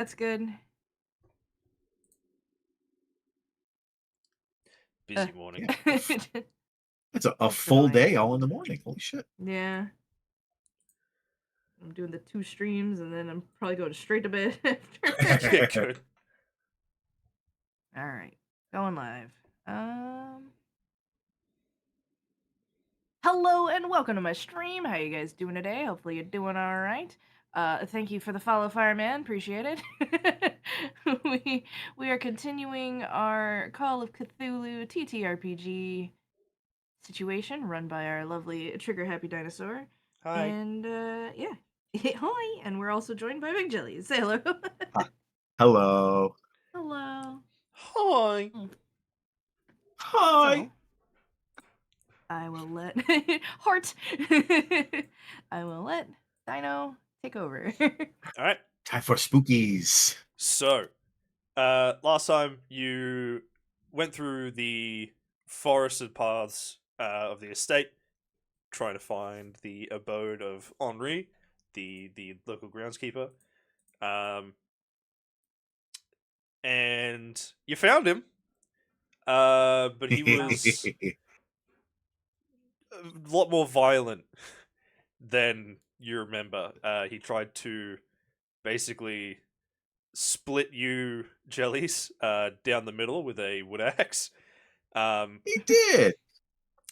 That's good. Busy morning. Yeah, it's a That's full annoying. day all in the morning. Holy shit. Yeah. I'm doing the 2 streams, and then I'm probably going straight to bed after. Yeah, good. Alright. Going live. Hello and welcome to my stream. How you guys doing today? Hopefully you're doing alright. Thank you for the follow, Fireman. Appreciate it. we are continuing our Call of Cthulhu TTRPG situation run by our lovely Trigger Happy Dinosaur. Hi. And, yeah. Hi! And we're also joined by Big Jelly. Say hello. Hello. Hello. Hi. Hi. So, I will let Heart. I will let Dino take over. All right. Time for spookies. So, last time you went through the forested paths of the estate, trying to find the abode of Henri, the local groundskeeper. And you found him. But he was a lot more violent than you remember. He tried to basically split you, Jellies, down the middle with a wood axe. He did.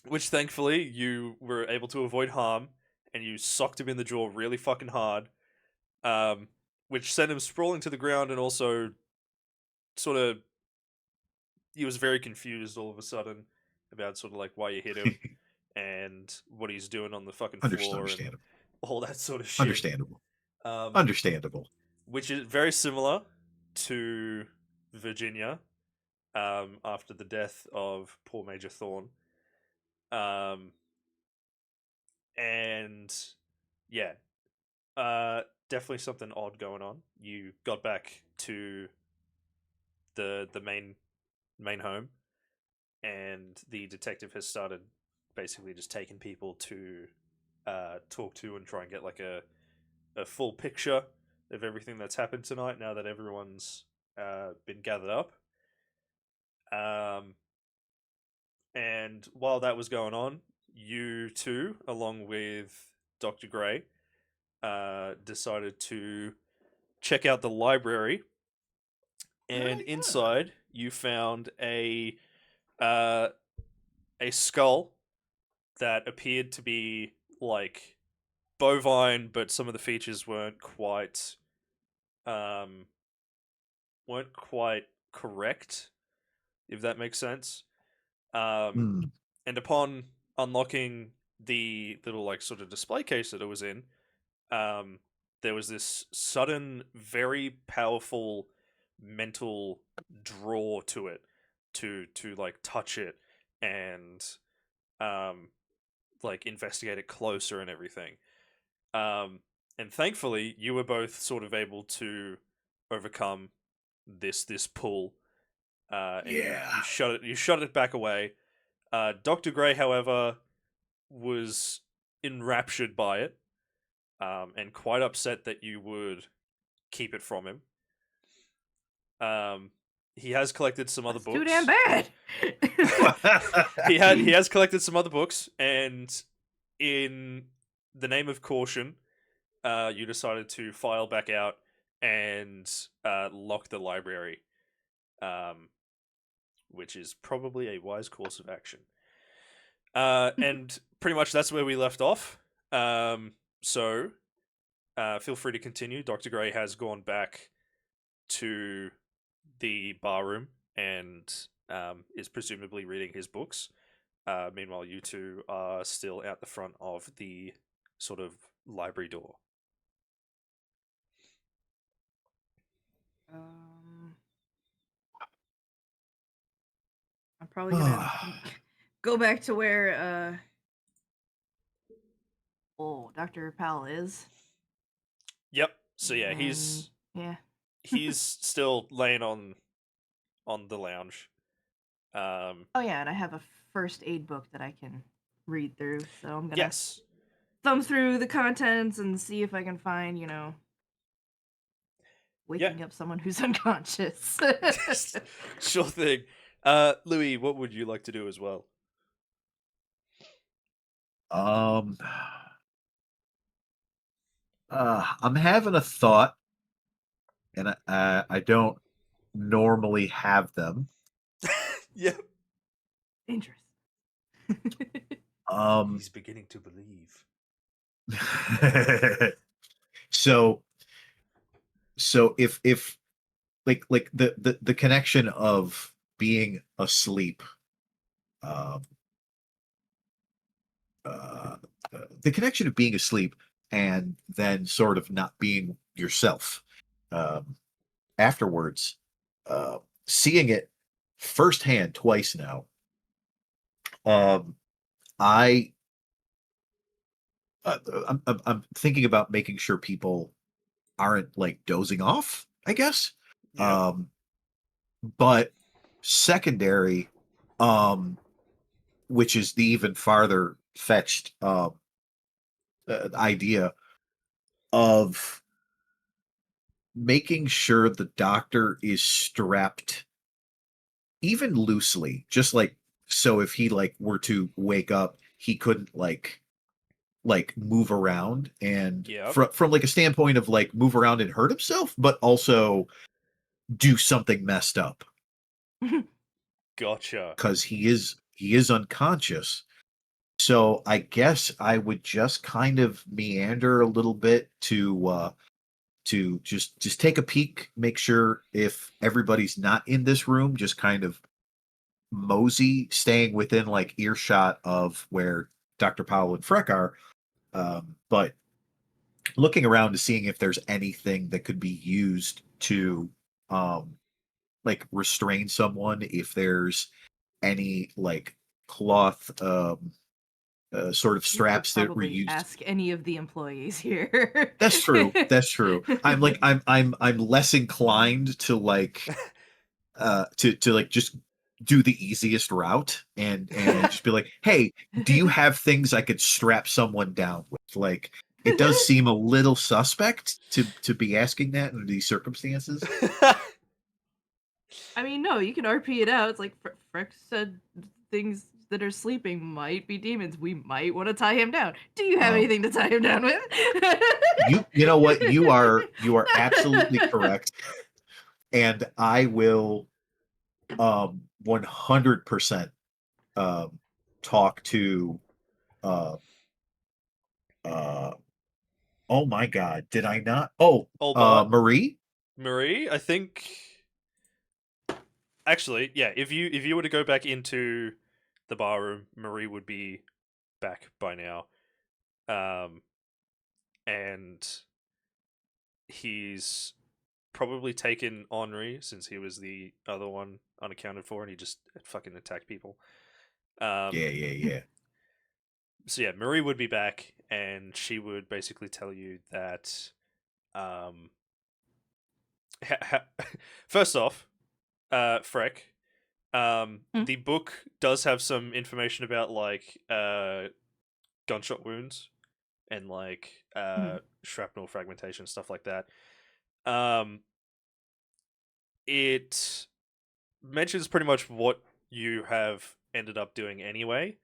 Which thankfully you were able to avoid harm, and you socked him in the jaw really fucking hard, which sent him sprawling to the ground, and also sort of he was very confused all of a sudden about sort of like why you hit him and what he's doing on the fucking floor and Understandable. all that sort of shit. Understandable. Understandable. Which is very similar to Virginia after the death of poor Major Thorn. And yeah, definitely something odd going on. You got back to the main home, and the detective has started basically just taking people to talk to and try and get like a full picture of everything that's happened tonight. Now that everyone's been gathered up, and while that was going on, you two, along with Dr. Gray, decided to check out the library, and inside you found a skull that appeared to be like bovine, but some of the features weren't quite correct, if that makes sense. Hmm. And upon unlocking the little like sort of display case that it was in, there was this sudden, very powerful mental draw to it, to like touch it and like investigate it closer and everything. And thankfully, you were both sort of able to overcome this pull, and Yeah. you shut it back away. Dr. Gray, however, was enraptured by it, and quite upset that you would keep it from him. He has collected some other That's books. too damn bad. He has collected some other books, and in the name of caution, you decided to file back out and lock the library, which is probably a wise course of action. And pretty much that's where we left off. So feel free to continue. Dr. Gray has gone back to the bar room and is presumably reading his books. Meanwhile, you two are still out the front of the sort of library door. I'm probably gonna go back to where Dr. Powell is. Yep. So yeah, Yeah. he's still laying on the lounge. Oh yeah, and I have a first aid book that I can read through, so I'm gonna Yes. thumb through the contents and see if I can find, waking up someone who's unconscious. Sure thing. Louis, what would you like to do as well? Um, I'm having a thought, and I don't normally have them. Yep. Dangerous. Um, He's beginning to believe. so if like the connection of being asleep, um, uh, the connection of being asleep and then sort of not being yourself, um, afterwards, uh, seeing it firsthand twice now. Um, I I'm thinking about making sure people aren't like dozing off, I guess. Yep. Um, but secondary, um, which is the even farther fetched idea of making sure the doctor is strapped even loosely, just like so if he like were to wake up, he couldn't like move around and Yep. from like a standpoint of like move around and hurt himself, but also do something messed up Gotcha. because he is unconscious. So I guess I would just kind of meander a little bit to just take a peek, make sure if everybody's not in this room, just kind of mosey, staying within like earshot of where Dr. Powell and Freck are, but looking around to seeing if there's anything that could be used to um like restrain someone, if there's any like cloth sort of You could straps that were probably used. ask any of the employees here. That's true. That's true. I'm like I'm less inclined to like to like just do the easiest route and just be like, "Hey, do you have things I could strap someone down with?" Like it does seem a little suspect to be asking that under these circumstances. I mean, no, you can RP it out. It's like Freck said things that are sleeping might be demons. We might want to tie him down. Do you have Um anything to tie him down with? you know what? You are absolutely correct. And I will 100% um talk to uh uh oh my god, did I not? Oh, Old bot. Marie? Marie, I think actually, yeah, if you were to go back into the bar room, Marie would be back by now. Um and he's probably taken Henri since he was the other one unaccounted for and he just fucking attacked people. Um Yeah, yeah, yeah. so yeah, Marie would be back and she would basically tell you that um first off, Freck, Hmm? the book does have some information about like gunshot wounds and like Mhm. shrapnel fragmentation stuff like that. Um, it mentions pretty much what you have ended up doing anyway.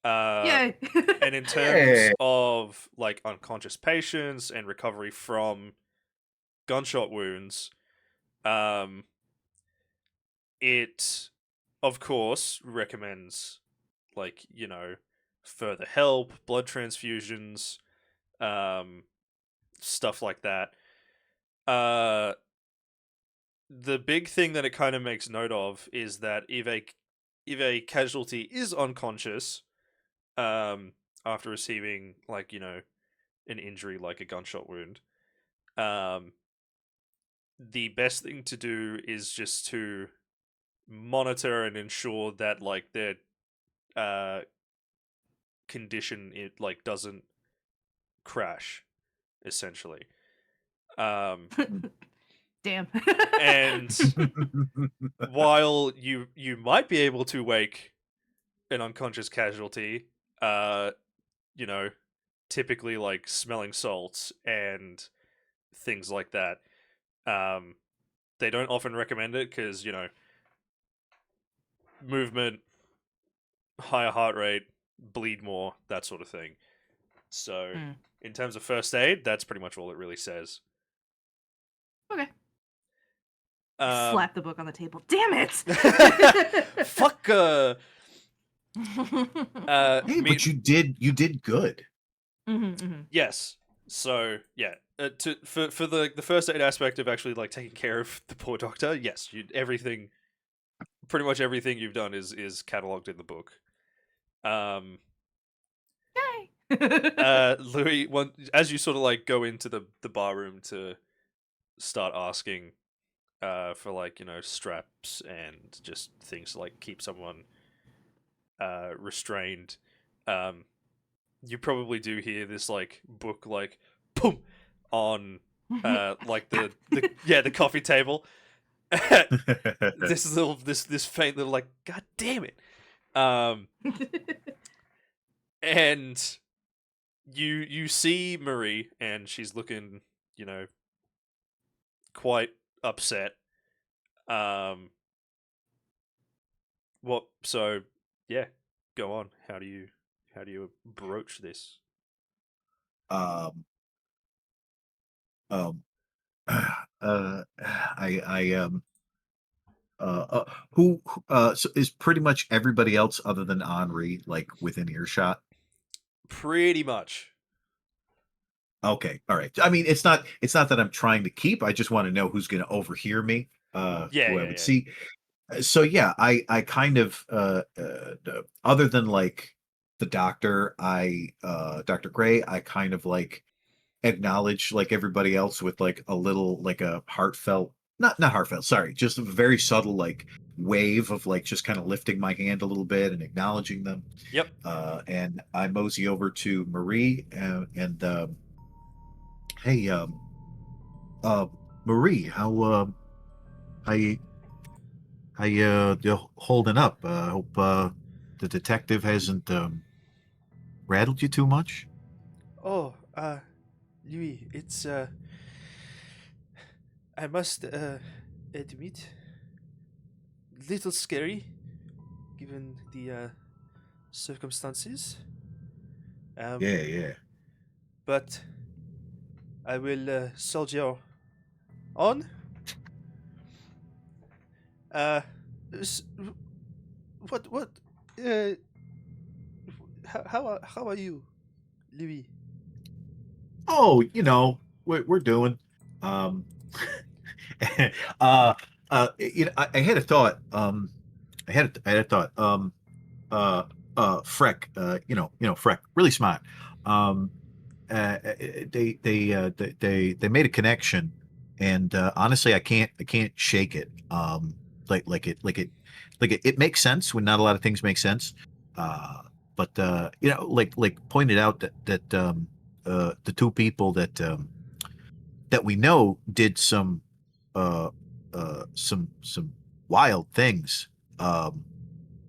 Uh, Yay! and in terms Hey. of like unconscious patients and recovery from gunshot wounds, um, it of course recommends like further help, blood transfusions, um, stuff like that. Uh, the big thing that it kind of makes note of is that if a casualty is unconscious, um, after receiving like an injury like a gunshot wound, um, the best thing to do is just to monitor and ensure that like their uh condition it like doesn't crash essentially. Um, Damn. and while you might be able to wake an unconscious casualty, uh, you know, typically like smelling salts and things like that, They don't often recommend it because movement, higher heart rate, bleed more, that sort of thing. So, Hmm. in terms of first aid, that's pretty much all it really says. Okay. Um, Slap the book on the table. Damn it! fuck. Hey, Me. but you did good. Yes. So yeah, for the first aid aspect of actually like taking care of the poor doctor, yes, everything, pretty much everything you've done is cataloged in the book. Um, Yay! Louis, as you sort of like go into the bar room to start asking, for like straps and just things to like keep someone restrained. Um, you probably do hear this like book like boom on like the coffee table. This faint little like god damn it. Um, and you see Marie and she's looking, you know, quite upset. Um, what? So yeah, go on. How do you broach this? um, um, I so is pretty much everybody else other than Henri like within earshot? Pretty much. Okay, all right. I mean, it's not that I'm trying to keep. I just want to know who's going to overhear me. Yeah, Who I yeah, would yeah. see. So yeah, I kind of other than like the doctor, Dr. Gray, I kind of like acknowledge like everybody else with like a little like a heartfelt, not heartfelt, sorry, just a very subtle like wave of like just kind of lifting my hand a little bit and acknowledging them. Yep. And I mosey over to Marie and hey, uh, Marie, how you holding up? I hope the detective hasn't rattled you too much. Oh, Louis, it's I must admit, little scary given the circumstances. Yeah, yeah. But I will soldier on. Uh, s- what? Uh, how are you, Louis? Oh, we're doing. Um, uh, I had a thought. I had a thought. Freck. Freck, really smart. Um, they made a connection, and honestly, I can't shake it. It makes sense when not a lot of things make sense. Uh, but like pointed out that the two people that we know did uh some wild things.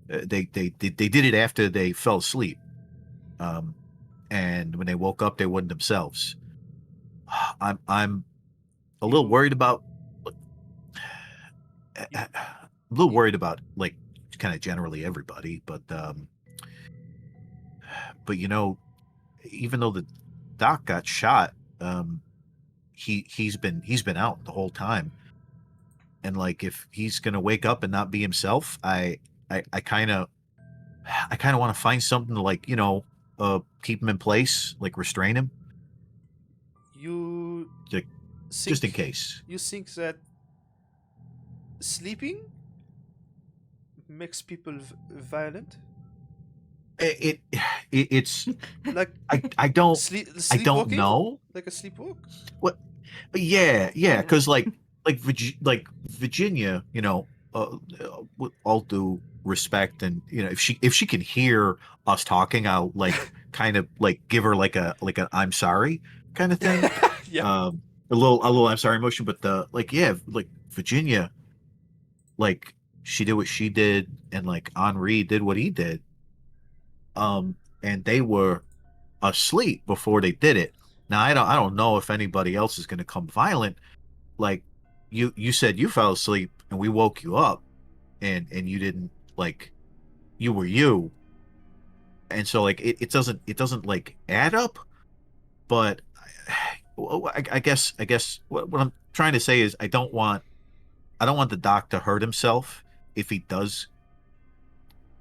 They did it after they fell asleep. Um, and when they woke up, they weren't themselves. I'm a little You worried about you a little you worried about like kind of generally everybody, but even though the doc got shot, he's been out the whole time, and like if he's gonna wake up and not be himself, I kind of want to find something to like keep him in place, like restrain him, you like just in think case. you think that sleeping makes people violent? It's Like I don't I don't sleepwalking? know Like a sleepwalk? what. Yeah, Yeah. because like Virginia, with all due respect, and if she can hear us talking, I'll like kind of like give her like a I'm sorry kind of thing, Yep. a little I'm sorry emotion, but the like yeah, like Virginia, like she did what she did, and like Henri did what he did, and they were asleep before they did it. Now I don't know if anybody else is going to come violent, like. you said you fell asleep and we woke you up and you didn't like you were you, and so like it doesn't like add up. But I guess what I'm trying to say is I don't want the doc to hurt himself if he does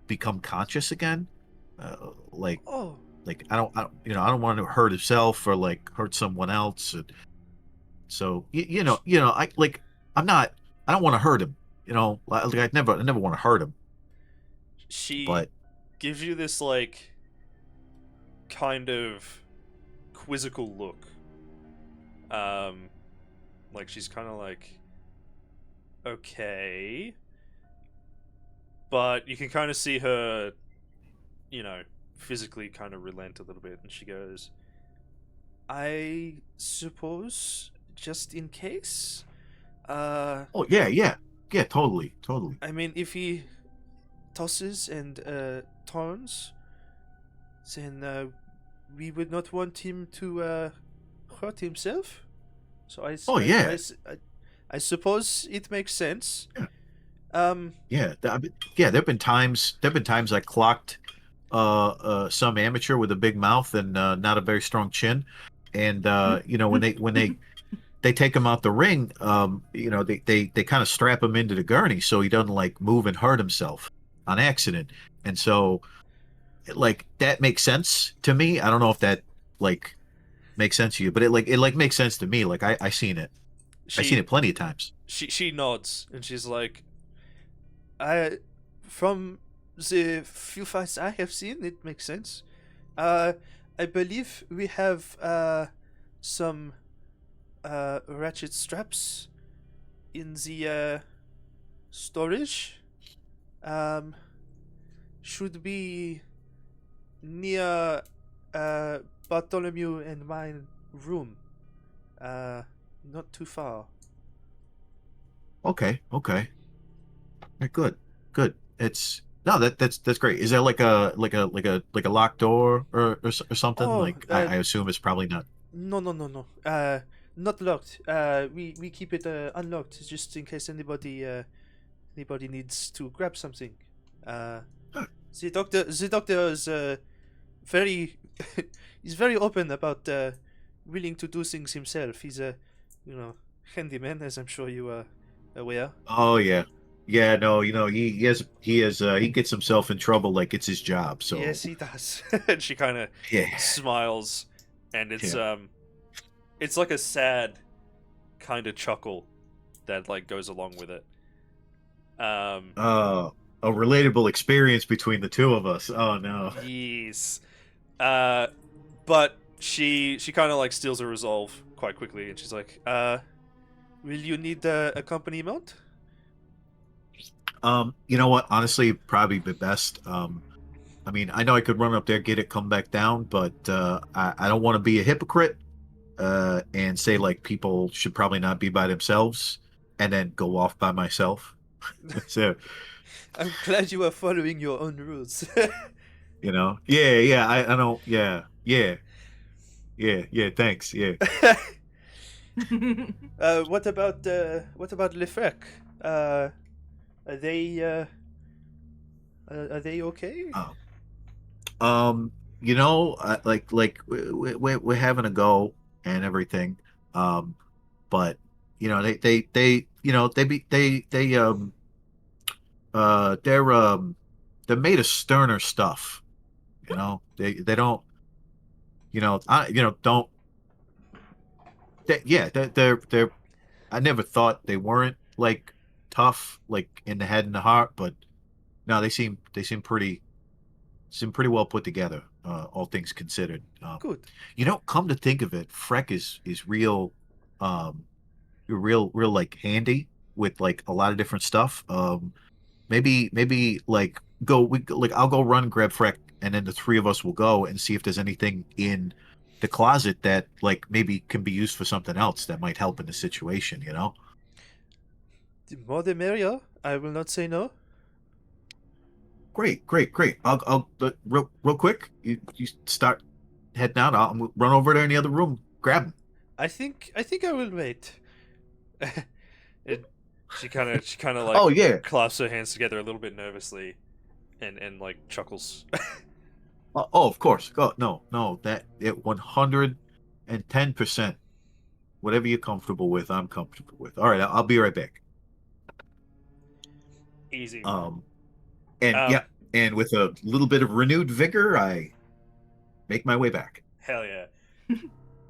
become conscious again. Like Oh, I don't want to hurt himself or like hurt someone else. And so I like I'm not I don't want to hurt him. Like I never want to hurt him. she But gives you this like kind of quizzical look. Um, like she's kind of like, okay, but you can kind of see her, you know, physically kind of relent a little bit, and she goes, "I suppose, just in case, uh, oh yeah, yeah, yeah, totally, totally. I mean, if he tosses and turns, then we would not want him to hurt himself. So Oh yeah, I suppose it makes sense. yeah, Um, yeah. Yeah, there've been times I clocked some amateur with a big mouth and not a very strong chin, and when they take him out the ring, they kind of strap him into the gurney so he doesn't like move and hurt himself on accident. And so like that makes sense to me. I don't know if that like makes sense to you, but it makes sense to me. Like I seen it. I seen she it plenty of times. she nods and she's like, I from the few fights I have seen, it makes sense. Uh, I believe we have some ratchet straps in the storage. Um, should be near Bartholomew and mine room. Uh, not too far. Okay, okay. Yeah, good, good. It's no, that's great. Is there like a locked door or something? Oh, Like I assume it's probably not. no, no, no, no. Not locked. We keep it unlocked just in case anybody needs to grab something. Uh, Huh. the doctor is very he's very open about willing to do things himself. He's a you know handyman, as I'm sure you are aware. Oh yeah, yeah. No, he gets himself in trouble like it's his job. So Yes, he does. And she kind of yeah, smiles, and yeah. it's like a sad kind of chuckle that like goes along with it. Um, Uh, a relatable experience between the two of us. Oh no. yes. Uh, but she kind of like steals her resolve quite quickly, and she's like, will you need a company mount? You know what? Honestly, probably the best. I mean, I know I could run up there, get it, come back down, but I don't want to be a hypocrite and say like people should probably not be by themselves and then go off by myself. So, I'm glad you are following your own rules. yeah, yeah, I don't, yeah, yeah, yeah, yeah, thanks, yeah. What about Lefrec? Are they are they okay? Um, like we're having a go and everything, um, but uh they're um they're made of sterner stuff. They don't I don't yeah they're I never thought they weren't like tough like in the head and the heart, but no, they seem pretty well put together, all things considered. Good. Come to think of it, Freck is real, um, real like handy with like a lot of different stuff. Maybe like I'll go run grab Freck, and then the three of us will go and see if there's anything in the closet that like maybe can be used for something else that might help in the situation. The more the merrier. I will not say no. Great, great, great. I'll real quick. You start heading out. I'll run over there in the other room, grab him. I think I will wait. It, she kind of like Oh yeah. clasps her hands together a little bit nervously, and like chuckles. Oh, of course. Go no, no. That it 110%. Whatever you're comfortable with, I'm comfortable with. All right, I'll be right back. Easy. Um, and Um, yeah, and with a little bit of renewed vigor, I make my way back. hell yeah.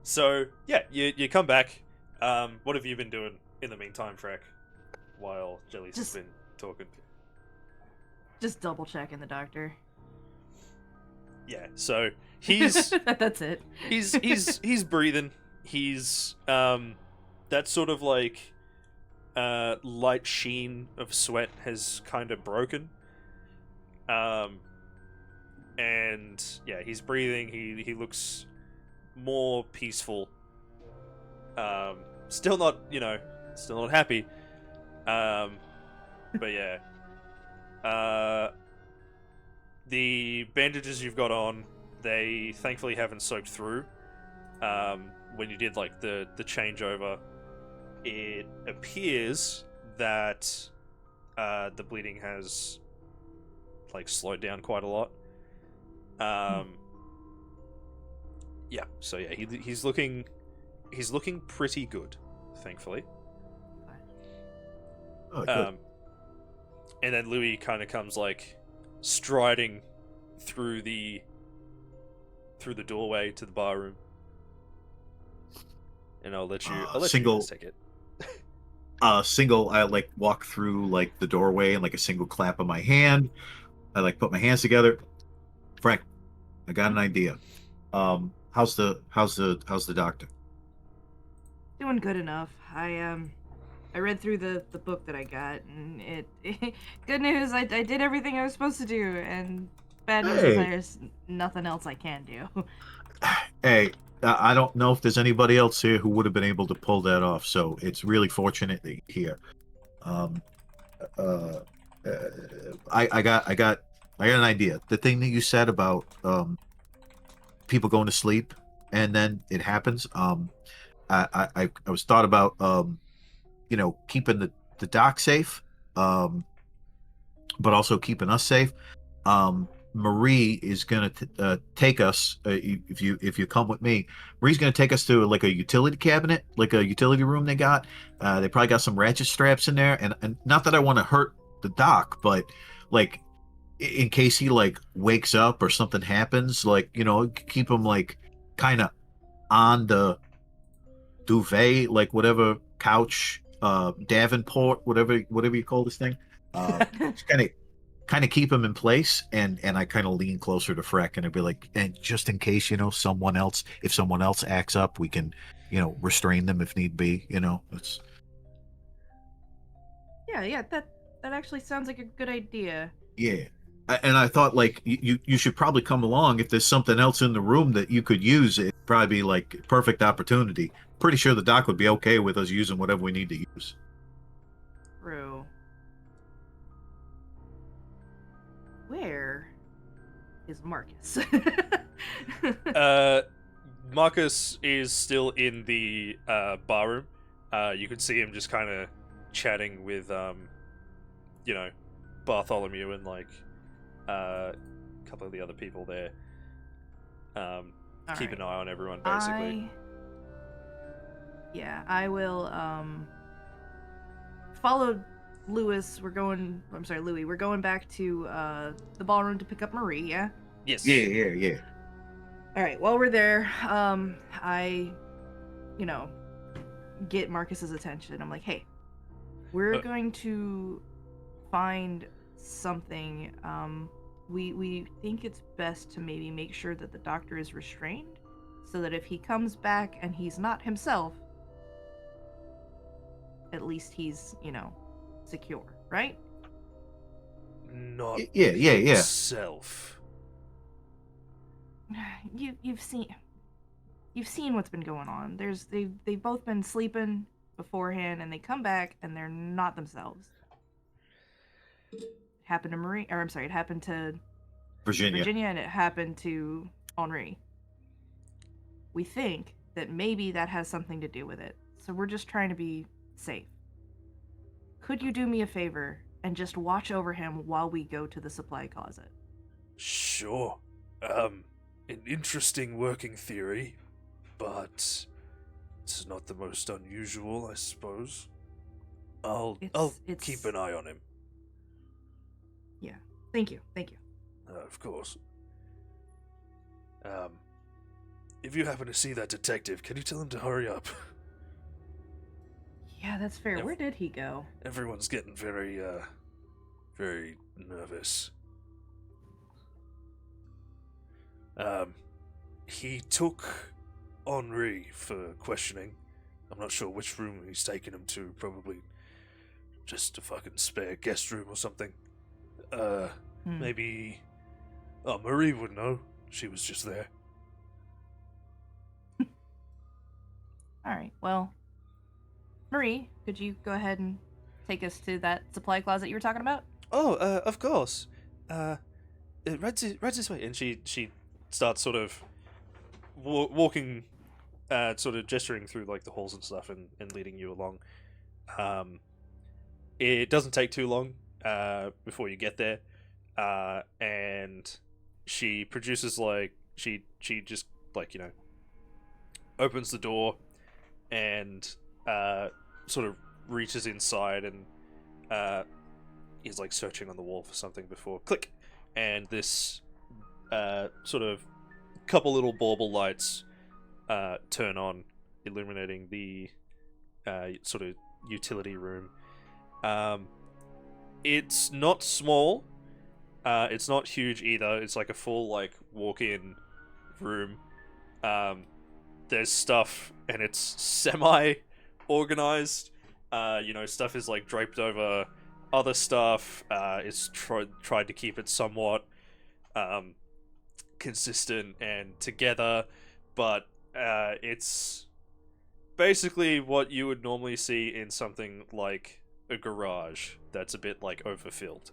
So yeah, you come back. What have you been doing in the meantime, Freck? While Jelly's has Just been talking. just double checking the doctor. Yeah. So he's That's it. he's breathing. He's that sort of like light sheen of sweat has kind of broken. Um, and yeah, he's breathing. He looks more peaceful. Still not, still not happy. Um, but yeah. The bandages you've got on, they thankfully haven't soaked through. When you did like the changeover, it appears that the bleeding has like slowed down quite a lot. Um, yeah. So yeah, he's looking pretty good, thankfully. Oh, good. Um, and then Louis kind of comes like striding through the doorway to the bar room, and I'll let you guys Single, take it. single. I like walk through like the doorway and like a single clap of my hand. I like put my hands together. Frank, I got an idea. How's the doctor? Doing good enough. I read through the book that I got, and good news. I did everything I was supposed to do, and bad news is Hey, there's nothing else I can do. hey. I don't know if there's anybody else here who would have been able to pull that off. So it's really fortunate that you're here. Um, uh, uh, I got an idea. The thing that you said about people going to sleep and then it happens. I was thought about keeping the dock safe, um, but also keeping us safe. Marie is gonna take us if you come with me. Marie's gonna take us to like a utility cabinet, like a utility room they got. They probably got some ratchet straps in there, and not that I want to hurt the doc, but like in case he like wakes up or something happens, like keep him like kind of on the duvet, like whatever couch, Davenport, whatever you call this thing. Just kind of keep him in place, and I kind of lean closer to Freck, and I'd be like, and just in case if someone else acts up, we can restrain them if need be. It's Yeah, that actually sounds like a good idea. yeah. And I thought like you should probably come along if there's something else in the room that you could use. It'd probably be like perfect opportunity. Pretty sure the doc would be okay with us using whatever we need to use. True. Where is Marcus? Uh, Marcus is still in the bar room. You can see him just kind of chatting with you know, Bartholomew and like a couple of the other people there. All Keep right. an eye on everyone, basically. I will follow Lewis. I'm sorry, Louis. We're going back to the ballroom to pick up Marie. Yeah. Yeah, Yes. yeah, yeah. All right. While we're there, I, you know, get Marcus's attention. I'm like, hey, we're Uh, going to find something. We think it's best to maybe make sure that the doctor is restrained, so that if he comes back and he's not himself, at least he's secure, right? Not Yeah, yeah, yeah. himself. You've seen what's been going on. They've both been sleeping beforehand, and they come back and they're not themselves. It happened to Marie, or I'm sorry, it happened to Virginia. Virginia, and it happened to Henri. We think that maybe that has something to do with it, so we're just trying to be safe. could you do me a favor and just watch over him while we go to the supply closet? Sure. An interesting working theory, but it's not the most unusual, I suppose. I'll It's keep an eye on him. yeah. Thank you. Thank you. Of course. If you happen to see that detective, can you tell him to hurry up? Yeah, that's fair. Where did he go? Everyone's getting very, very nervous. He took Henri for questioning. I'm not sure which room he's taken him to, probably just a fucking spare guest room or something. Maybe... Oh, Marie would know. She was just there. All right. Well, Marie, could you go ahead and take us to that supply closet you were talking about? Oh, of course. Right this way. And she starts sort of walking, sort of gesturing through like the halls and stuff, and leading you along. It doesn't take too long before you get there, and she produces like she just like opens the door and sort of reaches inside and is like searching on the wall for something before click, and this sort of couple little bauble lights turn on, illuminating the sort of utility room. It's not small. It's not huge either. It's like a full like walk-in room. There's stuff, and it's semi-organized. Stuff is like draped over other stuff. It's tried to keep it somewhat consistent and together, but it's basically what you would normally see in something like a garage that's a bit like overfilled.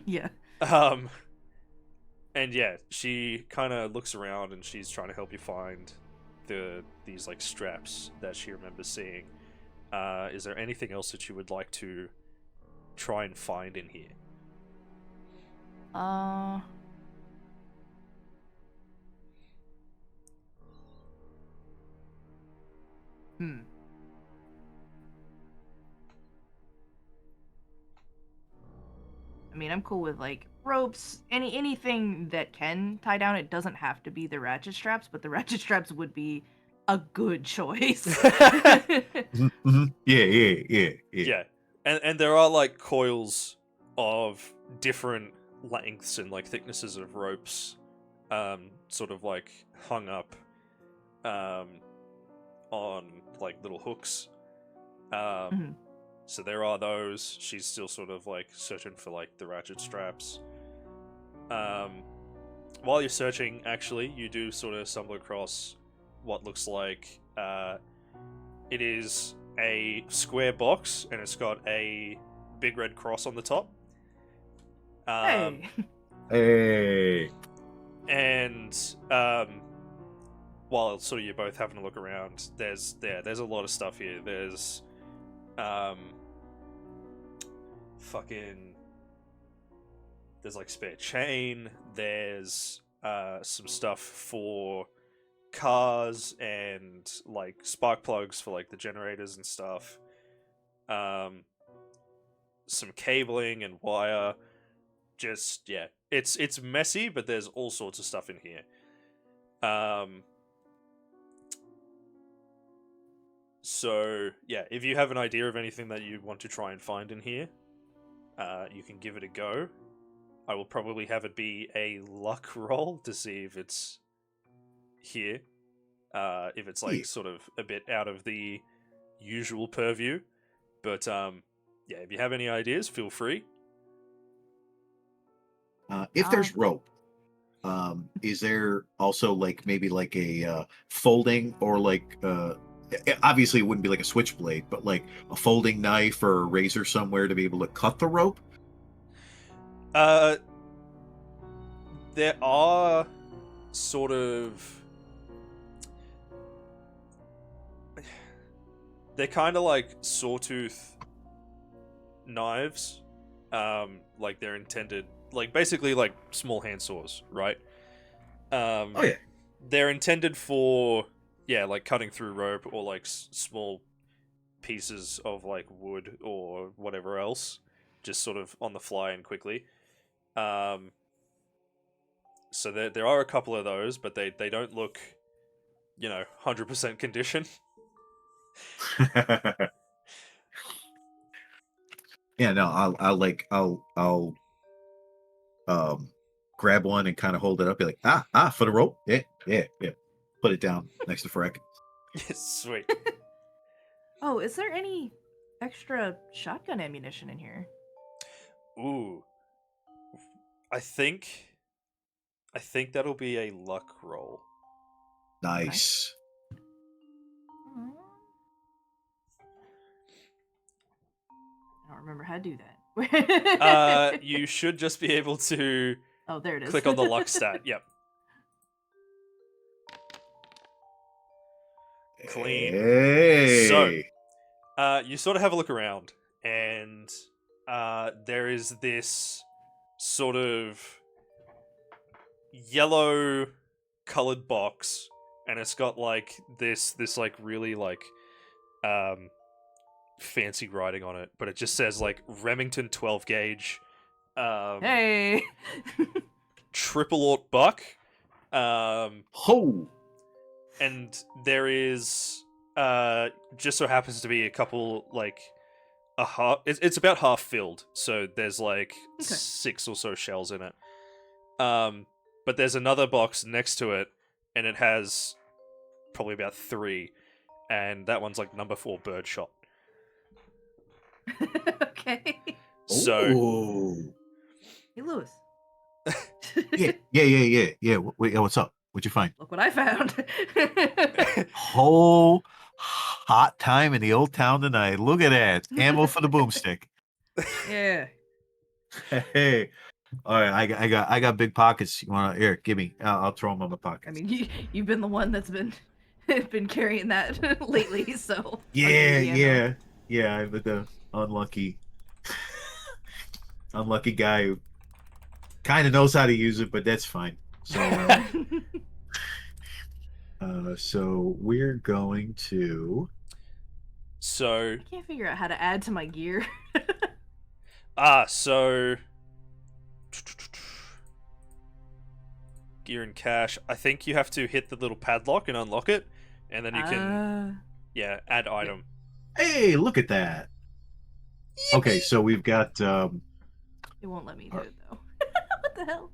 Yeah. And yeah, she kind of looks around and she's trying to help you find these like straps that she remembers seeing. Is there anything else that you would like to try and find in here? Hmm. I mean, I'm cool with like ropes, anything that can tie down. It doesn't have to be the ratchet straps, but the ratchet straps would be a good choice. Yeah. Yeah, and there are like coils of different lengths and like thicknesses of ropes, sort of like hung up, on like little hooks. Mhm. So there are those. She's still sort of like searching for like the ratchet straps. While you're searching, actually, you do sort of stumble across what looks like it is a square box, and it's got a big red cross on the top. Hey. Hey. And while sort of you're both having a look around, there's a lot of stuff here. There's fucking there's like spare chain. There's some stuff for cars and like spark plugs for like the generators and stuff. Some cabling and wire. Just yeah, it's messy, but there's all sorts of stuff in here. So yeah, if you have an idea of anything that you want to try and find in here, you can give it a go. I will probably have it be a luck roll to see if it's here. If it's like sort of a bit out of the usual purview. But yeah, if you have any ideas, feel free. If there's rope, is there also like maybe like a folding or like obviously it wouldn't be like a switchblade, but like a folding knife or a razor somewhere to be able to cut the rope? There are sort of... They're kind of like sawtooth knives, like they're intended, like basically like small hand saws, right? Oh yeah. They're intended for, yeah, like cutting through rope or like small pieces of like wood or whatever else, just sort of on the fly and quickly. Um, so there are a couple of those, but they don't look, 100% condition. Yeah, no, I'll um grab one and kind of hold it up, be like, for the rope. Yeah, yeah, yeah. Put it down next to Freck. Sweet. Oh, is there any extra shotgun ammunition in here? Ooh, I think that'll be a luck roll. Nice. Aw. I don't remember how to do that. You should just be able to Oh, there it is. click on the luck stat. Yep. Clean. Hey. So, you sort of have a look around, and there is this sort of yellow colored box, and it's got like this like really like fancy writing on it, but it just says like Remington 12 gauge, Hey. triple aught buck, Ho. and there is just so happens to be a couple like a half. It's about half filled, so there's like Okay. 6 or so shells in it. But there's another box next to it, and it has probably about 3, and that one's like number 4 birdshot. Okay. So Ooh. Hey, Lewis. Yeah. Wait, what's up? What'd you find? Look what I found. Whole hot time in the old town tonight. Look at that. Ammo for the boomstick. Yeah. Hey. All right, I got big pockets. You want to here? Give me. I'll throw them in my pockets. I mean, you've been the one that's been carrying that lately, so. I'll give you yeah, the ammo. yeah. I'm the unlucky guy who kind of knows how to use it, but that's fine. So, so we're going to. So I can't figure out how to add to my gear. so gear and cache. I think you have to hit the little padlock and unlock it, and then you can add item. Hey, look at that. Okay, so we've got. It won't let me do it though. What the hell?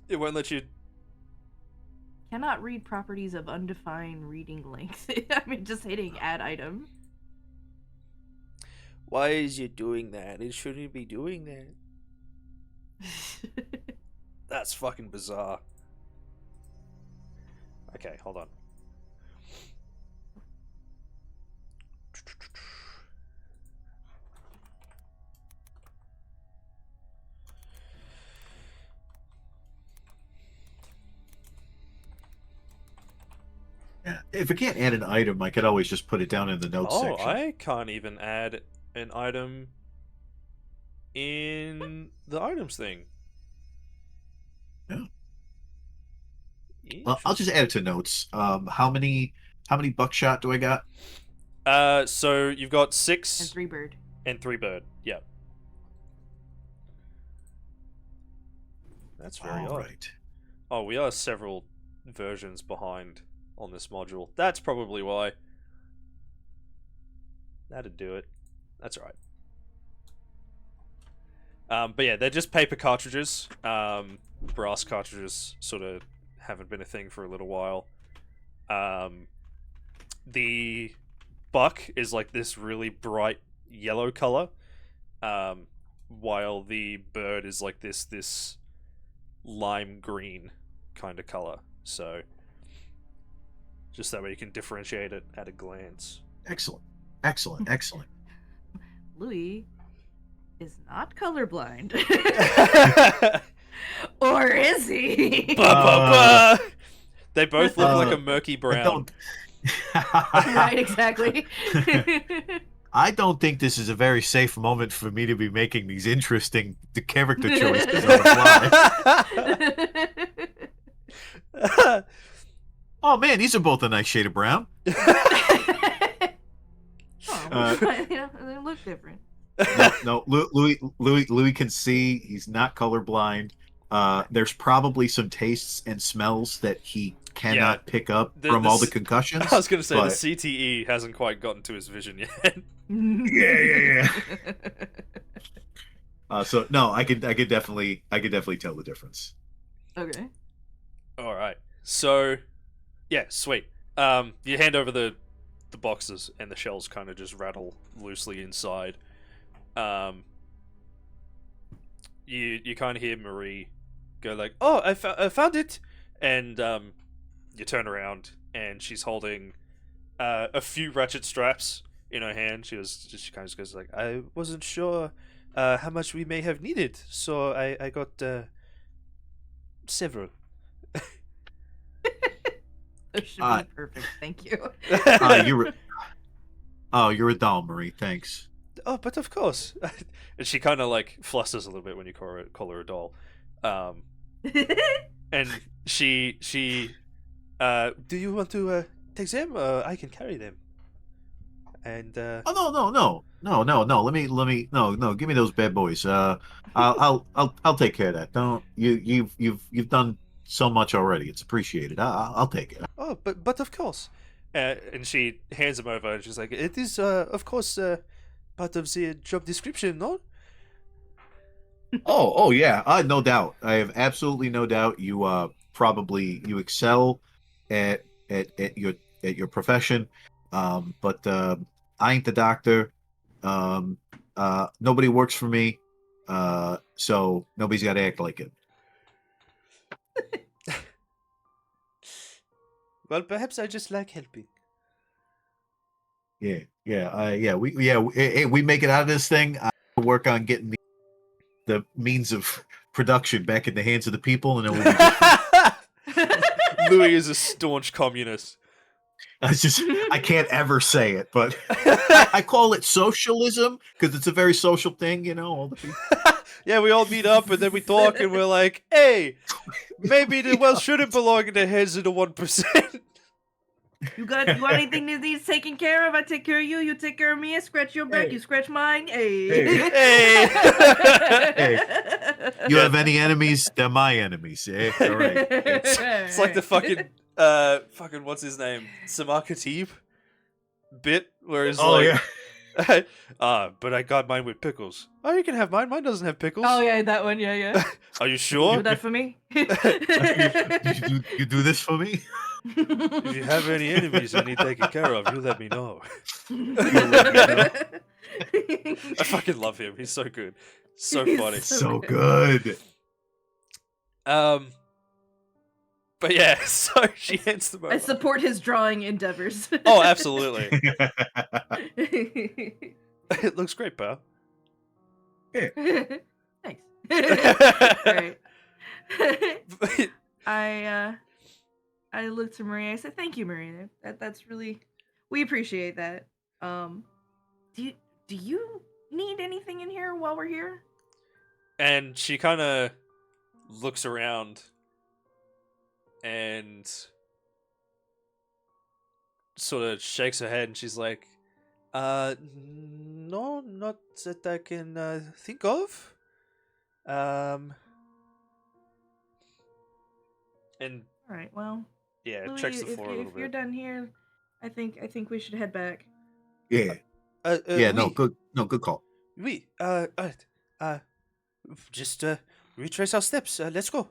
It won't let you. Cannot read properties of undefined reading length. I mean, just hitting add item. Why is it doing that? It shouldn't be doing that. That's fucking bizarre. Okay, hold on. Yeah, if I can't add an item, I could always just put it down in the notes section. I can't even add an item in the items thing. Yeah. Well, I'll just add it to notes. How many buckshot do I got? So you've got 6 And 3 bird. and 3 bird. Yeah. That's very All odd. right. Oh, we are several versions behind on this module. That's probably why. That'd do it. That's alright. But yeah, they're just paper cartridges. Brass cartridges sort of haven't been a thing for a little while. The buck is like this really bright yellow color, while the bird is like this lime green kind of color. So just that way you can differentiate it at a glance. Excellent. Louis is not colorblind. Or is he? They both look like a murky brown. Right, exactly. I don't think this is a very safe moment for me to be making these interesting character choices on the fly. Oh man, these are both a nice shade of brown. They look different. No, Louis can see. He's not colorblind. There's probably some tastes and smells that he cannot pick up from all the concussions. I was going to say but... the CTE hasn't quite gotten to his vision yet. Yeah. So no, I could definitely tell the difference. Okay. All right. So, yeah, sweet. You hand over the boxes, and the shells kind of just rattle loosely inside. You kind of hear Marie go like, "Oh, I found it," and you turn around, and she's holding a few ratchet straps in her hand. She kind of goes like, "I wasn't sure how much we may have needed, so I got several." That should be perfect. Thank you. You're a doll, Marie. Thanks. Oh, but of course. And she kind of like flusters a little bit when you call her a doll. And she do you want to take them? I can carry them. And Oh no. Let me no. Give me those bad boys. I'll take care of that. Don't you've done so much already. It's appreciated. I'll take it. oh, but of course. And she hands them over, and she's like, "It is of course part of the job description, no?" Oh yeah. No doubt. I have absolutely no doubt. You probably you excel at your profession. But I ain't the doctor. Nobody works for me. So nobody's got to act like it. Well, perhaps I just like helping. Yeah. We make it out of this thing. I work on getting the means of production back in the hands of the people, and then we'll be Louis is a staunch communist. I can't ever say it, but I call it socialism because it's a very social thing, you know. All the people. Yeah, we all meet up and then we talk and we're like, "Hey, maybe the world shouldn't belong in the hands of the 1%." You got anything that needs taken care of? I take care of you. You take care of me. I scratch your back. Hey. You scratch mine. Hey. Hey. Hey. You have any enemies? They're my enemies. Eh? All right. It's like the fucking what's his name? Samar Khatib bit where he's but I got mine with pickles. Oh, you can have mine. Mine doesn't have pickles. Oh yeah, that one. Yeah. Are you sure? Do that for me. You do this for me? If you have any enemies I need taken care of, you let me know. I fucking love him. He's so good. So funny. So good. But yeah, so she hands them over. I support his drawing endeavors. Oh, absolutely. It looks great, pal. Yeah. Thanks. Right. I looked to Maria. I said, "Thank you, Maria. That's really, we appreciate that. Do you need anything in here while we're here?" And she kind of looks around and sort of shakes her head, and she's like, no, not that I can think of. And all right, well, yeah, Louis, checks the floor a little if bit. you're done here, I think we should head back. Yeah. Good call. We just retrace our steps. Let's go.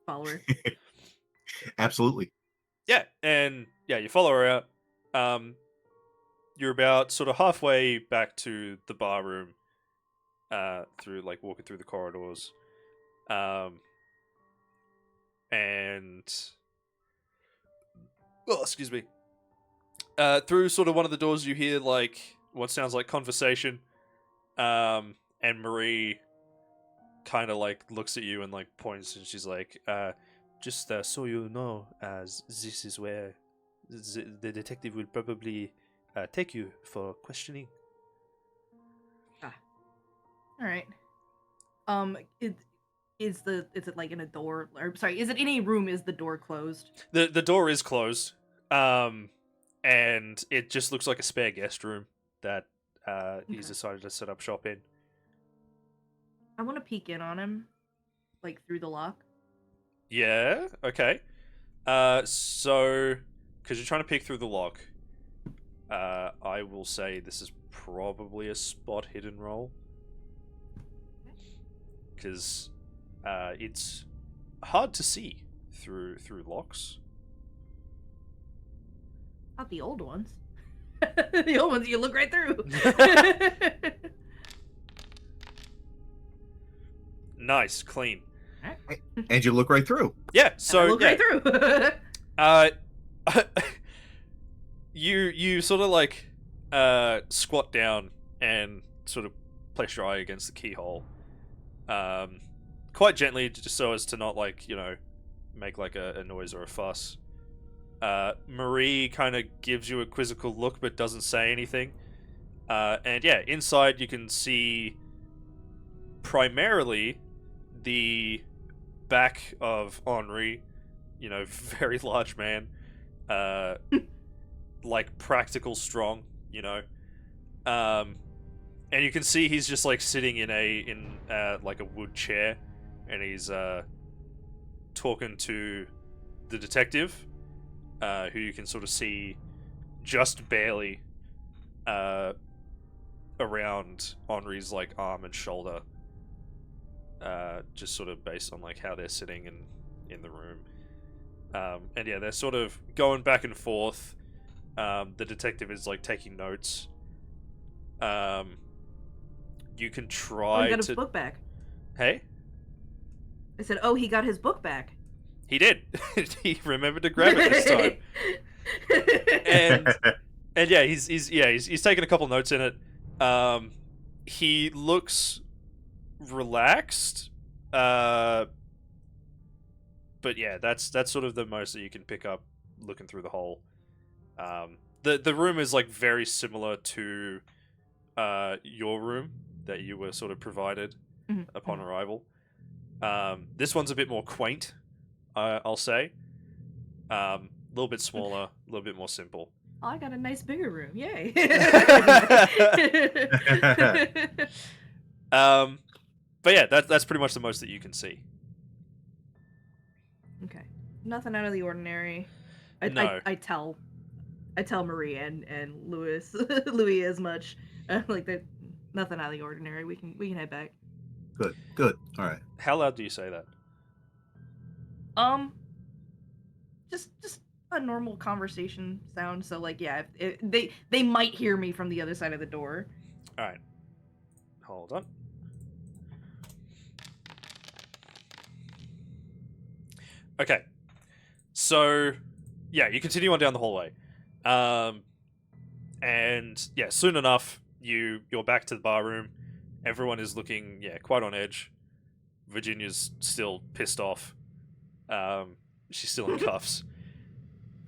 Follower. Absolutely. Yeah, and yeah, you follow her out. You're about sort of halfway back to the bar room, through like walking through the corridors, and excuse me. Through sort of one of the doors, you hear like what sounds like conversation, and Marie kind of like looks at you and like points, and she's like, just so you know, as this is where the detective will probably take you for questioning. All right. Is it like in a door? Or sorry, is it in a room? Is the door closed? The door is closed, and it just looks like a spare guest room that he's Okay. decided to set up shop in. I want to peek in on him, like through the lock. Yeah. Okay. So because you're trying to peek through the lock, I will say this is probably a spot hidden roll because it's hard to see through locks. Not the old ones. The old ones you look right through. Nice, clean. And you look right through. Yeah. I So look yeah. right through. Uh, you sort of like squat down and sort of place your eye against the keyhole, quite gently, just so as to not like make like a noise or a fuss. Marie kind of gives you a quizzical look but doesn't say anything. And yeah, inside you can see primarily the back of Henri, very large man, like practical strong, and you can see he's just like sitting in like a wood chair, and he's talking to the detective, who you can sort of see just barely around Henri's like arm and shoulder, just sort of based on like how they're sitting in the room. And yeah, they're sort of going back and forth. The detective is like taking notes. You can Oh, try he got his to. book back. Hey, I said, "Oh, he got his book back." he did. He remembered to grab it this time. And yeah, he's taking a couple notes in it. He looks relaxed. But yeah, that's sort of the most that you can pick up looking through the hole. The room is like very similar to your room that you were sort of provided upon arrival. This one's a bit more quaint, I'll say. A little bit smaller, a little bit more simple. Oh, I got a nice bigger room. Yay. But yeah, that's pretty much the most that you can see. Okay. Nothing out of the ordinary. No. I tell Marie and Louis as much. Like that, nothing out of the ordinary. We can head back. Good. All right. How loud do you say that? Just a normal conversation sound. So like, yeah, they might hear me from the other side of the door. All right. Hold on. Okay. So, yeah, you continue on down the hallway. And yeah, soon enough, you're back to the bar room. Everyone is looking, quite on edge. Virginia's still pissed off. She's still in cuffs.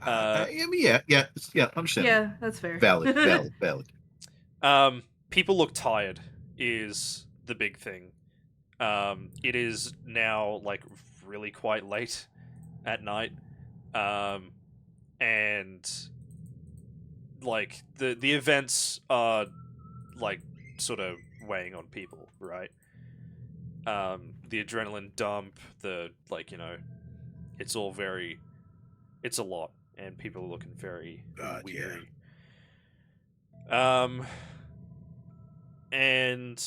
I mean, yeah, understand. Yeah, that's fair. Valid. People look tired is the big thing. It is now like really quite late at night, and like the events are like sort of weighing on people, right? The adrenaline dump, it's all it's a lot, and people are looking very weary. And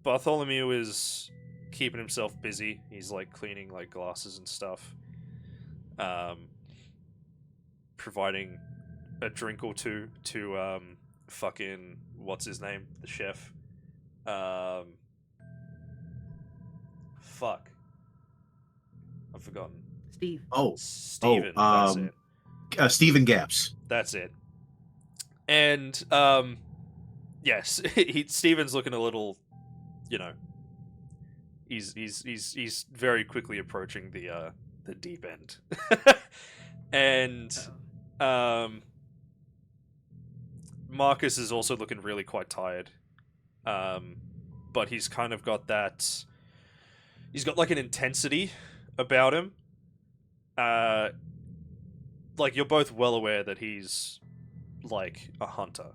Bartholomew is keeping himself busy. He's like cleaning like glasses and stuff. Providing a drink or two to fucking what's his name? The chef. Fuck. I've forgotten. Steve. Steven, that's it. Stephen Gaps. That's it. And yes, Steven's looking a little, he's very quickly approaching the deep end. And Marcus is also looking really quite tired. But he's kind of got that. He's got like an intensity about him. Like you're both well aware that he's like a hunter,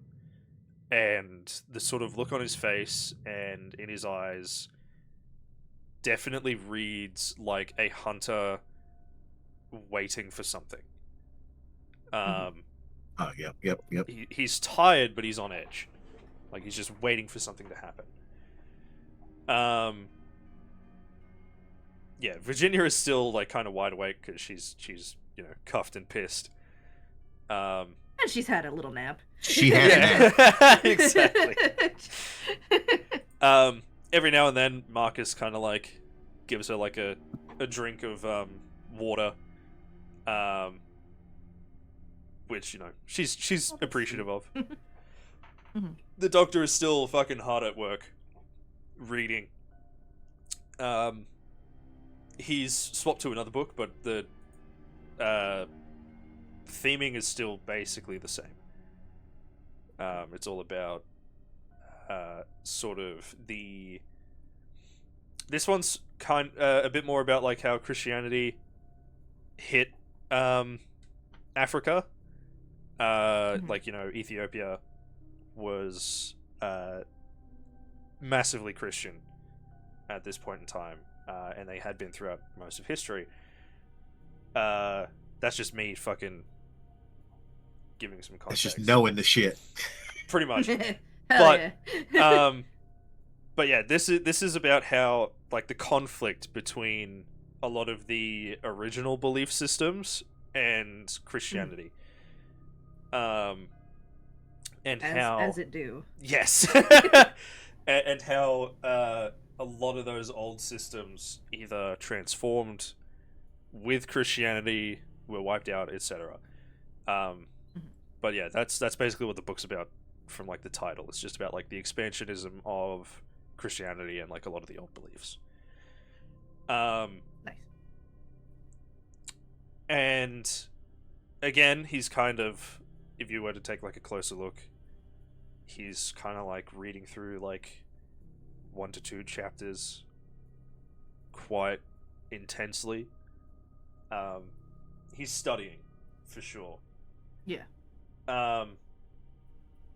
and the sort of look on his face and in his eyes definitely reads like a hunter waiting for something. Yep. He's tired, but he's on edge. Like he's just waiting for something to happen. Yeah, Virginia is still like kind of wide awake because she's cuffed and pissed. And she's had a little nap. She had a nap. Exactly. Every now and then, Marcus kind of like gives her like a drink of water, which she's appreciative of. Mhm. The doctor is still fucking hard at work, reading. He's swapped to another book, but the theming is still basically the same. It's all about sort of the. This one's a bit more about like how Christianity hit Africa. Like Ethiopia was massively Christian at this point in time, and they had been throughout most of history. That's just me fucking giving some context. It's just knowing the shit. Pretty much. Hell But yeah, this is about how like the conflict between a lot of the original belief systems and Christianity. And how as it do. Yes. and how a lot of those old systems either transformed with Christianity, were wiped out, etc. But yeah, that's basically what the book's about from like the title. It's just about like the expansionism of Christianity and like a lot of the old beliefs. Nice. And again, he's kind of, if you were to take like a closer look, he's kind of like reading through like 1 to 2 chapters quite intensely. He's studying for sure. Yeah.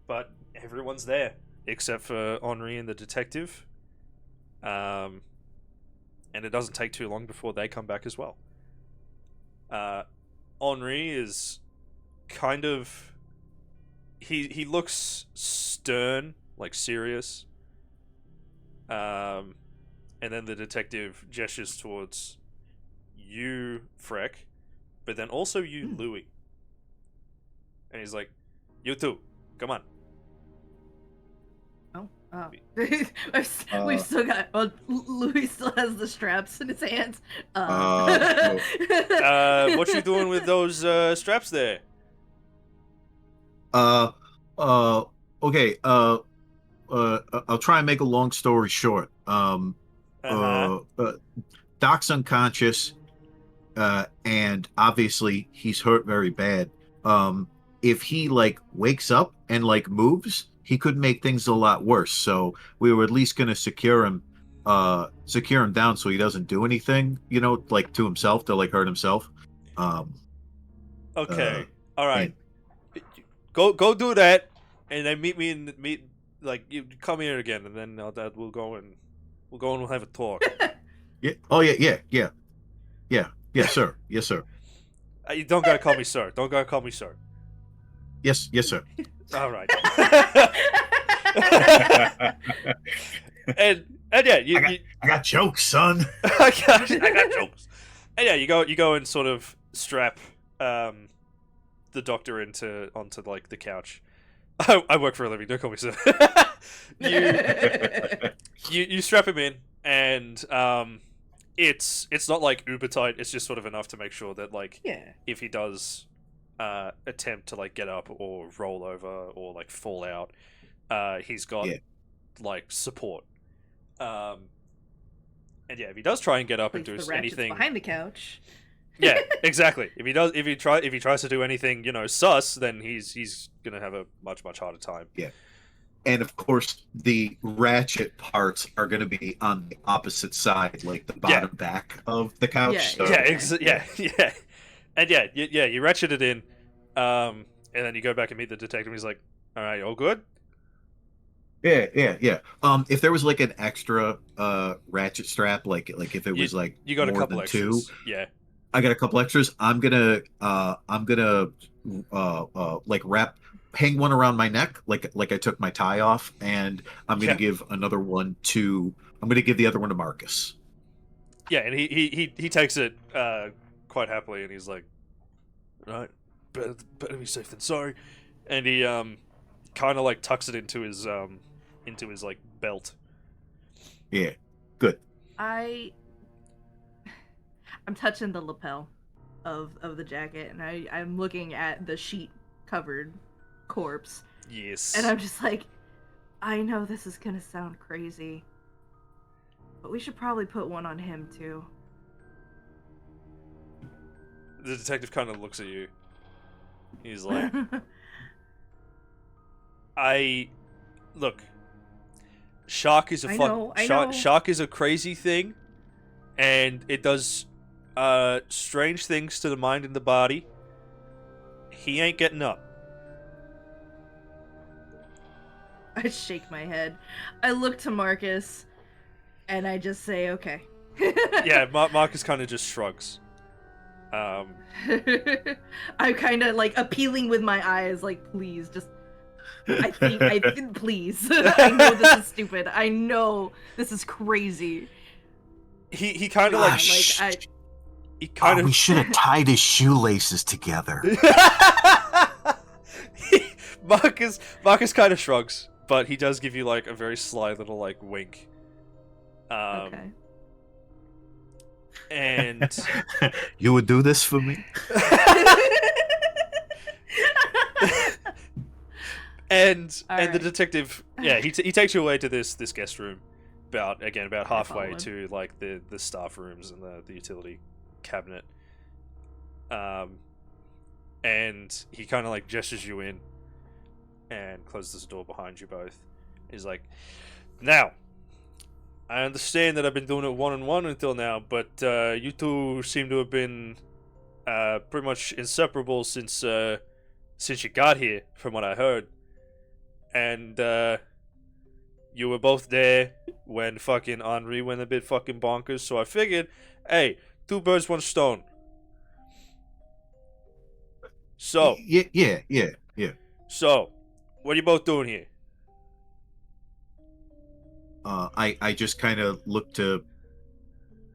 But everyone's there except for Henri and the detective. And it doesn't take too long before they come back as well. Henri is kind of he looks stern, like serious. And then the detective gestures towards you, Freck, but then also you, Louis. And he's like, "You too, come on." Oh. We've still got. Well, Louis still has the straps in his hands. What you doing with those straps there? Okay. I'll try and make a long story short. Doc's unconscious, and obviously he's hurt very bad. If he like wakes up and like moves, he could make things a lot worse. So we were at least going to secure him down so he doesn't do anything, like to himself to like hurt himself. Okay. All right. And, Go do that, and then meet like you come here again, and then we'll go and we'll have a talk. yeah. Oh yeah. Yes, sir. Yes, sir. You don't gotta call me sir. Don't gotta call me sir. Yes, sir. All right. and yeah, I got jokes, son. I got jokes. And yeah, you go and sort of strap the doctor onto like the couch. I work for a living. Don't call me sir. you strap him in, and it's not like uber tight. It's just sort of enough to make sure that like if he does attempt to like get up or roll over or like fall out, he's got like support. And yeah, if he does try and get up and do anything behind the couch. Yeah, exactly. If he tries to do anything, sus, then he's gonna have a much harder time. Yeah. And of course, the ratchet parts are going to be on the opposite side, like the Yeah, bottom back of the couch. Yeah, So, yeah, yeah, and you ratchet it in, and then you go back and meet the detective. And he's like, "All right, all good." yeah. If there was like an extra ratchet strap, like if it You was like you got a more couple than two, extras. Yeah, I got a couple extras. I'm gonna like hang one around my neck, like I took my tie off, and yeah, I'm gonna give the other one to Marcus. yeah, and he takes it quite happily, and he's like, "All right, better be safe than sorry," and he kind of like tucks it into his like belt. Yeah, good. I I'm touching the lapel of the jacket, and I'm looking at the sheet covered corpse, and Yes. I'm just like, I know this is gonna sound crazy, but we should probably put one on him too. The detective kind of looks at you. He's like, I look. Shark is a I know. Shark is a crazy thing, and it does strange things to the mind and the body. He ain't getting up. I shake my head. I look to Marcus, and I just say, okay. Yeah, Marcus kind of just shrugs. I'm kind of like appealing with my eyes, like, please, just. Please. I know this is stupid. I know this is crazy. He kind of Like, he kind of We should have tied his shoelaces together. Marcus kind of shrugs, but he does give you like a very sly little like wink. Okay. And You would do this for me? and the Alright. detective, yeah, he takes you away to this guest room, about halfway follow him. to like the staff rooms and the utility cabinet. And he kind of like gestures you in and closes the door behind you both. He's like, "Now, I understand that I've been doing it one-on-one until now, but you two seem to have been pretty much inseparable since you got here, from what I heard. And you were both there when fucking Henri went a bit fucking bonkers, so I figured, hey, two birds, one stone. So, Yeah. so, what are you both doing here?" I just kind of look to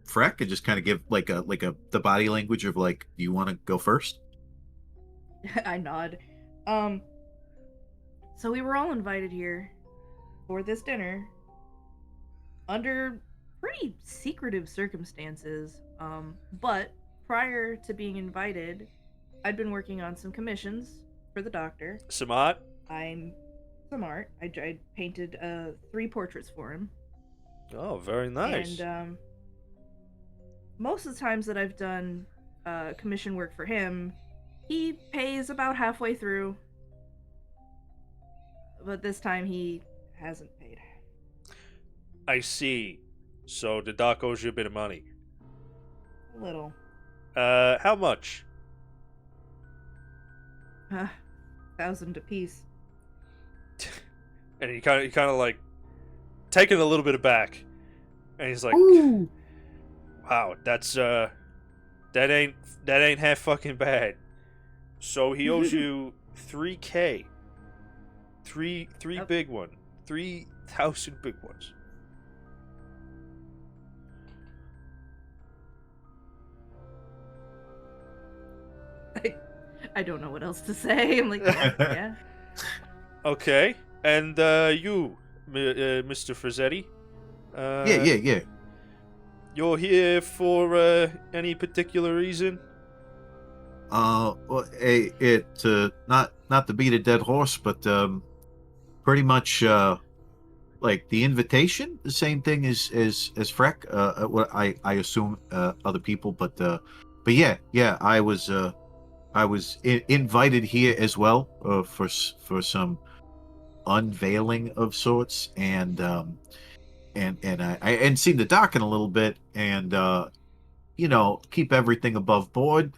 Freck and just kind of give like a the body language of like, do you want to go first? I nod. So we were all invited here for this dinner under pretty secretive circumstances. But prior to being invited, I'd been working on some commissions for the doctor. Samat? I'm smart. I painted 3 portraits for him. Oh, very nice. And most of the times that I've done commission work for him, he pays about halfway through. But this time he hasn't paid. I see. So the doc owes you a bit of money. A little. How much? 1,000 apiece. And he kind of like taken a little bit aback, and he's like, Ooh. "Wow, that's that ain't half fucking bad." So he owes you 3K. Three Yep. big one. 3,000 big ones. I don't know what else to say. I'm like, yeah. Okay, and you, Mr. Frazzetti. Yeah. You're here for any particular reason? Well, not to beat a dead horse, but pretty much like the invitation, the same thing as Freck. What I assume other people, but yeah, I was invited here as well for some unveiling of sorts, and I and seen the doc in a little bit, and keep everything above board.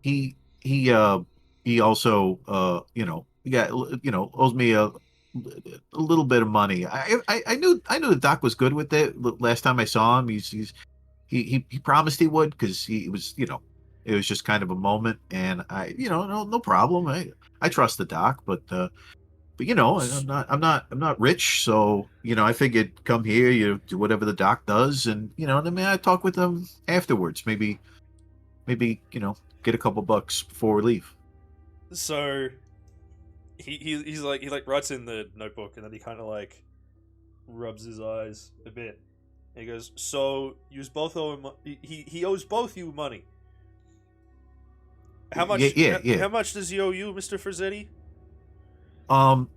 He he uh he also owes me a little bit of money. I knew the doc was good with it. Last time I saw him, he promised he would, because he was, it was just kind of a moment, and no problem. I trust the doc, but S- I'm not rich, so I figured come here, you do whatever the doc does, and then I talk with them afterwards. Maybe get a couple bucks before we leave. So he writes in the notebook, and then he kind of like rubs his eyes a bit. And he goes, "So you both owe him. He owes both you money. How Yeah, much? yeah, yeah. How much does he owe you, Mister Frazzetti?" Um,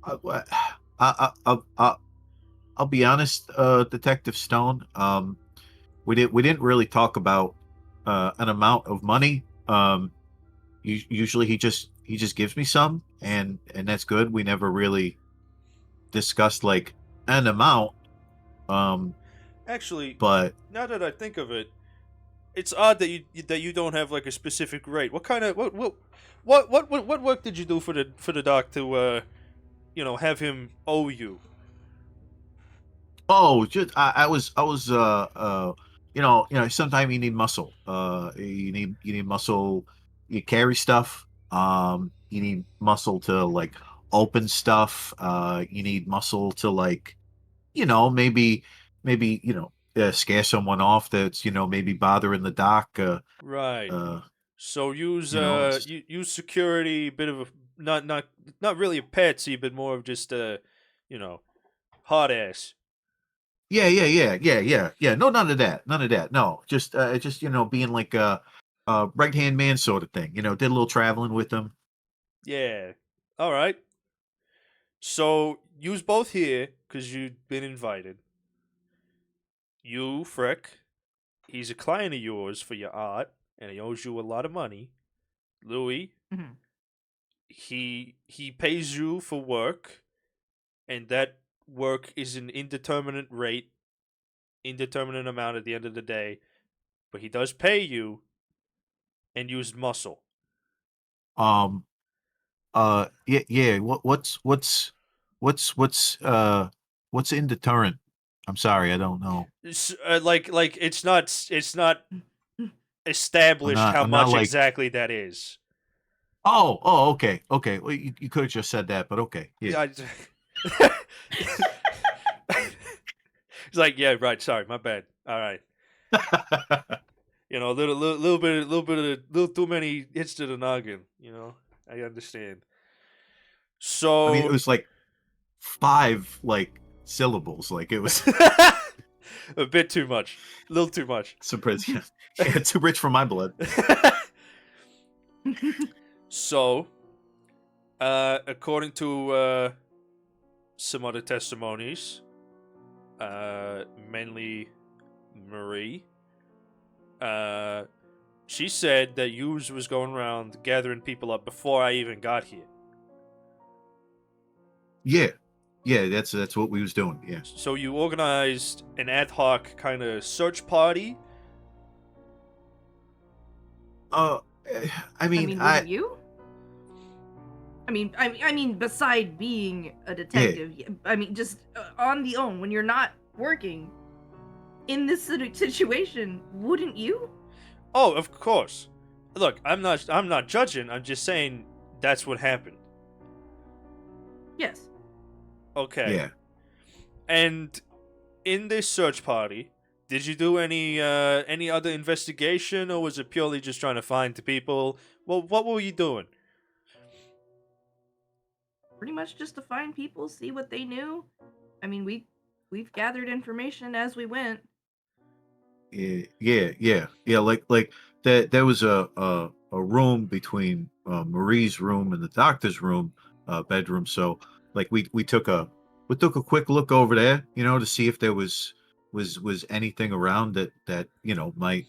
I, I'll be honest, Detective Stone. We didn't really talk about an amount of money. Usually he just gives me some, and that's good. We never really discussed like an amount. Um, Actually, but now that I think of it, it's odd that you don't have like a specific rate. What kind of what work did you do for the doc to have him owe you? oh, just I was sometimes you need muscle. You need muscle. You carry stuff. You need muscle to like open stuff. You need muscle to like maybe scare someone off that's maybe bothering the doc. Right. Uh, So use it's use security, bit of a not really a patsy, but more of just you know hard ass. Yeah, yeah, yeah, yeah, yeah, yeah. No, none of that. None of that. No, just being like a right hand man sort of thing. Did a little traveling with them. Yeah. All right. So use both here because you've been invited. You, Frick, he's a client of yours for your art, and he owes you a lot of money. Louis, Mhm. he pays you for work, and that work is an indeterminate rate, indeterminate amount at the end of the day. But he does pay you and use muscle. Um. Yeah, yeah. What's in deterrent? I'm sorry, I don't know. Like it's not I'm established not. how I'm not much like. exactly that is. Oh, okay, okay. Well, you could have just said that, but okay. Yeah. Yeah. He's like, yeah, right. Sorry, my bad. All right. Little too many hits to the noggin. I understand. I mean, it So, was like five like syllables. Like it was a bit too much. A little too much. surprise. Yeah, yeah, too rich for my blood. So, according to some other testimonies, mainly Marie, uh, she said that Hughes was going around gathering people up before I even got here. Yeah, yeah. That's what we was doing. Yeah. So you organized an ad hoc kind of search party. Uh, I I mean, mean, wouldn't you? I mean, beside being a yeah, detective, I mean, just on the own, when you're not working in this situation, wouldn't you? Oh, of course. Look, I'm not judging. I'm just saying that's what happened. Yes. Okay. yeah. And in this search party, did you do any other investigation, or was it purely just trying to find the people? Well, what were you doing? Pretty much just to find people, see what they knew. I mean, we've gathered information as we went. Yeah, yeah, yeah, yeah. Like that. There was a room between Marie's room and the doctor's room, bedroom. So like we took a quick look over there, to see if there was anything around that might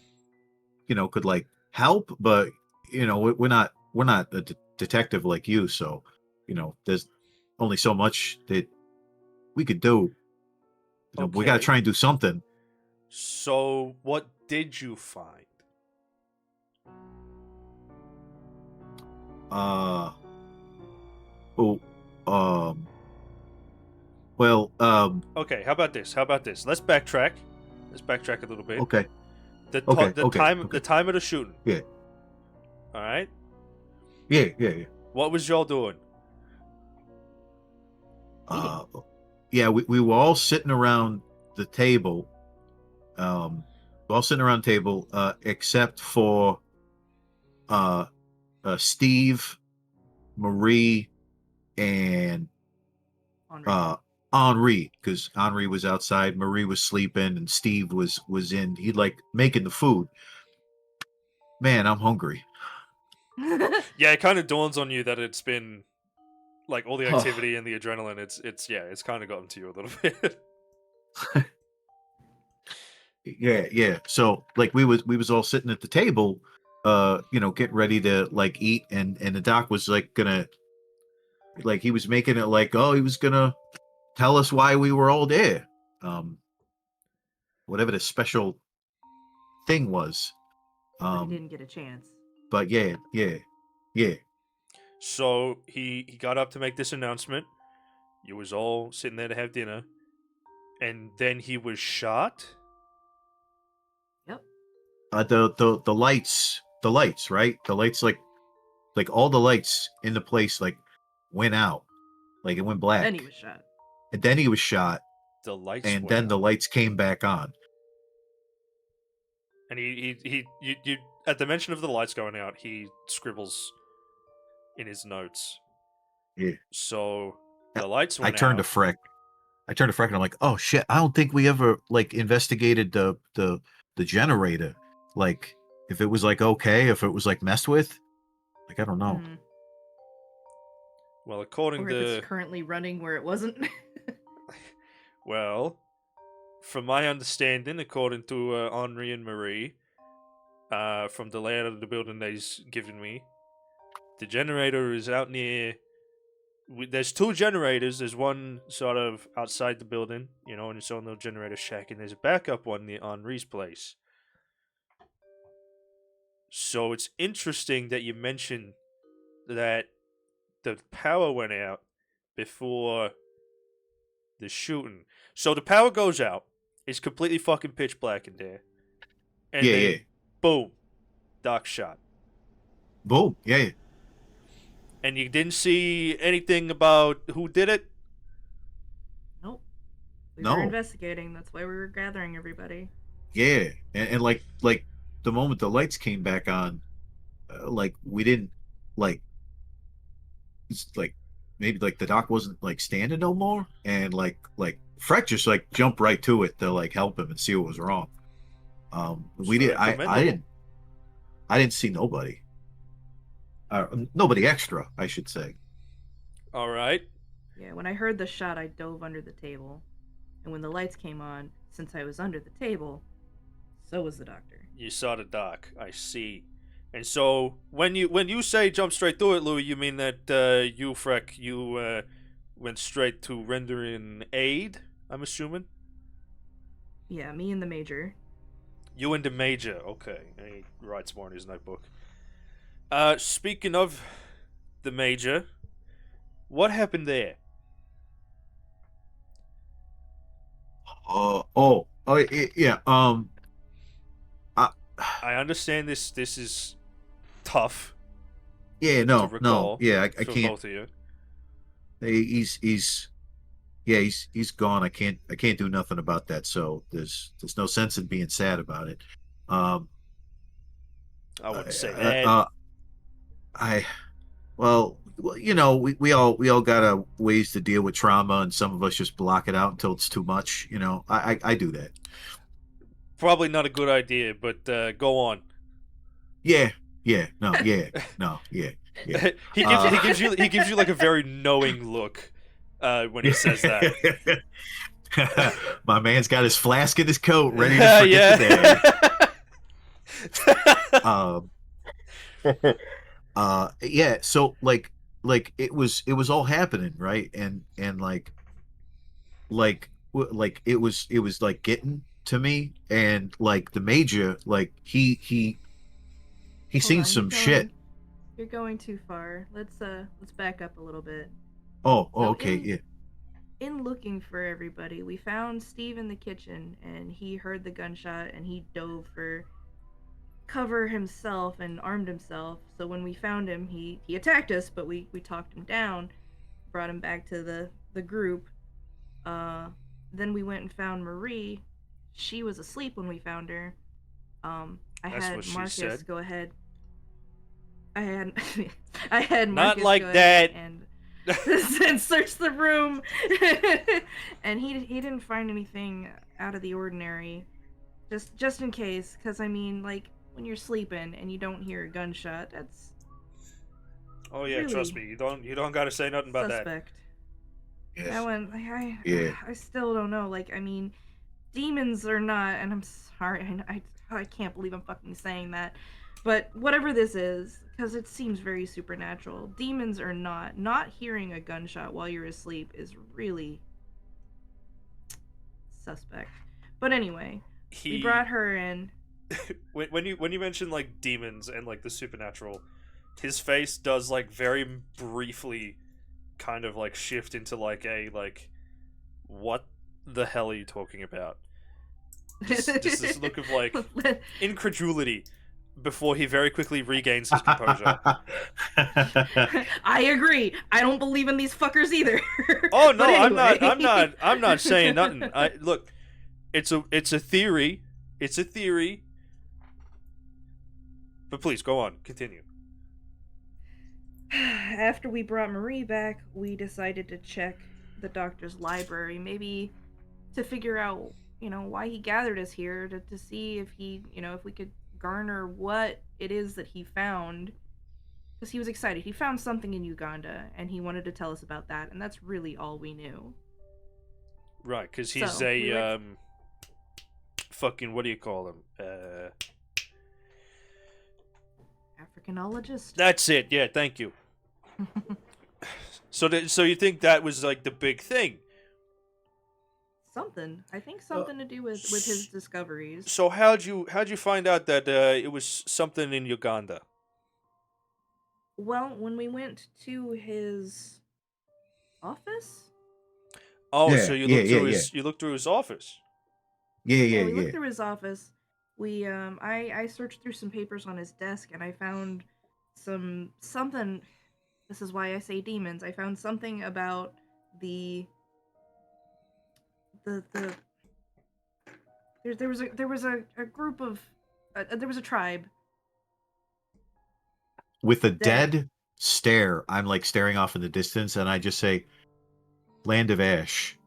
could like help, but we're not a detective like you, so there's only so much that we could do. We got to Okay. try and do something. So, what did you find? Uh oh, well, Okay, how about this? Let's backtrack. Let's backtrack a little bit. okay, The okay, the okay, time okay. the time of the shooting. Yeah, All right. yeah. What was y'all doing? Uh, yeah, we were all sitting around the table. We're all sitting around the table, except for uh, Steve, Marie, and Henri. Henri, because Henri was outside, Marie was sleeping, and Steve was in. He like making the food. Man, I'm hungry. Yeah, it kind of dawns on you that it's been like all the Oh, activity and the adrenaline. It's kind of gotten to you a little bit. yeah. So like we was all sitting at the table, getting ready to like eat, and the doc was like gonna, like, he was making it like, oh, he was gonna tell us why we were all there. Um, whatever the special thing was. But he Um, didn't get a chance. but yeah. So he got up to make this announcement. You was all sitting there to have dinner, and then he was shot. Yep. The lights, right? The lights, like all the lights in the place like went out, like it went black, Then he was shot. and then he was shot, The lights and went then the out. lights came back on. And you at the mention of the lights going out, he scribbles in his notes. Yeah. So the lights I went turned to out. Freck. And I'm like, oh shit, I don't think we ever like investigated the generator. Like, if it was like okay, if it was like messed with. Like, I don't know. Hmm. Well, according Or if it's to currently running where it wasn't. well, from my understanding, according to Henri and Marie, from the layout of the building they's given me, the generator is out near. There's two generators. There's one sort of outside the building, in its own little generator shack, and there's a backup one near Henri's place. So it's interesting that you mentioned that the power went out before the shooting. So the power goes out. It's completely fucking pitch black in there. And Yeah. then, boom, Doc shot. Boom. Yeah. And you didn't see anything about who did it? Nope. We were No. investigating. That's why we were gathering everybody. Yeah. And like the moment the lights came back on, like we didn't like it's like maybe like the doc wasn't like standing no more, and like Freck just like jumped right to it to like help him and see what was wrong. It's We did. very commendable. I didn't see nobody. Nobody extra, I should say. All right. Yeah, when I heard the shot, I dove under the table. And when the lights came on, since I was under the table, so was the doctor. You saw the Doc. I see. And so when you say jump straight through it, Louis, you mean that you, Freck, you went straight to rendering aid? I'm assuming. Yeah, me and the major. You and the Major. Okay, and he writes more in his notebook. Speaking of the Major, what happened there? Yeah. I, I understand this is tough yeah. to No. recall Yeah, I for can't. both of you. He's yeah, he's gone. I can't do nothing about that. So there's no sense in being sad about it. Um, I I, wouldn't say I, that. uh, I well, we all got a ways to deal with trauma, and some of us just block it out until it's too much. I do that. Probably not a good idea, but go on. Yeah, yeah. he gives you like a very knowing look when he says that. My man's got his flask in his coat, ready to forget the day. Yeah. Um, yeah. So like it was all happening, right? And like it was like getting to me, and like the major, like he Hold seen on, some shit. you're going too far. Let's back up a little bit. Oh, So okay, yeah. in looking for everybody, we found Steve in the kitchen and he heard the gunshot and he dove for cover himself and armed himself. So when we found him, he attacked us, but we talked him down, brought him back to the group. Uh then we went and found Marie. She was asleep when we found her. I That's what had she Marcus said. go ahead. I had I had Not Marcus go like ahead that. and and search the room, and he didn't find anything out of the ordinary. Just in case, because I mean, like when you're sleeping and you don't hear a gunshot, that's Oh yeah, trust really me. You don't got to say nothing about that. suspect. That Yes. one, like, Yeah. I still don't know. Like, I mean, demons are not, and I'm sorry, I can't believe I'm fucking saying that, but whatever this is, because it seems very supernatural. Demons are not. Not hearing a gunshot while you're asleep is really suspect. But anyway, we He brought her in. when you mention like demons and like the supernatural, his face does like very briefly kind of like shift into like a like what the hell are you talking about? Just this look of like incredulity before he very quickly regains his composure. I agree. I don't believe in these fuckers either. Oh But no, I'm not. anyway. I'm not saying nothing. I look. It's a theory. It's a theory. But please go on. Continue. After we brought Marie back, we decided to check the doctor's library, maybe to figure out, why he gathered us here, to see if if we could garner what it is that he found. Because he was excited. He found something in Uganda, and he wanted to tell us about that, and that's really all we knew. Right, because he's So, we were a fucking what do you call him? Africanologist. That's it. Yeah, thank you. So you think that was like the big thing? Something. I think Uh, something to do with his discoveries. So how'd you find out that it was something in Uganda? Well, when we went to his office, Oh, so Yeah, you yeah, looked yeah, through yeah. his office. Yeah, yeah, yeah, we looked yeah. through his office. I searched through some papers on his desk, and I found something. This is why I say demons. I found something about the the there was a group of there was a tribe With a that dead stare, I'm like staring off in the distance, and I just say, "Land of Ash."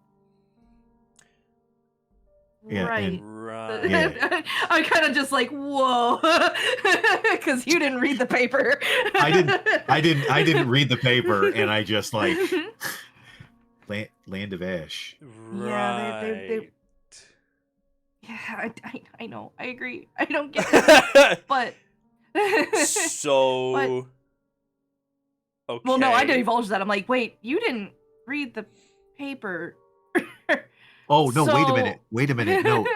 Yeah, and right. yeah, Right. I kind of just like whoa, because you didn't read the paper. I didn't read the paper, and I just like land of Ash. Yeah, they Right. yeah, I know. I agree. I don't get it. But but So well, no, I okay. divulged that. I'm like, "Wait, you didn't read the paper." Oh no! Wait a minute! So Wait a minute! No,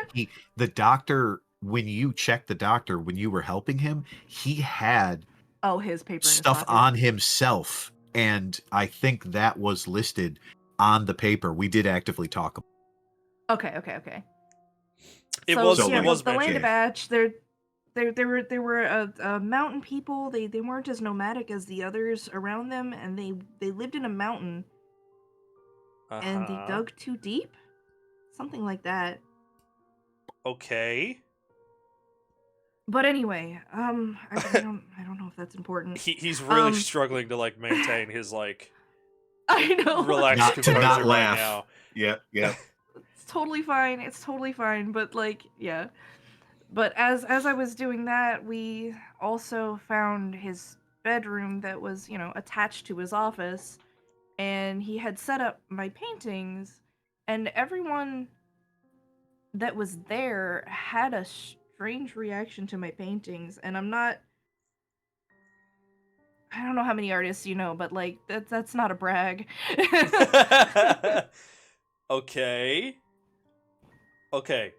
the doctor. When you checked the doctor, when you were helping him, he had oh, his paper in his stuff pocket. on himself, and I think that was listed on the paper. We did actively talk about. Okay. It So was So yeah, it like, was the land mentioned. of yeah, Atch, they were a mountain people. They weren't as nomadic as the others around them, and they lived in a mountain and they Uh-huh. dug too deep, something like that. Okay. But anyway, I don't know if that's important. He's really Um, struggling to like maintain his like I know. relaxed not to not composure right laugh. now. Yep, yep. It's totally fine. It's totally fine. But like, yeah. But as I was doing that, we also found his bedroom that was, attached to his office, and he had set up my paintings, and everyone that was there had a strange reaction to my paintings, and I'm not. I don't know how many artists you know, but like that's not a brag. Okay. Okay.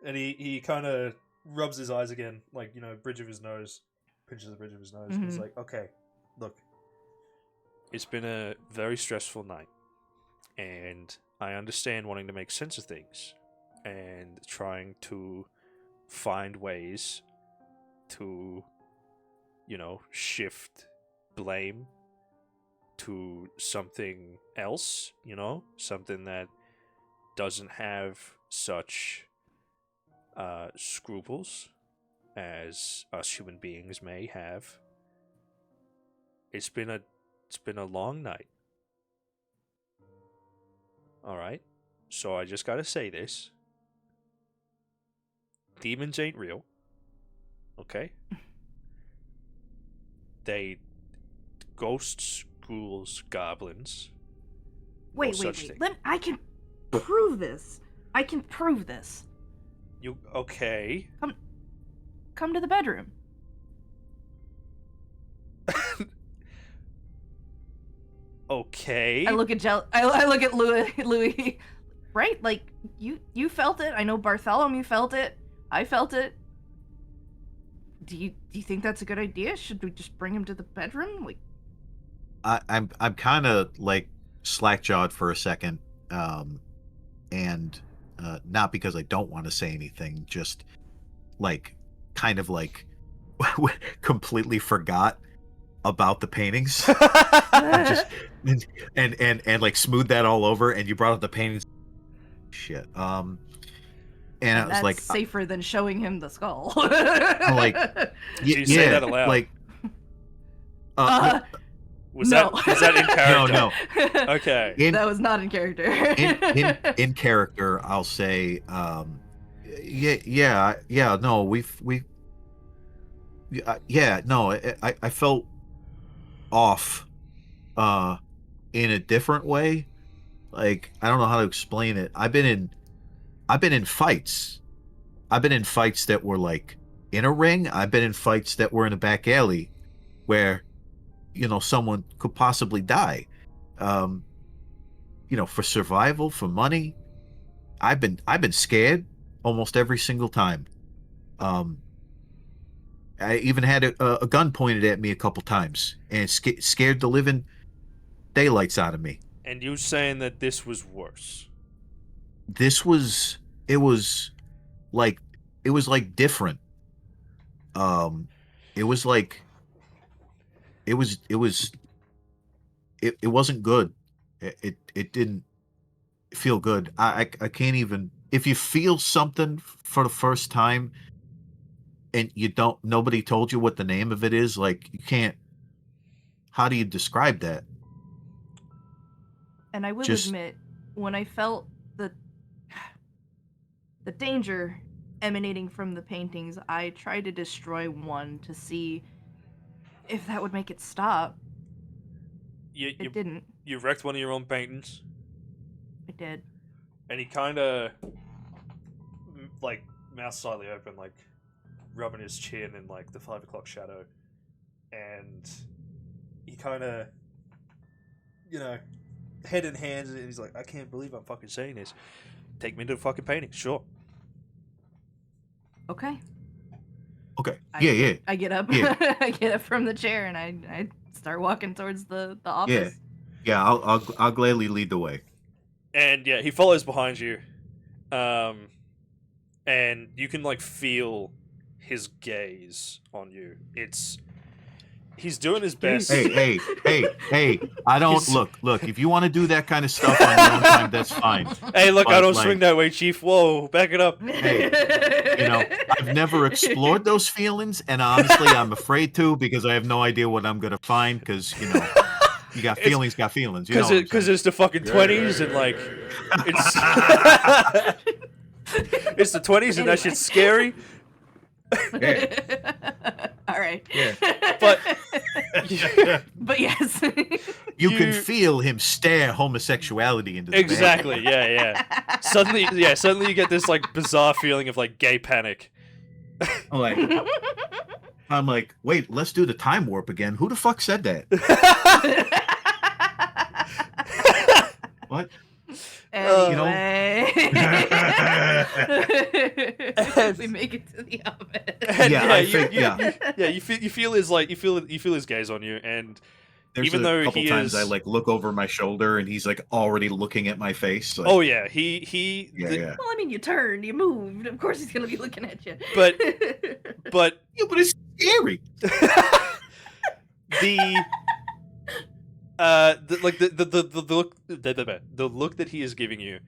And he kind of rubs his eyes again, like, bridge of his nose, pinches the bridge of his nose. And he's Mhm. like, okay, look. It's been a very stressful night. And I understand wanting to make sense of things and trying to find ways to, shift blame to something else, something that doesn't have such scruples as us human beings may have. It's been a long night. All right. So I just got to say this. Demons ain't real. Okay? They ghosts, ghouls, goblins. No wait, such thing. I can prove this. I can prove this. You okay? Come to the bedroom. Okay. I look at I look at Louis. Right? Like you felt it. I know Bartholomew felt it. I felt it. Do you think that's a good idea? Should we just bring him to the bedroom? Like, I'm kind of like slack-jawed for a second, and not because I don't want to say anything, just like kind of like completely forgot about the paintings. I'm just and like smooth that all over, and you brought up the paintings. Shit. And I was that's like, safer than showing him the skull. I'm like, Did you say that aloud? like, was no. that in character? no. Okay. That was not in character. in character, I'll say, yeah, no, no, I felt off, in a different way. Like, I don't know how to explain it. I've been in fights. I've been in fights that were like in a ring. I've been in fights that were in a back alley where, someone could possibly die. For survival, for money. I've been scared almost every single time. I even had a gun pointed at me a couple times and scared the living daylights out of me. And you saying that this was worse? It was like different. It was like it wasn't good. It didn't feel good. I can't even, if you feel something for the first time and nobody told you what the name of it is, like, you can't, how do you describe that? And I will admit, when I felt the danger emanating from the paintings, I tried to destroy one to see if that would make it stop. It didn't. You wrecked one of your own paintings? I did. And he kind of, like, mouth slightly open, like, rubbing his chin in, like, the 5 o'clock shadow. And he kind of, head in hands, and he's like, I can't believe I'm fucking saying this. Take me to the fucking painting, sure. Okay. Yeah. I get up. Yeah. I get up from the chair and I start walking towards the office. Yeah. I'll gladly lead the way. And yeah, he follows behind you, and you can like feel his gaze on you. He's doing his best. Hey! I don't look. If you want to do that kind of stuff on your own time, that's fine. Hey, look, But, I don't like, swing that way, Chief. Whoa, back it up. Hey, I've never explored those feelings, and honestly, I'm afraid to, because I have no idea what I'm gonna find. Because you got feelings, got feelings. Because it's the fucking 20s, and like it's it's the 20s, and that shit's scary. All right. Yeah. But but yes. You can feel him stare homosexuality into the exactly. Yeah. Suddenly you get this like bizarre feeling of like gay panic. I'm like, wait, let's do the time warp again. Who the fuck said that? What? Anyway, And- we make it to the office. And Yeah, I think you feel his gaze on you, and there's even a though couple he times is, I like look over my shoulder and he's like already looking at my face. Like, oh yeah, he yeah. Well, I mean, you turned, you moved. Of course, he's gonna be looking at you. but Yeah, but it's scary. the look that he is giving you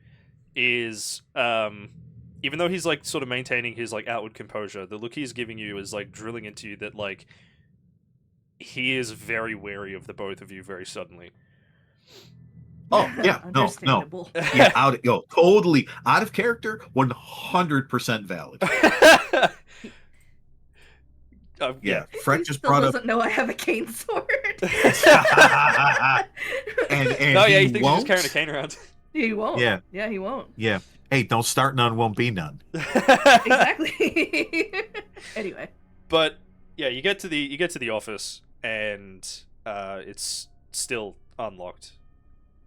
is even though he's like sort of maintaining his like outward composure, the look he's giving you is like drilling into you that like he is very wary of the both of you very suddenly. Oh yeah, no. Understandable. Yeah, totally out of character, 100% valid. Yeah, Freck He just still brought up, doesn't know I have a cane sword. and Oh yeah, he he thinks won't. he's just carrying a cane around. He won't. Yeah. Yeah, he won't. Yeah. Hey, don't start none, won't be none. Exactly. Anyway. But yeah, you get to the office, and it's still unlocked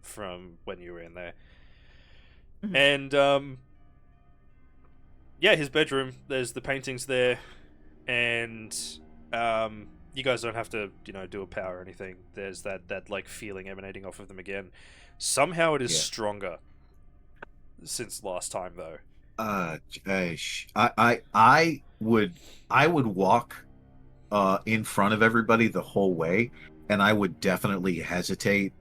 from when you were in there. Mhm. And yeah, his bedroom. There's the paintings there, and you guys don't have to do a power or anything. There's that like feeling emanating off of them again. Somehow it is stronger since last time though. I would walk in front of everybody the whole way, and I would definitely hesitate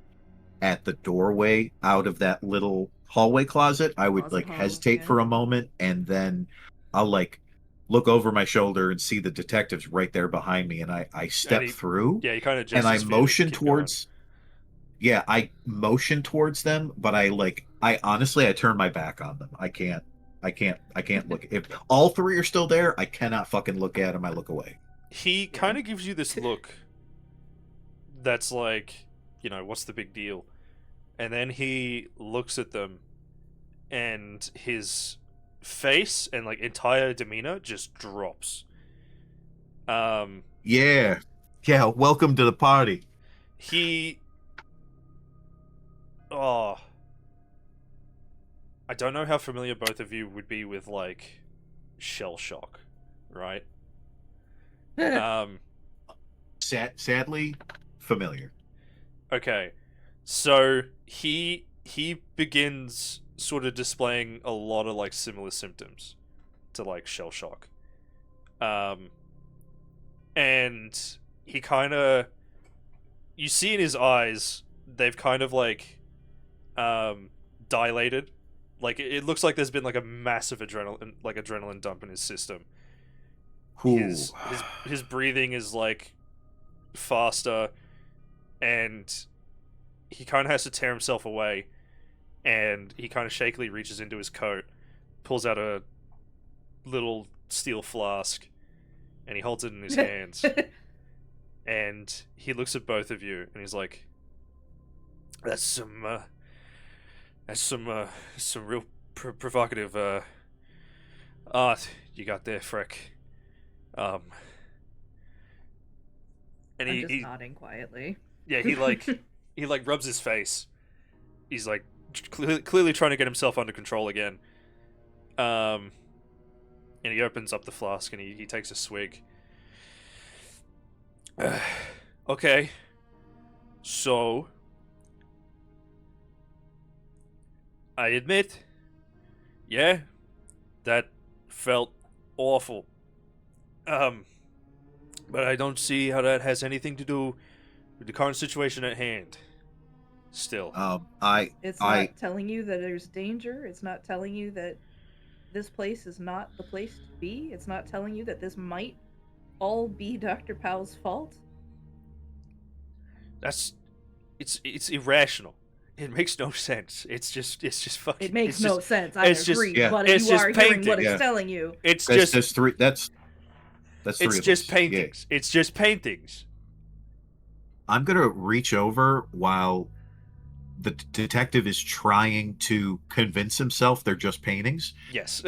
at the doorway out of that little hallway closet. I would like hesitate for a moment, and then I'll like look over my shoulder and see the detectives right there behind me, and I step through. Yeah, you kind of and I motion towards. Yeah, I motion towards them, but I honestly turn my back on them. I can't look. If all three are still there, I cannot fucking look at them. I look away. He kind of gives you this look that's like, what's the big deal? And then he looks at them, and his face and like entire demeanor just drops. Yeah, welcome to the party. I don't know how familiar both of you would be with like shell shock, right? Sadly familiar. Okay, so he begins sort of displaying a lot of like similar symptoms to like shell shock, and he kind of, you see in his eyes, they've kind of like dilated. Like it looks like there's been like a massive adrenaline dump in his system. His breathing is like faster, and he kind of has to tear himself away, and he kind of shakily reaches into his coat, pulls out a little steel flask, and he holds it in his hands. And he looks at both of you, and he's like, "That's some real provocative art you got there, Freck." And I'm just nodding quietly. Yeah, he rubs his face. He's like clearly trying to get himself under control again. And he opens up the flask and he takes a swig. Okay, so I admit, yeah, that felt awful. But I don't see how that has anything to do with the current situation at hand. Still, it's not telling you that there's danger. It's not telling you that this place is not the place to be. It's not telling you that this might all be Dr. Powell's fault. It's irrational. It makes no sense. It's just fucking. It makes no sense. I agree, but it's you are just hearing what painting. it's telling you. It's that's just three. That's three. It's of just us. paintings. Yeah. It's just paintings. I'm gonna reach over while the detective is trying to convince himself they're just paintings. Yes.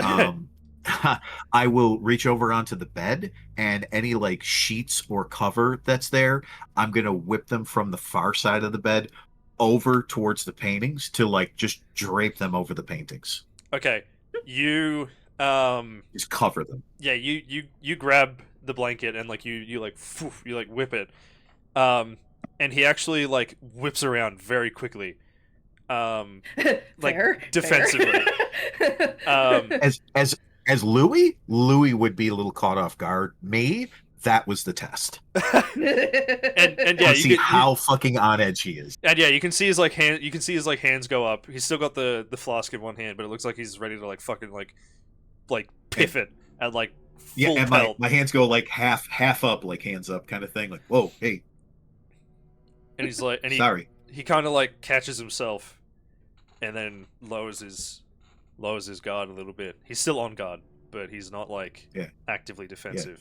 I will reach over onto the bed, and any like sheets or cover that's there, I'm gonna whip them from the far side of the bed over towards the paintings to like just drape them over the paintings. Okay, you Just cover them. yeah, you grab the blanket and like you like you like whip it, and he actually like whips around very quickly, like Fair, defensively. fair. Um, As Louis would be a little caught off guard. Me, that was the test. and yeah, Let's see how fucking on edge he is. and yeah, you can see his like hand. You can see his like hands go up. He's still got the flask in one hand, but it looks like he's ready to like fucking like piff it at like Yeah, full and pelt. my hands go like half up, like hands up kind of thing. Like, whoa, hey, And he's like, and sorry. he kind of like catches himself, and then lowers his guard a little bit. He's still on guard, but he's not like actively defensive.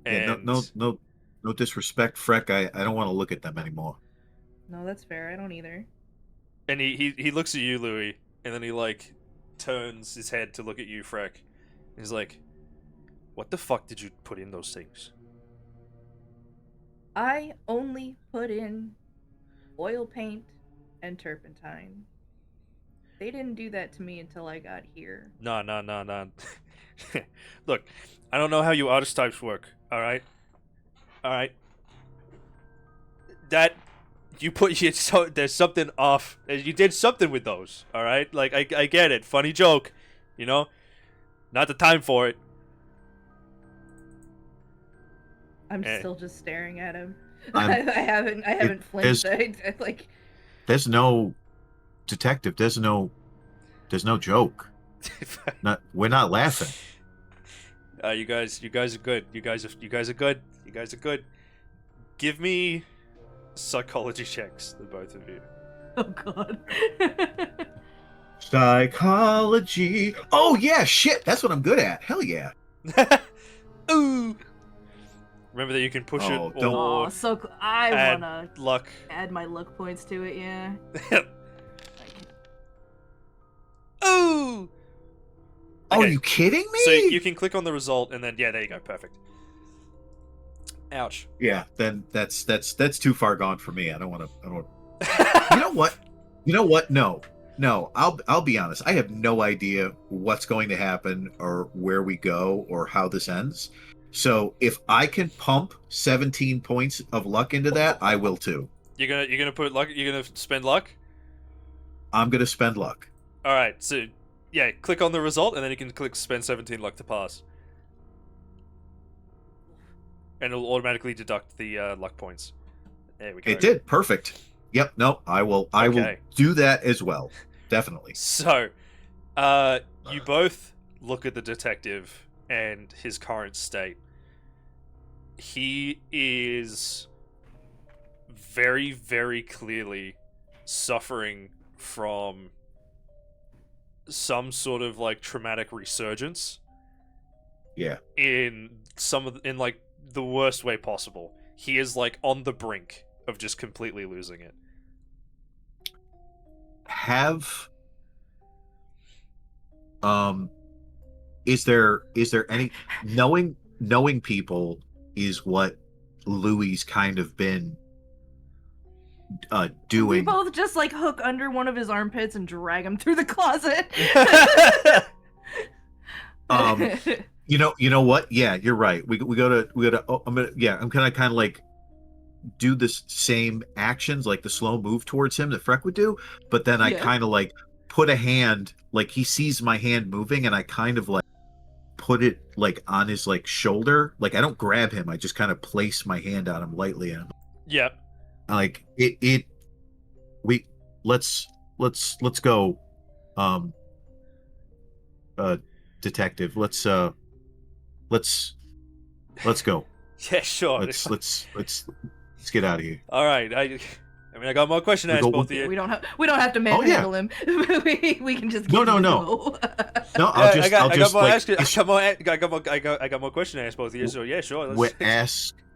Yeah, And no disrespect, Freck. I don't want to look at them anymore. No, that's fair. I don't either. and he looks at you, Louis, and then he like turns his head to look at you, Freck. He's like, "What the fuck did you put in those things?" I only put in oil paint and turpentine. They didn't do that to me until I got here. No. Look, I don't know how you artist types work. All right. That you put you so there's something off. You did something with those. All right. Like I get it. Funny joke. You know, not the time for it. I'm still just staring at him. I'm- I haven't flinched. Like There's no detective. There's no joke. We're not laughing. You guys are good. You guys are good. You guys are good. Give me psychology checks, the both of you. oh god. Psychology. Oh yeah, shit. That's what I'm good at. Hell yeah. Ooh. Remember that you can push Oh, it don't- or Oh, so I add wanna luck. add my luck points to it. Yeah. Ooh. Oh, Okay, you kidding me? so you can click on the result and then yeah, there you go, perfect. Ouch. Yeah, then that's too far gone for me. I don't want to. You know what? You know what? No. I'll be honest. I have no idea what's going to happen or where we go or how this ends. So if I can pump 17 points of luck into that, I will too. You're gonna put luck. You're gonna spend luck. I'm gonna spend luck. All right. So yeah, click on the result and then you can click spend 17 luck to pass, and it'll automatically deduct the luck points. There we go. It did. Perfect. Yep. No, I will Okay. do that as well. Definitely. So, you both look at the detective and his current state. He is very, very clearly suffering from some sort of like traumatic resurgence Yeah. in in like the worst way possible. He is like on the brink of just completely losing it. Have is there any knowing people is what Louis kind of been We doing. both just like hook under one of his armpits and drag him through the closet. You know what? Yeah, you're right. We gotta. Oh, I'm gonna kind of like do the same actions, like the slow move towards him that Freck would do, but then I Yeah. kind of like put a hand, like he sees my hand moving, and I kind of like put it like on his like shoulder. Like I don't grab him, I just kind of place my hand on him lightly, and Yep. like let's go, detective. Let's go. Yeah, sure. Let's get out of here. All right. I mean, I got more question to We ask go- both of you. we don't have to manhandle him. we can just No, give him no. a go. No, I I'll got more question to ask both of you. So yeah, sure.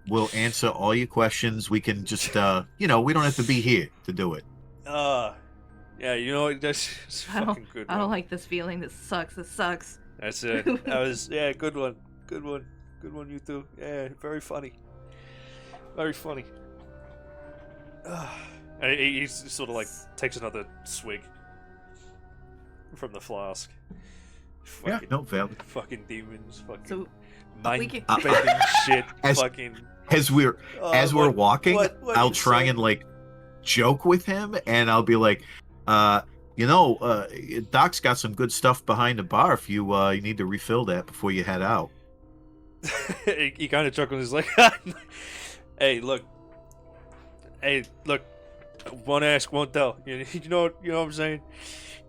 we'll answer all your questions. We can just we don't have to be here to do it. Yeah, you know that's I don't- fucking good. I don't man. like this feeling. This sucks. That's it. That was good one. Good one. Good one, you two. Yeah, very funny. Very funny. And he sort of like takes another swig from the flask. Yeah, Fucking, no, valid. fucking demons. Fucking So we mind can. bending shit. As- Fucking. As we're walking, what I'll you try say? and like joke with him, and I'll be like, Doc's got some good stuff behind the bar. If you need to refill that before you head out. He kind of chuckles. He's like, "Hey, look. Won't ask, won't tell. You know what I'm saying?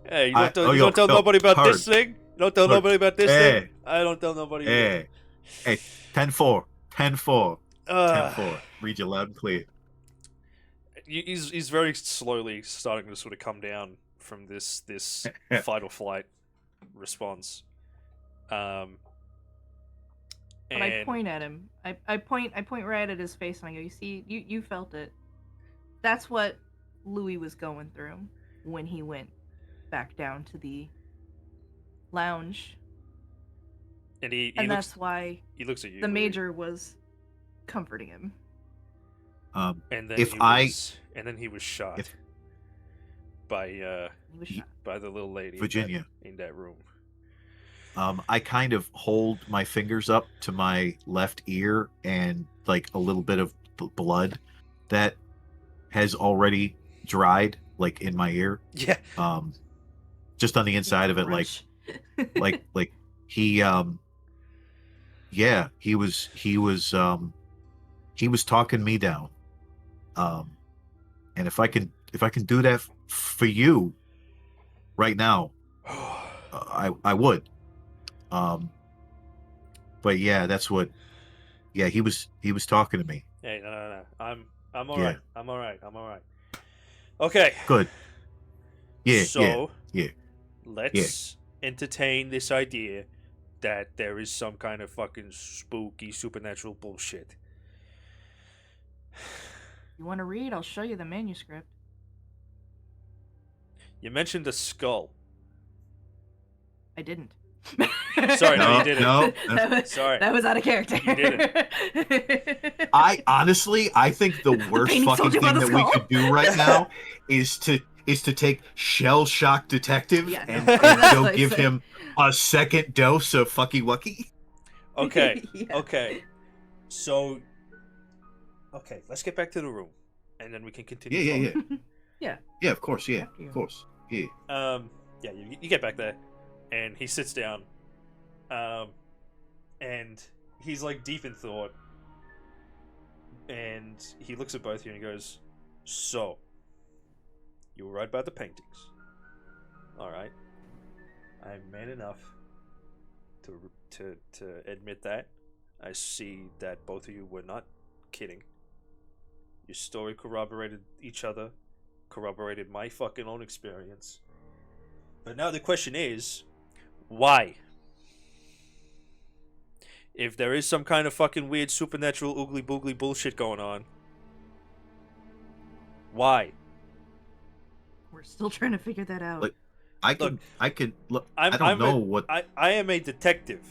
Hey, you don't tell nobody about this thing. You don't tell nobody about this thing. I don't tell nobody. Hey, 10-4, 10-4, Uh, 10-4. Read you loud and clear. he's very slowly starting to sort of come down from this fight or flight response. But I point at him. I point right at his face and I go, you see, you felt it. That's what Louis was going through when he went back down to the lounge. And that's why he looks at you. the Louis. major was comforting him. And then he was shot by the little lady Virginia in that room. I kind of hold my fingers up to my left ear, and like a little bit of blood that has already dried, like in my ear. Yeah. Just on the inside of it, like he was talking me down. And if I can do that for you right now, I would. But yeah, that's what. Yeah, he was talking to me. Hey, no. I'm all right. I'm all right. Okay. Good. Yeah. So yeah. Let's entertain this idea that there is some kind of fucking spooky supernatural bullshit. You want to read? I'll show you the manuscript. You mentioned a skull. I didn't. Sorry, no, you didn't. No. Sorry. That was out of character. You didn't. I think the worst Painting fucking soldier thing by the that we skull. could do right now is to take Shell Shock Detective Yes. and Exactly. go give him a second dose of Fucky Wucky. Okay. Yeah. Okay. So. Okay, let's get back to the room, and then we can continue. Yeah. Yeah, of course. Yeah, of course. Yeah. Yeah. You get back there, and he sits down, and he's like deep in thought, and he looks at both of you and he goes, "So, you were right about the paintings. All right. I'm man enough to admit that. I see that both of you were not kidding. Your story corroborated each other, corroborated my fucking own experience. But now the question is, why? If there is some kind of fucking weird supernatural oogly boogly bullshit going on, why? We're still trying to figure that out. Like, I can look. I am a detective.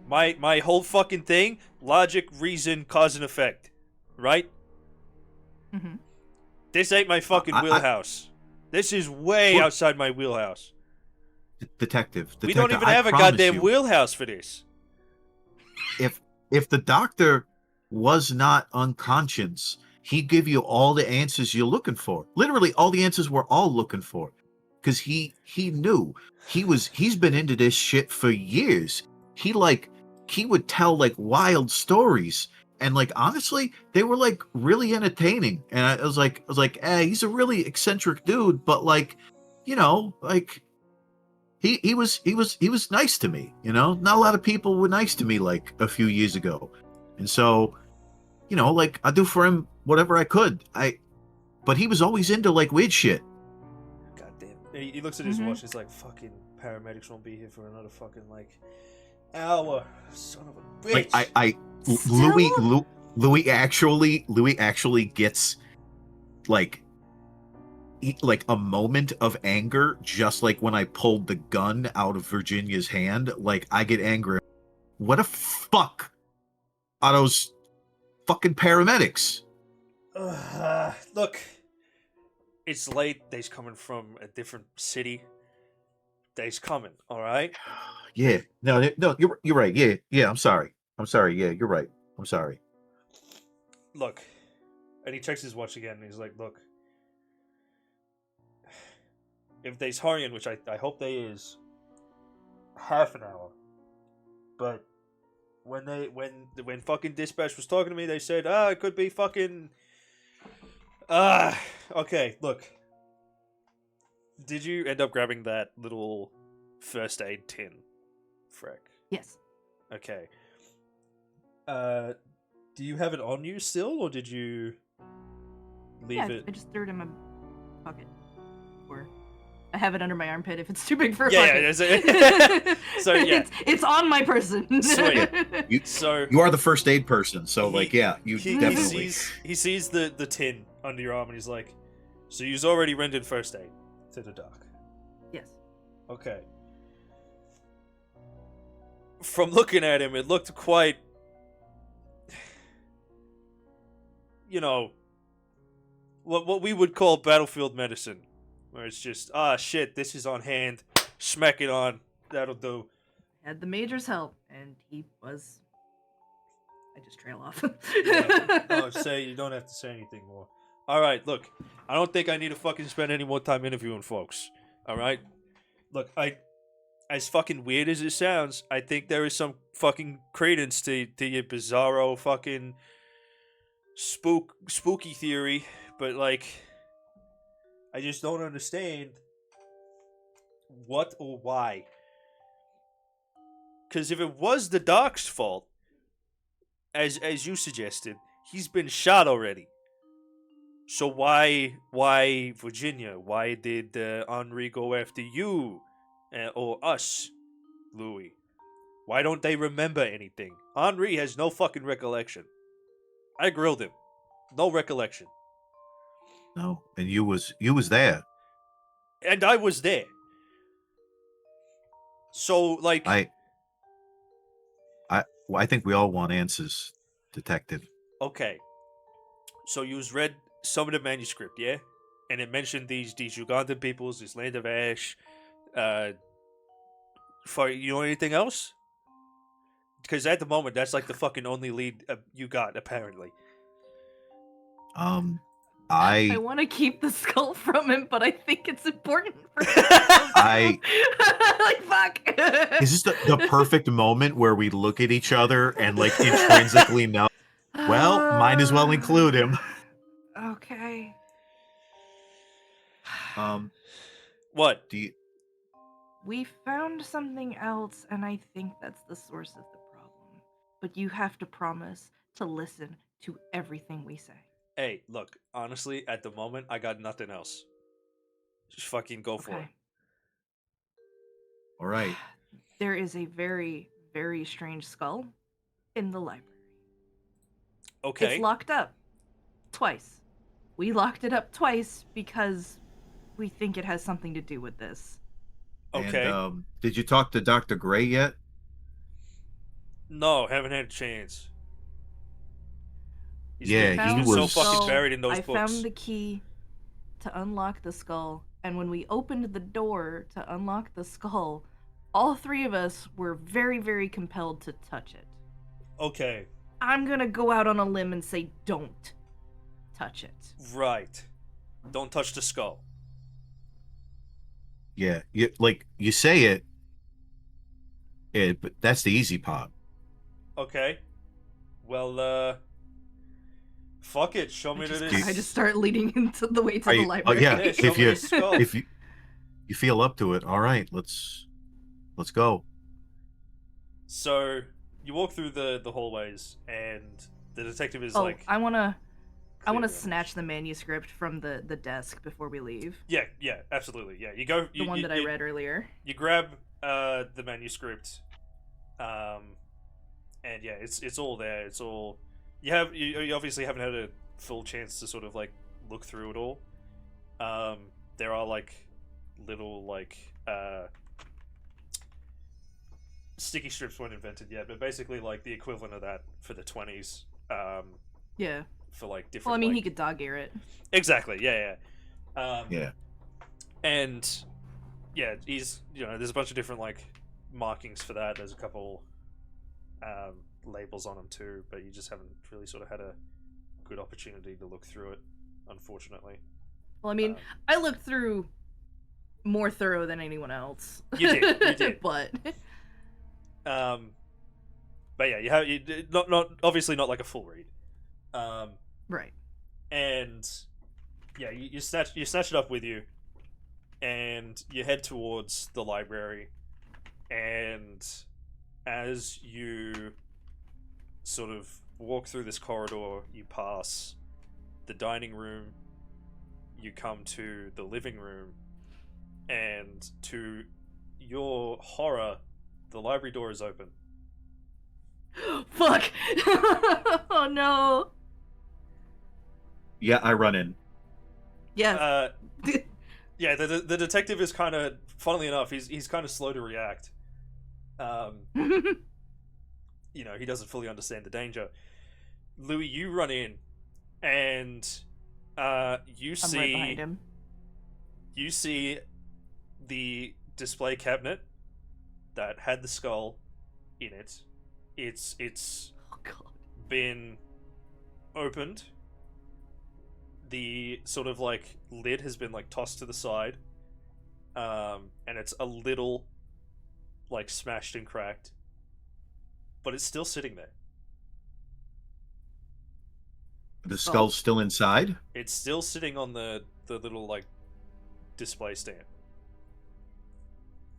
My whole fucking thing, logic, reason, cause and effect, right? Mm-hmm. This ain't my fucking wheelhouse. This is way outside my wheelhouse. Detective. We don't even have a goddamn wheelhouse for this. If the doctor was not unconscious, he'd give you all the answers you're looking for. Literally, all the answers we're all looking for, because he knew he's been into this shit for years. He would tell like wild stories, and like honestly, they were like really entertaining. And I was like, he's a really eccentric dude, but like, like. He was nice to me, not a lot of people were nice to me like a few years ago. And so, like I do for him whatever I could. But he was always into like weird shit. God damn. He looks at his watch, he's like, fucking paramedics won't be here for another fucking like hour. Son of a bitch. Like Louis actually gets like like a moment of anger, just like when I pulled the gun out of Virginia's hand. Like I get angry. What the fuck are those fucking paramedics? Look, it's late. They's coming from a different city. They's coming. All right. Yeah, no, you're right. Yeah, I'm sorry. Yeah, you're right. I'm sorry. Look, and he checks his watch again. And he's like, "Look, if they's hurrying, which I hope they is, half an hour. But when fucking dispatch was talking to me, they said, it could be fucking. Okay. Look, did you end up grabbing that little first aid tin, Freck? Yes. Okay. Do you have it on you still, or did you leave Yeah, it? I just threw it in my pocket. Or I have it under my armpit if it's too big for a Yeah, pocket. so yeah, it's on my person. Sweet. You, So you are the first aid person, so like, yeah, you he definitely. he sees the tin under your arm, and he's like, "So you've already rendered first aid to the doc." Yes. Okay. From looking at him, it looked quite, you know, what we would call battlefield medicine, where it's just, shit, this is on hand, smack it on, that'll do. Had the major's help, and he was. I just trail off. Yeah. No, you don't have to say anything more. All right, look, I don't think I need to fucking spend any more time interviewing folks. All right, look, as fucking weird as it sounds, I think there is some fucking credence to your bizarro fucking spooky theory, but like, I just don't understand what or why. Because if it was the doc's fault, as you suggested, he's been shot already. So why Virginia? Why did Henri go after you or us, Louis? Why don't they remember anything? Henri has no fucking recollection. I grilled him. No recollection. No, and you was there. And I was there. So like I think we all want answers, detective. okay. So you read some of the manuscript, yeah? And it mentioned these Ugandan peoples, this land of ash. For you know anything else? Because at the moment, that's like the fucking only lead you got, apparently. I I want to keep the skull from him, but I think it's important for him. I like fuck. is this the perfect moment where we look at each other and like intrinsically know? Well, might as well include him. Okay. What? Do you? We found something else, and I think that's the source of the problem. But you have to promise to listen to everything we say. Hey, look, honestly, at the moment, I got nothing else. Just fucking go for it. Okay. All right. There is a very, very strange skull in the library. Okay. It's locked up twice. We locked it up twice because we think it has something to do with this. Okay. And, did you talk to Dr. Gray yet? No, haven't had a chance. He's Yeah, been, he he's been was so fucking buried in those I books. found the key to unlock the skull, and when we opened the door to unlock the skull, all three of us were very, very compelled to touch it. Okay. I'm gonna go out on a limb and say don't touch it. Right. Don't touch the skull. Yeah, you say it, but that's the easy part. Okay. Well, fuck it. Show me to this. I just start leading into the way to the Oh library. yeah, Yeah, show if me you this skull. if you feel up to it, all right, let's go. So you walk through the hallways, and the detective is like, I wanna clearly snatch the manuscript from the desk before we leave. Yeah, absolutely. Yeah, you go. The one that I read earlier. You grab the manuscript, and yeah, it's all there. It's all you obviously haven't had a full chance to sort of like look through it all. there are like little like sticky strips weren't invented yet, but basically like the equivalent of that for the 20s. Yeah. For like different. Well, I mean, like... he could dog ear it. Exactly. Yeah. Yeah. And yeah, he's there's a bunch of different like markings for that. There's a couple labels on them too, but you just haven't really sort of had a good opportunity to look through it, unfortunately. Well, I mean, I looked through more thorough than anyone else. You did. But yeah, you not obviously not like a full read. Right. And yeah, you snatch it up with you, and you head towards the library. And as you sort of walk through this corridor, you pass the dining room, you come to the living room, and to your horror, the library door is open. Fuck! Oh no! Yeah, I run in. Yeah. Yeah, the detective is kind of, funnily enough, he's kind of slow to react. He doesn't fully understand the danger. Louis, you run in, and you see I'm right behind him. You see the display cabinet that had the skull in it. It's Oh god. been opened. The sort of like lid has been like tossed to the side, and it's a little like smashed and cracked, but it's still sitting there. The skull's still inside? It's still sitting on the little like display stand.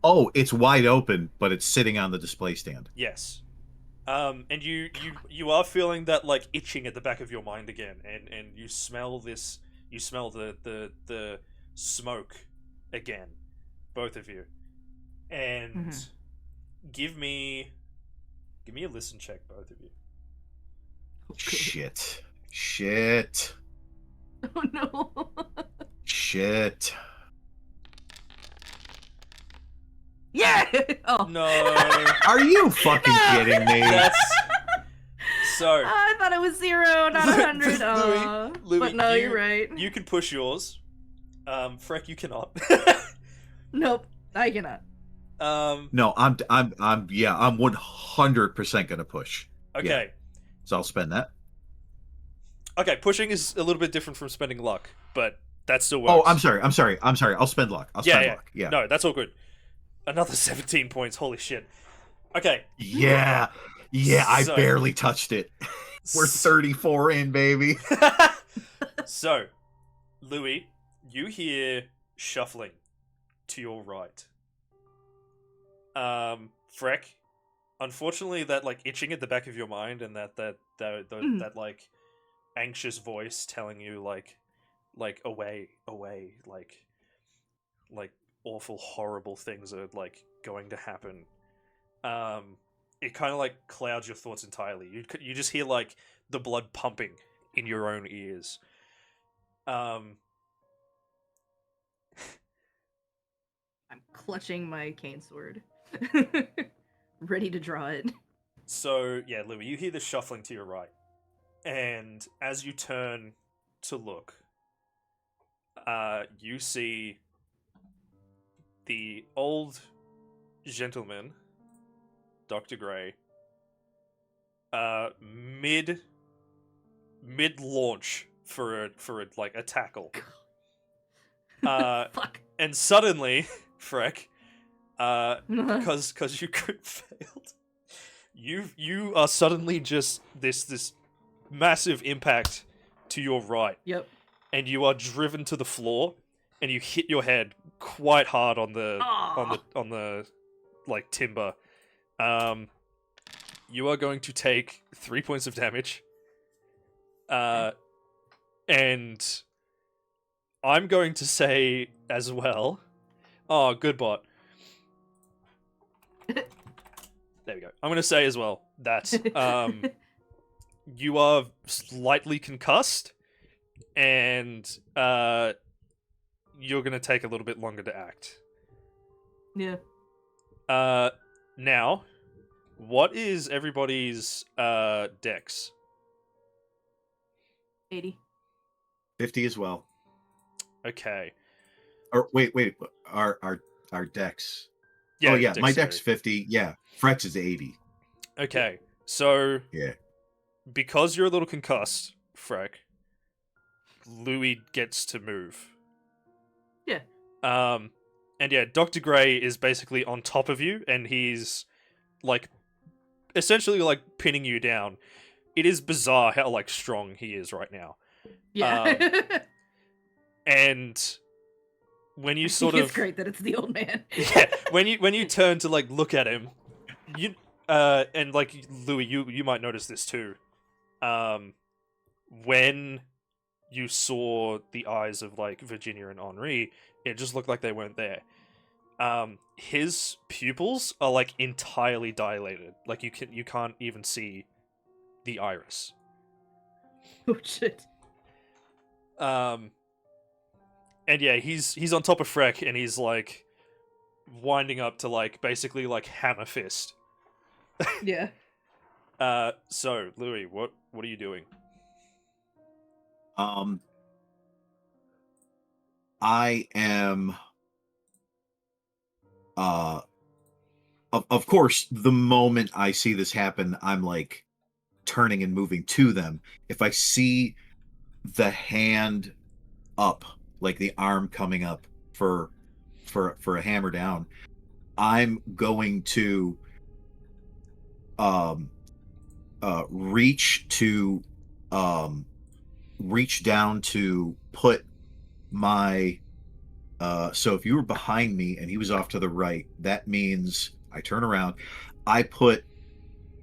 Oh, it's wide open, but it's sitting on the display stand. Yes. And you are feeling that like itching at the back of your mind again, and you smell this. You smell the smoke again, both of you, and give me a listen check, both of you. Shit. Oh no. Shit. Yeah. Oh No. Are you fucking kidding me? So. I thought it was 0, not 100. Louis, but no, you're right. You can push yours. Freck, you cannot. Nope, I cannot. No, I'm 100% gonna push. Okay. Yeah. So I'll spend that. Okay, pushing is a little bit different from spending luck, but that still works. Oh, I'm sorry. I'll spend luck. I'll spend luck. Yeah. No, that's all good. Another 17 points. Holy shit. Okay. Yeah. I barely touched it. We're 34 in, baby. So, Louis, you hear shuffling to your right. Freck, unfortunately, that like itching at the back of your mind and that like anxious voice telling you like away, like awful, horrible things are like going to happen. It kind of like clouds your thoughts entirely. You just hear like the blood pumping in your own ears. I'm clutching my cane sword, ready to draw it. So yeah, Louis, you hear the shuffling to your right, and as you turn to look, you see the old gentleman, Dr. Gray, mid launch for a like a tackle. Fuck. And suddenly, Freck, because you crit failed, you are suddenly just this massive impact to your right. Yep. And you are driven to the floor, and you hit your head quite hard on the like timber. You are going to take 3 points of damage. And I'm going to say as well. Oh, good bot. There we go. I'm going to say as well that you are slightly concussed, and you're gonna take a little bit longer to act. Yeah. Now, what is everybody's dex? 80. 50 as well. Okay. Or wait, our dex. Yeah, Oh yeah, my dexterity. dex 50. Yeah, Frex is 80. Okay, so Yeah. because you're a little concussed, Freck, Louis gets to move. Yeah. And yeah, Dr. Gray is basically on top of you, and he's like essentially like pinning you down. It is bizarre how like strong he is right now. Yeah. And when you I sort think of it's great that it's the old man. yeah, when you turn to like look at him, you and like Louis, you might notice this too. When you saw the eyes of like Virginia and Henri, it just looked like they weren't there. His pupils are like entirely dilated. Like you can't even see the iris. Oh shit. And yeah, he's on top of Freck, and he's like winding up to like basically like hammer fist. Yeah. So Louis, what are you doing? I am of course, the moment I see this happen, I'm like turning and moving to them. If I see the hand up, like the arm coming up for a hammer down, I'm going to reach to reach down to put my so if you were behind me and he was off to the right, that means I turn around, I put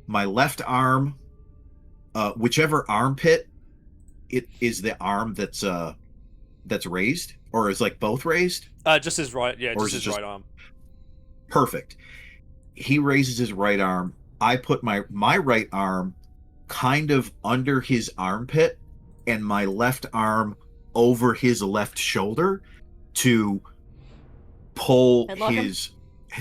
my left arm, whichever armpit it is, the arm that's raised, or is like both raised, Just his right, yeah, or just is it his just right arm. perfect? He raises his right arm. I put my right arm kind of under his armpit and my left arm over his left shoulder to pull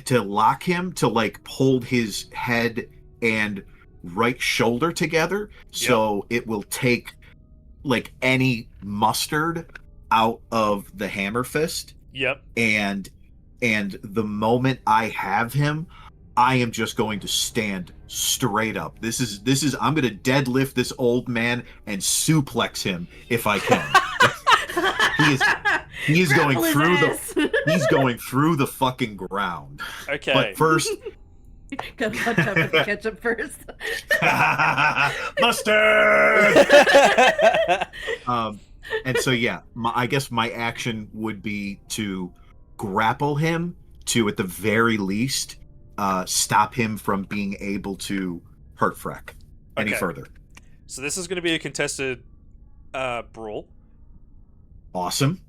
to lock him, to like hold his head and right shoulder together, so it will take like any mustard out of the hammer fist. Yep. And the moment I have him, I am just going to stand straight up. This is I'm going to deadlift this old man and suplex him if I can. he is going through he's going through the fucking ground. Okay. But first, Gotta punch up with the ketchup first. mustard. And so yeah, I guess my action would be to grapple him to, at the very least, stop him from being able to hurt Freck any further. So this is going to be a contested brawl. Awesome.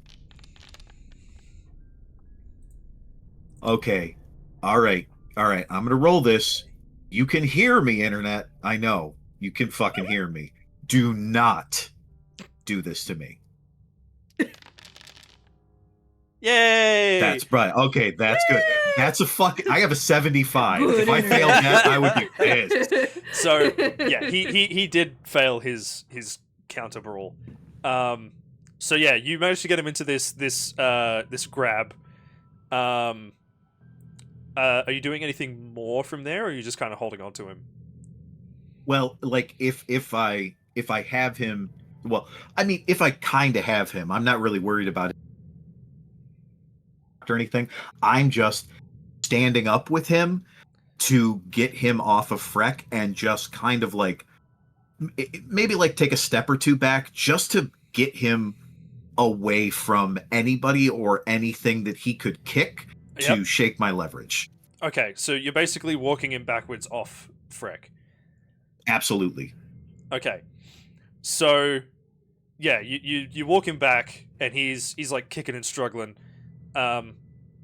Okay. All right. I'm going to roll this. You can hear me, internet. I know. You can fucking hear me. Do not do this to me. Yay! That's right. Okay, that's good. That's a fucking... I have a 75. Good if I internet. failed that, I would be pissed. So yeah, he did fail his counter brawl. So yeah, you managed to get him into this grab. Are you doing anything more from there, or are you just kind of holding on to him? Well, like if I have him, well, I mean, if I kind of have him, I'm not really worried about it or anything. I'm just standing up with him to get him off of Freck and just kind of like maybe like take a step or two back just to get him away from anybody or anything that he could kick to shake my leverage. Okay, so you're basically walking him backwards off Freck. Absolutely. Okay, so yeah, you walk him back, and he's like kicking and struggling.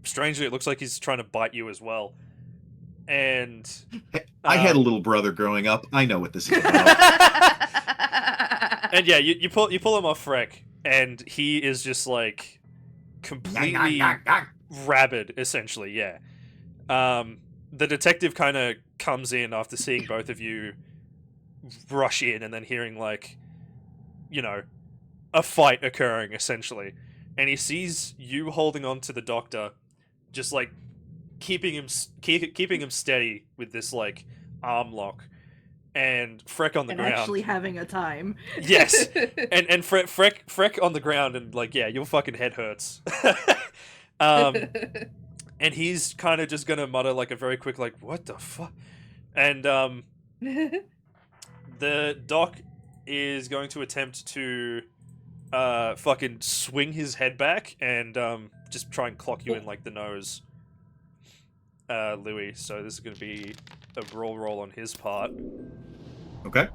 Strangely, it looks like he's trying to bite you as well. And I had a little brother growing up. I know what this is about. And yeah, you pull him off Freck, and he is just like completely rabid, essentially. Yeah. The detective kind of comes in after seeing both of you rush in and then hearing like, you know, a fight occurring essentially, and he sees you holding on to the doctor, just like keeping him steady with this like arm lock, and Freck on the And ground. actually having a time. Yes, and Freck on the ground, and like, yeah, your fucking head hurts. And he's kind of just gonna mutter like a very quick like, "What the fuck?" And the doc is going to attempt to fucking swing his head back and just try and clock you in like the nose, Louis. So this is going to be a brawl roll on his part, Okay.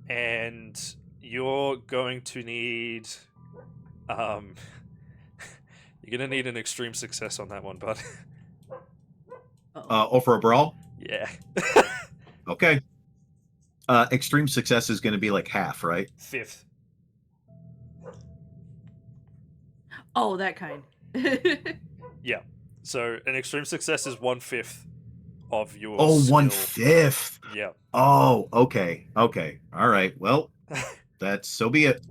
and you're going to need you're gonna need an extreme success on that one, bud. For a brawl. Yeah. Okay. Extreme success is going to be like half, right? 5th. Oh, that kind. Yeah. So an extreme success is 1/5 of your Oh, skill. 1/5. Yeah. Oh, okay. Okay. All right. Well, that's so be it.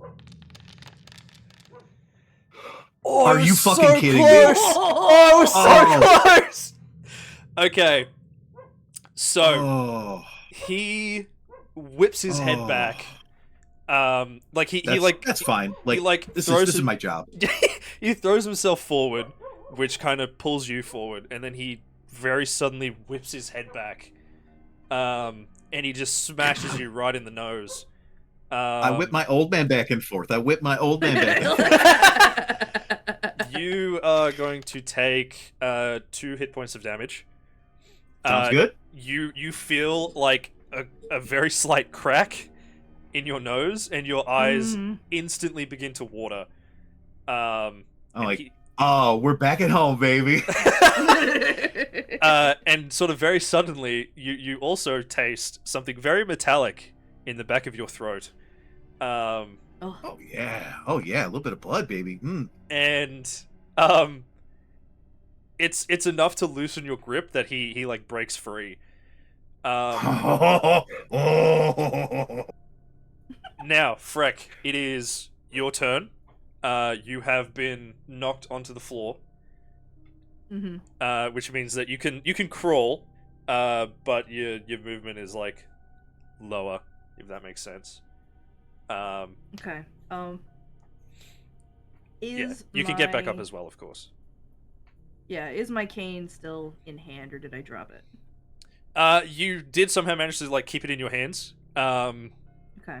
Oh, Are it was you fucking so kidding close! me? Oh, it was so close! Okay. So, Oh, he whips his head back. Like that's fine. Like, this throws is my job. he throws himself forward, which kind of pulls you forward, and then he very suddenly whips his head back. And he just smashes you right in the nose. I whip my old man back and forth. I whip my old man back and forth. You are going to take 2 hit points of damage. Sounds good. You feel like a very slight crack in your nose, and your eyes instantly begin to water. I'm like, oh, we're back at home, baby. And sort of very suddenly, you also taste something very metallic in the back of your throat. Oh yeah, a little bit of blood, baby. And it's enough to loosen your grip that he like breaks free. Now, Freck, it is your turn. You have been knocked onto the floor, which means that you can crawl, but your movement is like lower, if that makes sense. Okay. Yeah, you can get back up as well, of course. Yeah, is my cane still in hand, or did I drop it? You did somehow manage to like keep it in your hands. Okay.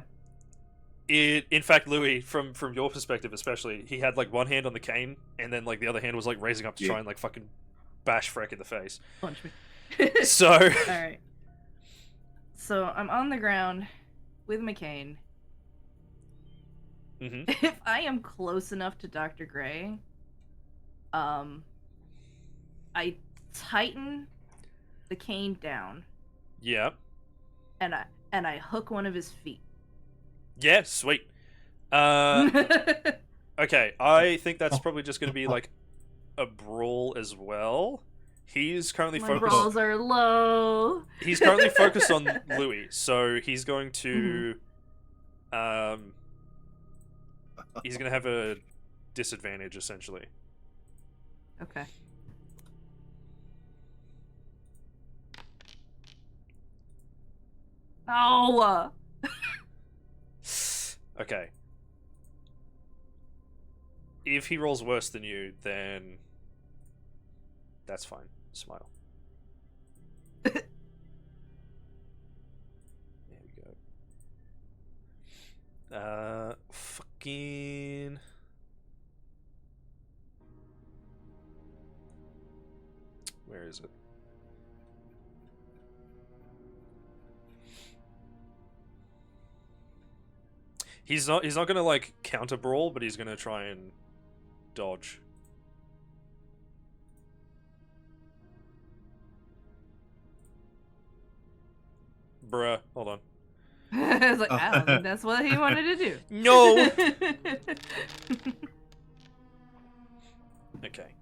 In fact, Louis, from your perspective especially, he had like one hand on the cane, and then like the other hand was like raising up to try and like fucking bash Freck in the face. Punch me. So. Alright. So I'm on the ground with my cane. If I am close enough to Dr. Gray, I tighten the cane down. Yeah. And I hook one of his feet. Yeah, sweet. Okay, I think that's probably just going to be like a brawl as well. He's currently My focused. brawls are low. He's currently focused on Louis, so he's going to, he's going to have a disadvantage essentially. Okay. Oh. Okay. If he rolls worse than you, then that's fine. Smile. There we go. Fucking. Where is it? He's not gonna like counter brawl, but he's gonna try and dodge. Bruh, hold on. I was like, I don't think that's what he wanted to do. No. Okay.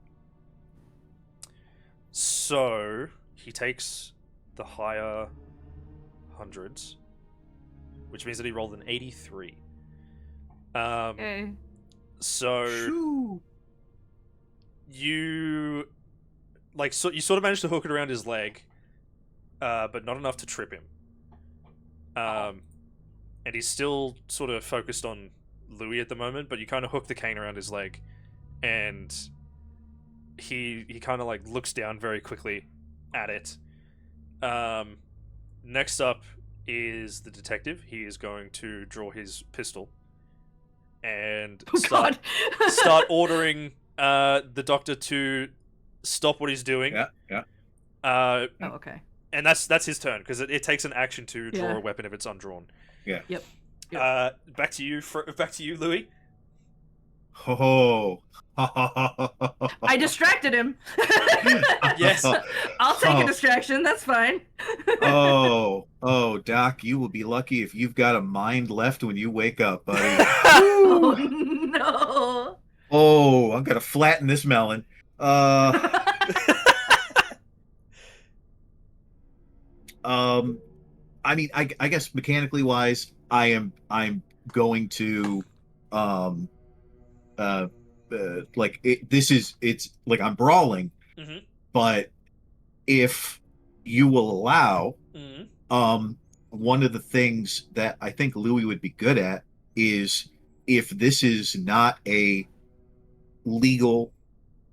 So he takes the higher hundreds, which means that he rolled an 83. Okay. So Shoo. you you sort of managed to hook it around his leg, but not enough to trip him. And he's still sort of focused on Louis at the moment, but you kind of hook the cane around his leg, and he kind of like looks down very quickly at it. Next up is the detective. He is going to draw his pistol and start ordering the doctor to stop what he's doing. Yeah. Oh, okay. And that's his turn, because it takes an action to draw Yeah. a weapon if it's undrawn. Yeah. Yep. Back to you, Louis. Oh. I distracted him. Yes. I'll take a distraction. That's fine. Oh, Doc, you will be lucky if you've got a mind left when you wake up, buddy. Oh no. Oh, I'm gonna flatten this melon. I mean, I guess mechanically wise, I'm going to, like it's like I'm brawling, Mhm. but if you will allow, Mhm. one of the things that I think Louis would be good at is, if this is not a legal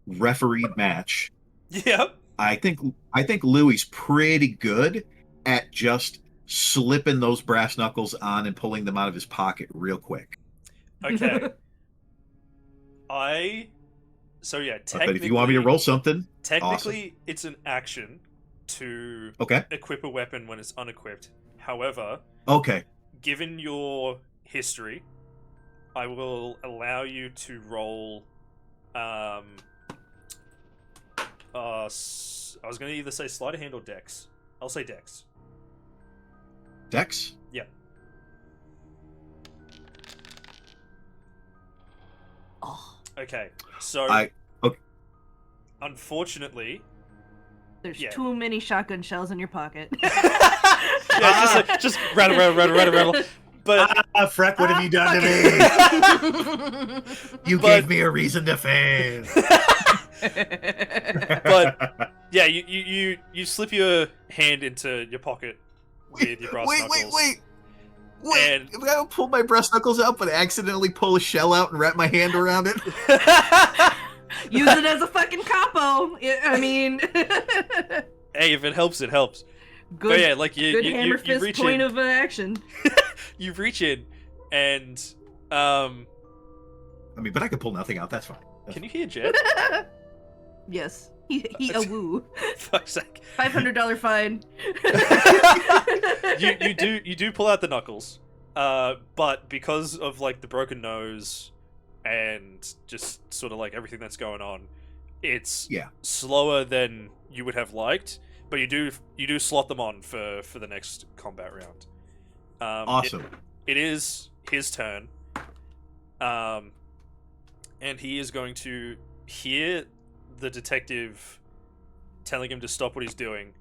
refereed match, Yep. I think Louis pretty good at just slipping those brass knuckles on and pulling them out of his pocket real quick. Okay. So yeah, technically, But if you want me to roll something, technically it's an action to okay, equip a weapon when it's unequipped. However, okay, given your history, I will allow you to roll. I was going to either say sleight of hand or dex. I'll say dex. Dex. Yeah. Oh, Okay. So okay. Unfortunately, there's Yeah. too many shotgun shells in your pocket. yeah, just rattle. But Freck, what have you done to me? You But- gave me a reason to fail. But- yeah, you slip your hand into your pocket with your brass knuckles. Wait. And- If I pull my brass knuckles out, but accidentally pull a shell out and wrap my hand around it. Use it as a fucking capo. I mean, Hey, if it helps, it helps. good, But yeah, like you good hammer you fist reach point in, of action. you reach in, and I mean, but I could pull nothing out. That's fine. can you hear Jet? Yes, he a woo. Fuck's sake. $500 fine. you do pull out the knuckles, but because of like the broken nose and just sort of like everything that's going on, it's slower than you would have liked. But you do slot them on for the next combat round. Awesome. It is his turn, and he is going to hear the detective telling him to stop what he's doing.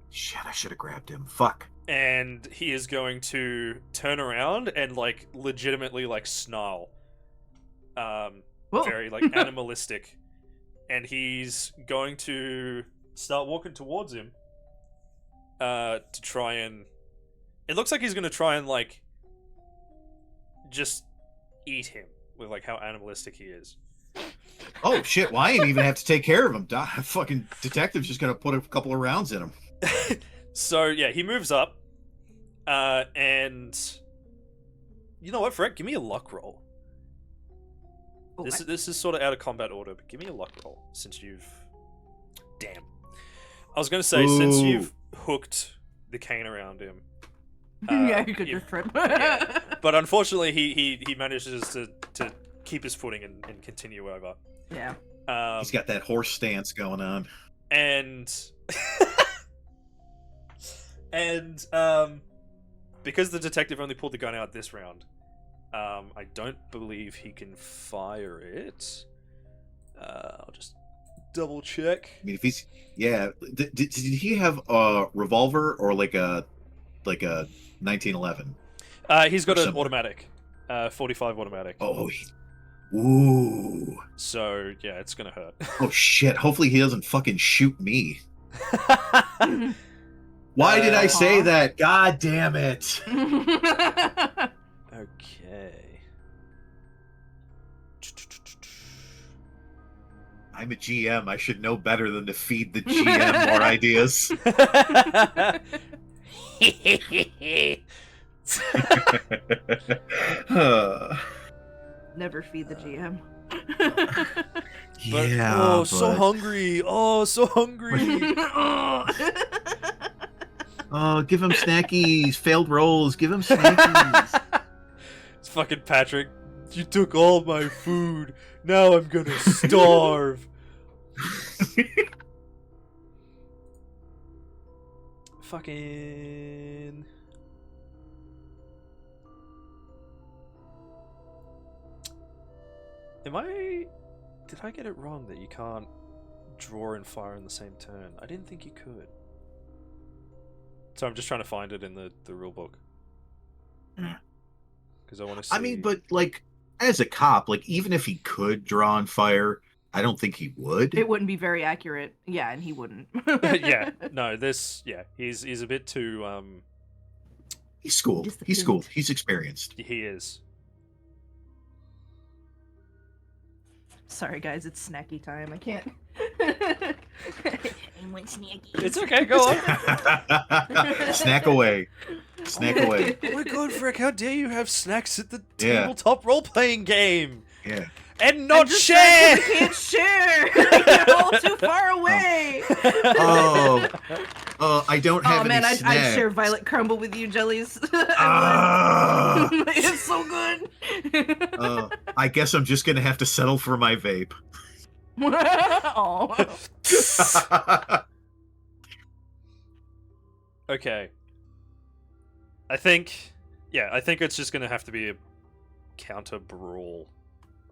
Shit, I should have grabbed him. Fuck. And he is going to turn around and like legitimately like snarl, Whoa. very like animalistic, and he's going to start walking towards him, to try and. It looks like he's going to try and like just eat him with like how animalistic he is. Oh shit! Well, I ain't even have to take care of him. Fucking detective's just gonna put a couple of rounds in him. So yeah, he moves up, and you know what, Fred? Give me a luck roll. Oh, This is sort of out of combat order, but give me a luck roll since you've. Damn. I was gonna say since Ooh. you've hooked the cane around him. Yeah, you could you- just trip. yeah. But unfortunately, he manages to keep his footing and continue over. Yeah. He's got that horse stance going on. And because the detective only pulled the gun out this round, I don't believe he can fire it. I'll just double check. I mean, if he's did he have a revolver or like a 1911 He's or got an similar? automatic, 45 automatic. Oh, ooh. So yeah, it's gonna hurt. Oh shit! Hopefully he doesn't fucking shoot me. Why did I say that? God damn it! Okay. I'm a GM. I should know better than to feed the GM more ideas. Never feed the GM. But, Yeah, oh, so hungry. Oh, so hungry. Oh, give him snackies. Failed rolls. Give him snackies. It's fucking Patrick. You took all my food. Now I'm gonna starve. Fucking. Did I get it wrong that you can't draw and fire in the same turn? I didn't think you could. So I'm just trying to find it in the rule book. Because I want to see. I mean, but like, as a cop, like, even if he could draw and fire, I don't think he would. It wouldn't be very accurate. Yeah, and he wouldn't. Yeah, no, he's a bit too He's schooled. He's Disciplined. schooled. He's experienced. he is. Sorry, guys, it's snacky time. I can't. I want snacky. It's okay, go on. Snack away. Snack away. Oh my god, Frick, how dare you have snacks at the Yeah. tabletop role-playing game? Yeah. And not just share! We can't share! You're all too far away! Oh, I don't have man, any I'd snacks. share Violet Crumble with you, Jellies. Ah. It's so good! I guess I'm just gonna have to settle for my vape. Aw. Okay. I think it's just gonna have to be a counter brawl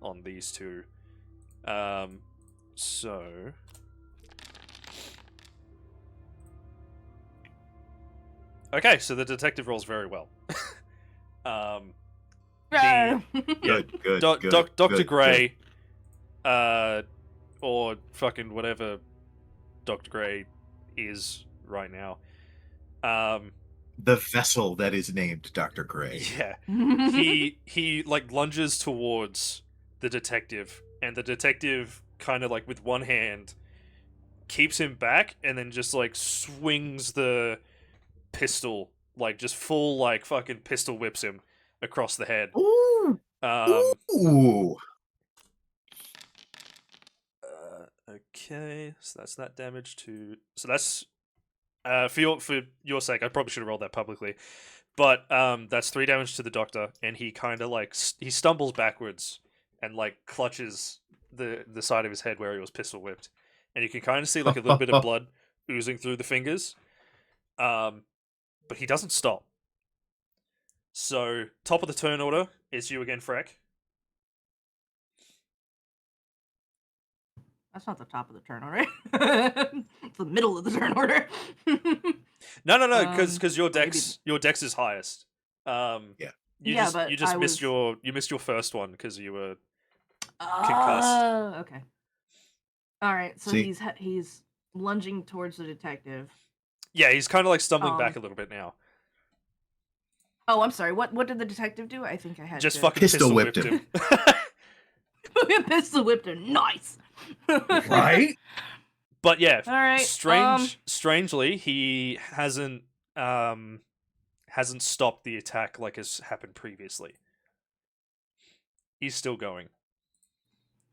on these two. So okay, so the detective rolls very well. Yeah. Good, good, good. Dr. good, Gray, or fucking whatever Dr. Gray is right now. The vessel that is named Dr. Gray. Yeah. He like lunges towards the detective, and the detective kind of like with one hand keeps him back and then just like swings the pistol, like just full like fucking pistol whips him across the head. Ooh. Ooh. Okay, so that's that damage to. So that's for your sake. I probably should have rolled that publicly, but that's 3 damage to the doctor, and he kind of like he stumbles backwards and like clutches the side of his head where he was pistol whipped, and you can kind of see like a little bit of blood oozing through the fingers, but he doesn't stop. So top of the turn order is you again, Freck. That's not the top of the turn order. It's the middle of the turn order. No, because your maybe- dex is highest. Yeah. But you just I missed was- your first one because you were Okay. All right. So See? he's lunging towards the detective. yeah, he's kind of like stumbling back a little bit now. Oh, I'm sorry. What did the detective do? I think I had Just to... fucking Pistol pistol whipped whipped him. pistol whipped him. Nice. Right? But yeah, All right. strangely, he hasn't stopped the attack like has happened previously. He's still going.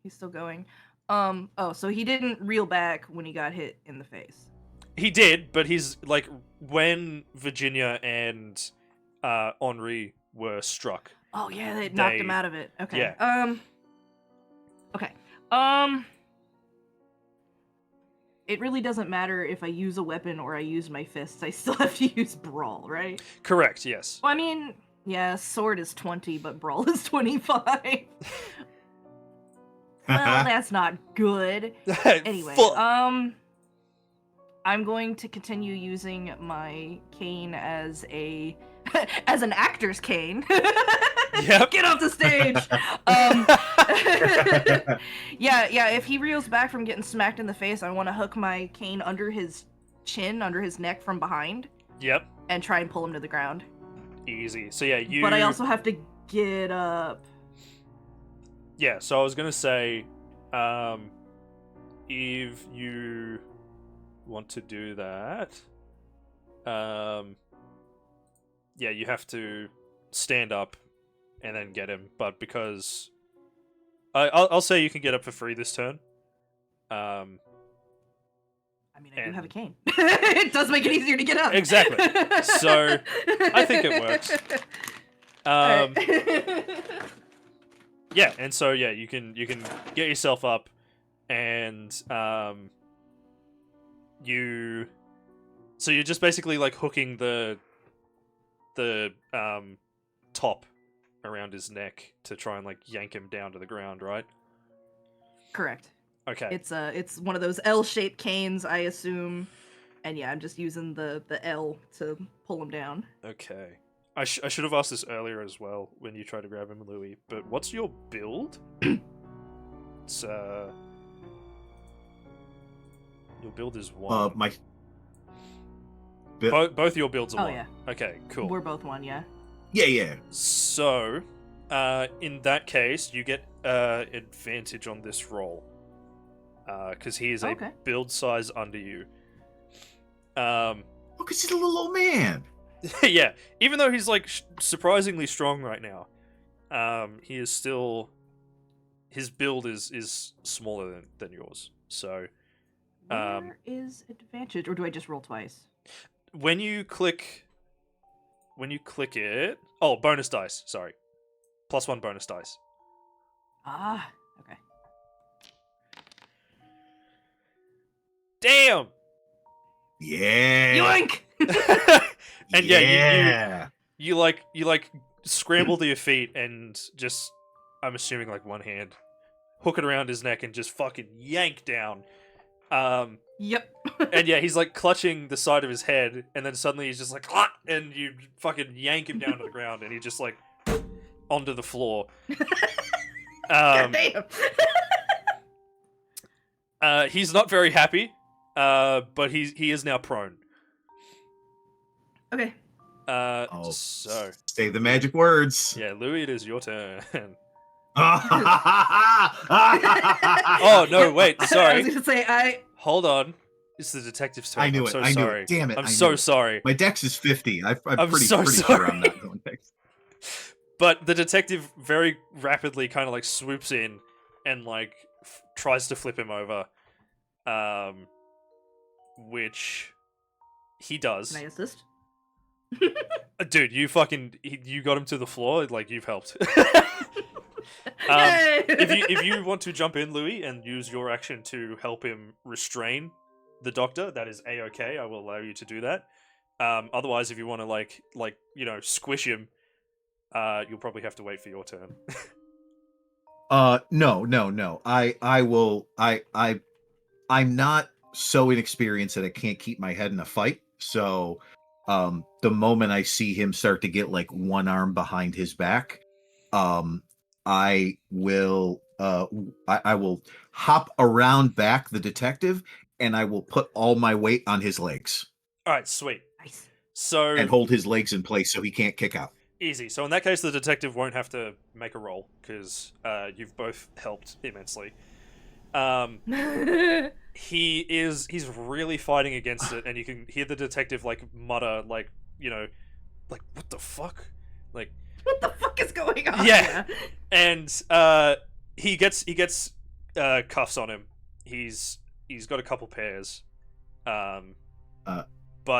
He's still going. So he didn't reel back when he got hit in the face. He did, but he's like when Virginia and Henri were struck. Oh yeah, they knocked him out of it. Okay. Yeah. Okay. it really doesn't matter if I use a weapon or I use my fists. I still have to use brawl, right? Correct. Yes. Well, I mean, yeah, sword is 20, but brawl is 25. Well, that's not good. Anyway, Fuck. I'm going to continue using my cane as a as an actor's cane. Yep. Get off the stage. Yeah. If he reels back from getting smacked in the face, I want to hook my cane under his chin, under his neck from behind, Yep. and try and pull him to the ground. Easy. So yeah, you. But I also have to get up. Yeah. So I was gonna say, if you want to do that, yeah, you have to stand up and then get him. But because I'll say you can get up for free this turn. I mean, I do have a And- cane. It does make it easier to get up. Exactly. So, I think it works. Alright. Yeah, and so yeah, you can get yourself up, and you're just basically like hooking the top around his neck to try and like yank him down to the ground, right? Correct. Okay. It's one of those L-shaped canes, I assume. And yeah, I'm just using the L to pull him down. Okay. I should have asked this earlier as well when you tried to grab him, Louis. But what's your build? It's your build is 1. my Both your builds are Oh 1. yeah, Okay, cool. we're both one, yeah. yeah. So, in that case, you get advantage on this roll. Because he is a Okay. build size under you. Oh, because he's a little old man. Yeah, even though he's like surprisingly strong right now, he is still. His build is smaller than yours. So, Where is advantage, or do I just roll twice? when you click it, oh, bonus dice. Sorry, +1 bonus dice. Ah, okay. Damn. Yeah. Yoink! And yeah, you like scramble to your feet and just, I'm assuming like one hand, hook it around his neck and just fucking yank down. Yep. And yeah, he's like clutching the side of his head, and then suddenly he's just like, ah! And you fucking yank him down to the ground, and he just like onto the floor. God damn. He's not very happy, but he is now prone. Okay. So say the magic words. yeah, Louis, it is your turn. oh Oh no, wait, I sorry. was gonna say Hold on. It's the detective's turn. I knew I'm it. so I knew sorry. it. Damn it. I'm I so knew it. sorry. My dex is 50. I'm I'm pretty so sure I'm sorry. not going next. But the detective very rapidly kind of like swoops in and like tries to flip him over, which he does. can I assist? Dude, you got him to the floor. Like, you've helped. Yay! if you want to jump in, Louis, and use your action to help him restrain the doctor, that is a-okay. I will allow you to do that. Otherwise, if you want to like squish him, you'll probably have to wait for your turn. No. I will. I'm not so inexperienced that I can't keep my head in a fight. So, the moment I see him start to get like one arm behind his back, I will. I will hop around back the detective, and I will put all my weight on his legs All right, sweet. Nice. So and hold his legs in place so he can't kick out. easy. So in that case, the detective won't have to make a roll because you've both helped immensely. He's really fighting against it, and you can hear the detective like mutter like what the fuck, like What the fuck is going on? Yeah. and he gets cuffs on him. He's got a couple pairs, but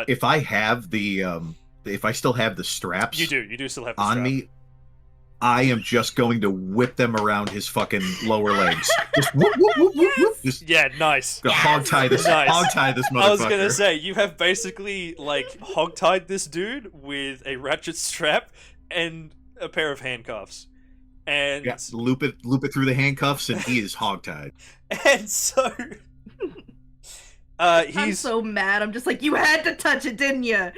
If I have the if I still have the straps you do still have the on strap. me, I am just going to whip them around his fucking lower legs. Just whoop, whoop, whoop, whoop, whoop. Just Yeah, nice. hog tie this Nice. hog tie this motherfucker. I was gonna say, you have basically, like, hog-tied this dude with a ratchet strap and a pair of handcuffs. And Yeah, loop it through the handcuffs, and he is hog tied. and so I'm he's so mad. I'm just like, you had to touch it, didn't you?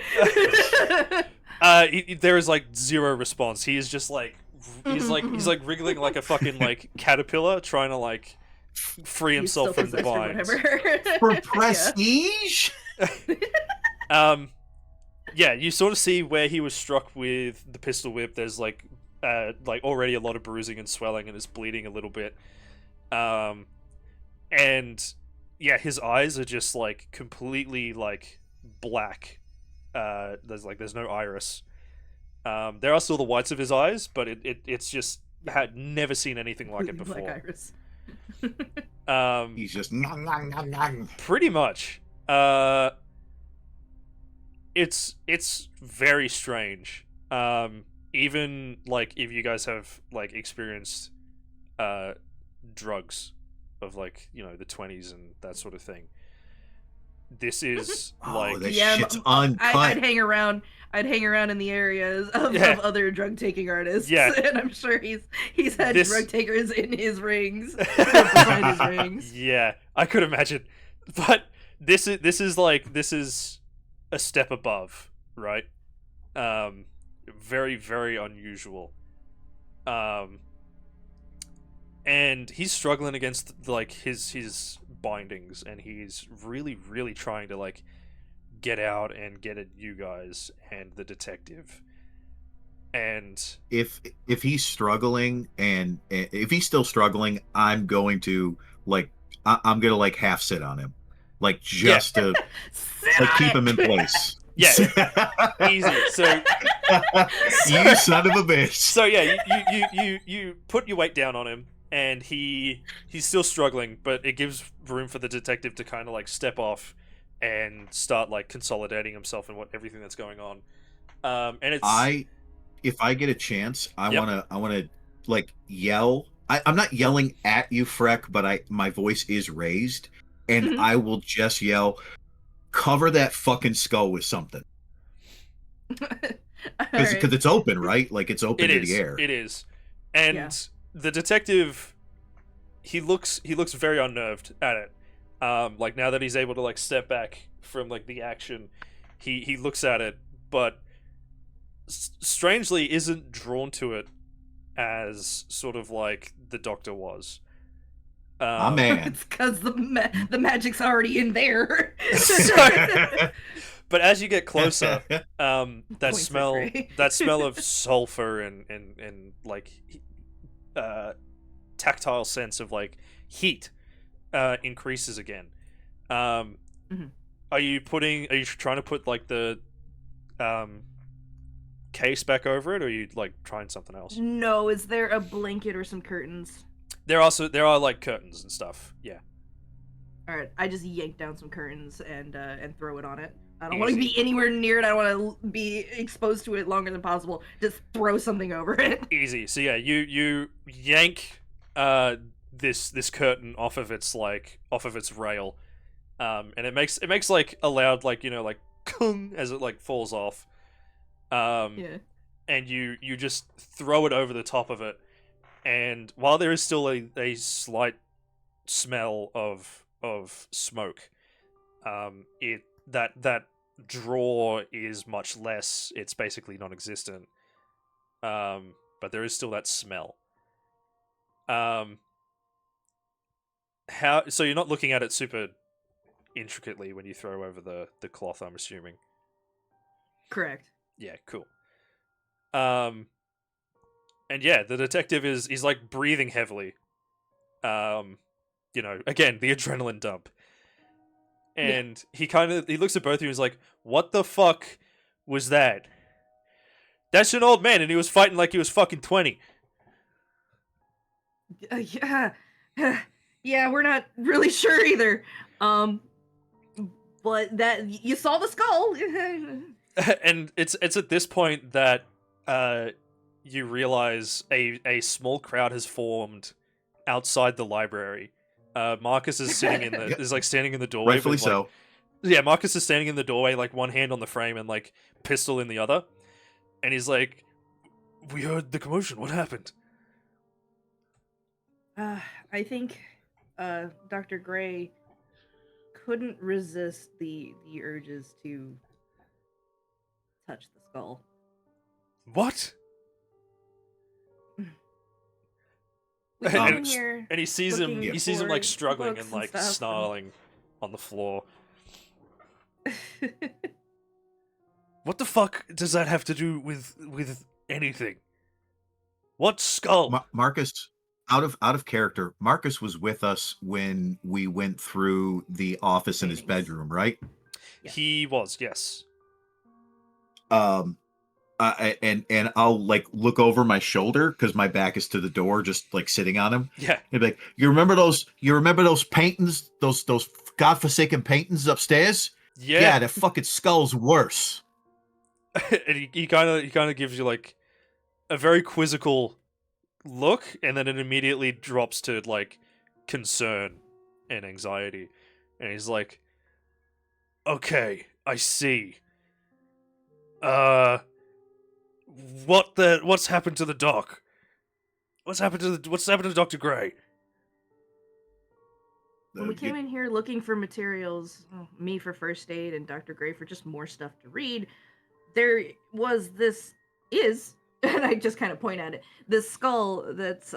there is like zero response. He is just like he's like wriggling like a fucking like caterpillar trying to like free himself from the binds. For prestige? Yeah, you sort of see where he was struck with the pistol whip. There's like already a lot of bruising and swelling, and it's bleeding a little bit. And yeah, his eyes are just like completely like black. There's no iris. There are still the whites of his eyes, but it's just had never seen anything like it before. Black iris. He's just nom, nom, nom, nom. Pretty much. It's very strange. Even like if you guys have like experienced drugs of like, you know, the 20s and that sort of thing. This is like this shit's uncut. I'd hang around in the areas of other drug taking artists. Yeah. And I'm sure he's had drug takers in his rings. Behind his rings. Yeah, I could imagine. But this is a step above, right? Very, very unusual. And he's struggling against like his bindings, and he's really, really trying to like get out and get at you guys and the detective. And if he's struggling, and if he's still struggling, I'm going to like I'm gonna like half sit on him, like just to like, keep him in place. Yeah, easy. So you son of a bitch. So yeah, you put your weight down on him, and he's still struggling, but it gives room for the detective to kind of like step off and start like consolidating himself and everything that's going on. And it's if I get a chance, I wanna like yell. I'm not yelling at you, Freck, but my voice is raised, and I will just yell, cover that fucking skull with something. Because it's open, right? Like it's open to the air. It is. And the detective, he looks very unnerved at it. Like now that he's able to like step back from like the action, he looks at it, but strangely isn't drawn to it as sort of like the Doctor was. Man. It's because the magic's already in there. But as you get closer, that smell of sulfur and like tactile sense of like heat increases again. Are you trying to put like the case back over it, or are you like trying something else? No, is there a blanket or some curtains? There are like curtains and stuff. Yeah. All right, I just yank down some curtains and throw it on it. I don't want to be anywhere near it. I don't want to be exposed to it longer than possible. Just throw something over it. Easy. So yeah, you yank this curtain off of its rail, and it makes like a loud like, you know, like kung as it like falls off. And you just throw it over the top of it. And while there is still a slight smell of smoke, that draw is much less. It's basically non-existent. But there is still that smell. So you're not looking at it super intricately when you throw over the cloth, I'm assuming. Correct. Yeah, cool. And yeah, the detective is like breathing heavily. You know, again, the adrenaline dump. And he looks at both of you and is like, what the fuck was that? That's an old man, and he was fighting like he was fucking 20. Yeah, we're not really sure either. But that you saw the skull. And it's at this point that you realize a small crowd has formed outside the library. Marcus is sitting in the Yep. is like standing in the doorway Rightfully with like so. yeah, Marcus is standing in the doorway, like one hand on the frame and like pistol in the other, and he's like, "We heard the commotion. What happened?" I think Dr. Gray couldn't resist the urges to touch the skull. What? We came and, in here and he sees him. looking He sees him like for struggling books and like stuff, snarling on the floor. What the fuck does that have to do with anything? What skull? Marcus, out of character. Marcus was with us when we went through the office in his Paintings. bedroom, right? Yes. He was, yes. And I'll like look over my shoulder because my back is to the door, just like sitting on him. Yeah. He'd be like, "You remember those? You remember those paintings? Those godforsaken paintings upstairs? Yeah. That fucking skull's worse." And he kind of gives you like a very quizzical look, and then it immediately drops to like concern and anxiety, and he's like, "Okay, I see. Uh, what's happened to the doc? What's happened to Dr. Gray?" When we came in here looking for materials, me for first aid and Dr. Gray for just more stuff to read, there was this and I just kind of point at it, this skull that's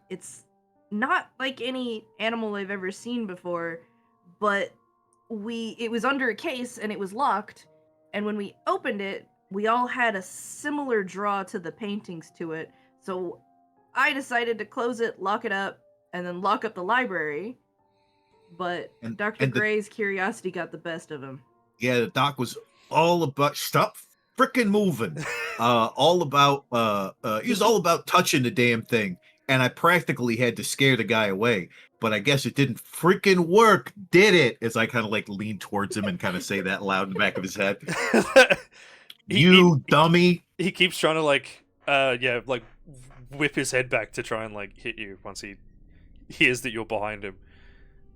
it's not like any animal I've ever seen before, but it was under a case and it was locked, and when we opened it, we all had a similar draw to the paintings to it. So I decided to close it, lock it up, and then lock up the library. But And- Dr. and the- Gray's curiosity got the best of him. Yeah, the doc was all about stop freaking moving. All about he was all about touching the damn thing. And I practically had to scare the guy away. But I guess it didn't freaking work, did it? As I kind of like lean towards him and kind of say that loud in the back of his head. You dummy. He keeps trying to like like whip his head back to try and like hit you once he hears that you're behind him.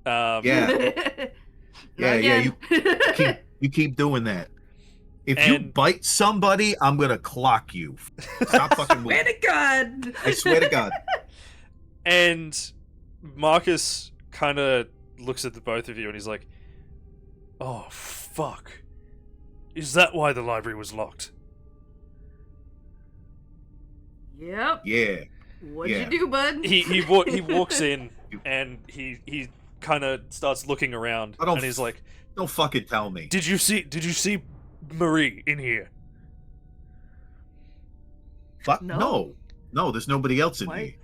Yeah. Yeah. You keep doing that. If you bite somebody, I'm gonna clock you. Stop fucking moving. Swear to God. I swear to God. And Marcus kind of looks at the both of you and he's like, "Oh fuck! Is that why the library was locked?" Yep. Yeah. What'd you do, bud? He walks in and he kind of starts looking around and he's like, "Don't fucking tell me. Did you see Marie in here?" Fuck No. No, there's nobody else in here.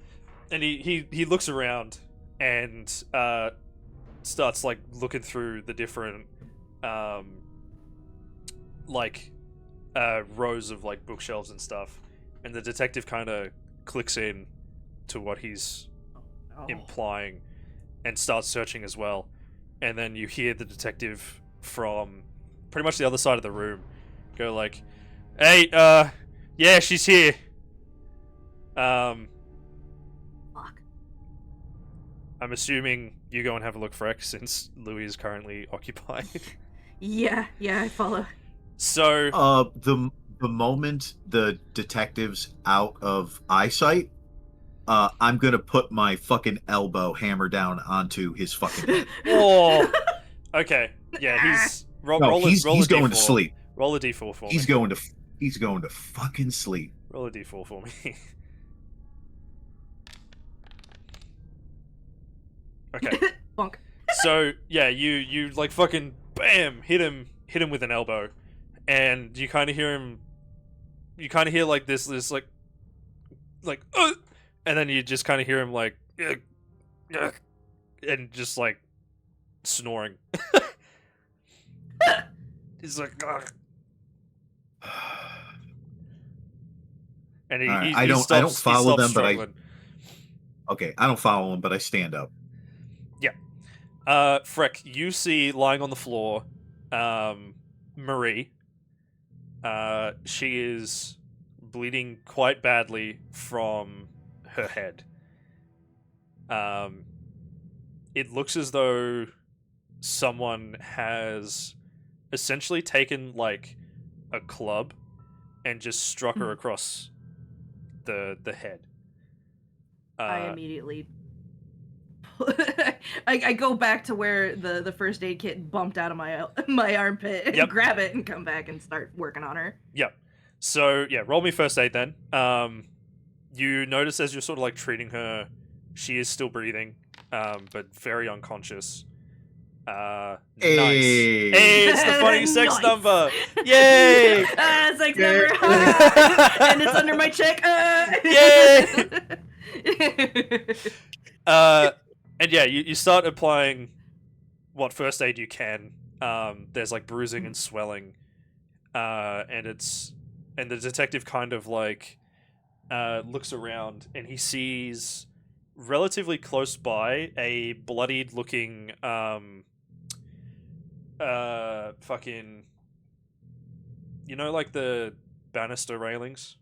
And he looks around and starts like looking through the different rows of like bookshelves and stuff, and the detective kind of clicks in to what he's implying and starts searching as well. And then you hear the detective from pretty much the other side of the room go like, "Hey, yeah, she's here. Fuck. I'm assuming you go and have a look, Freck, since Louis is currently occupied." Yeah, I follow. So the moment the detective's out of eyesight, I'm gonna put my fucking elbow hammer down onto his fucking head. Oh, okay. Yeah, he's he's going to sleep. Roll a d4 for me. He's going to fucking sleep. Roll a d4 for me. Okay. Bonk. So yeah, you like fucking bam hit him with an elbow, and you kind of hear him. You kind of hear like this like, and then you just kind of hear him like, and just like snoring. He's like, ugh. And I don't follow them, but I don't follow him, but I stand up. Yeah. Freck, you see lying on the floor, Marie. She is bleeding quite badly from her head. It looks as though someone has essentially taken like a club and just struck her across the head. I immediately I go back to where the first aid kit bumped out of my armpit and Yep. grab it and come back and start working on her. Yep. So yeah, roll me first aid then. You notice as you're sort of like treating her, she is still breathing, but very unconscious. Nice. Hey. Hey, it's the funny sex Nice. number. Yay! Sex Yay. number. And it's under my check. Yay! And yeah, you start applying what first aid you can. There's like bruising and swelling, and the detective kind of like looks around and he sees relatively close by a bloodied looking fucking, you know, like the banister railings,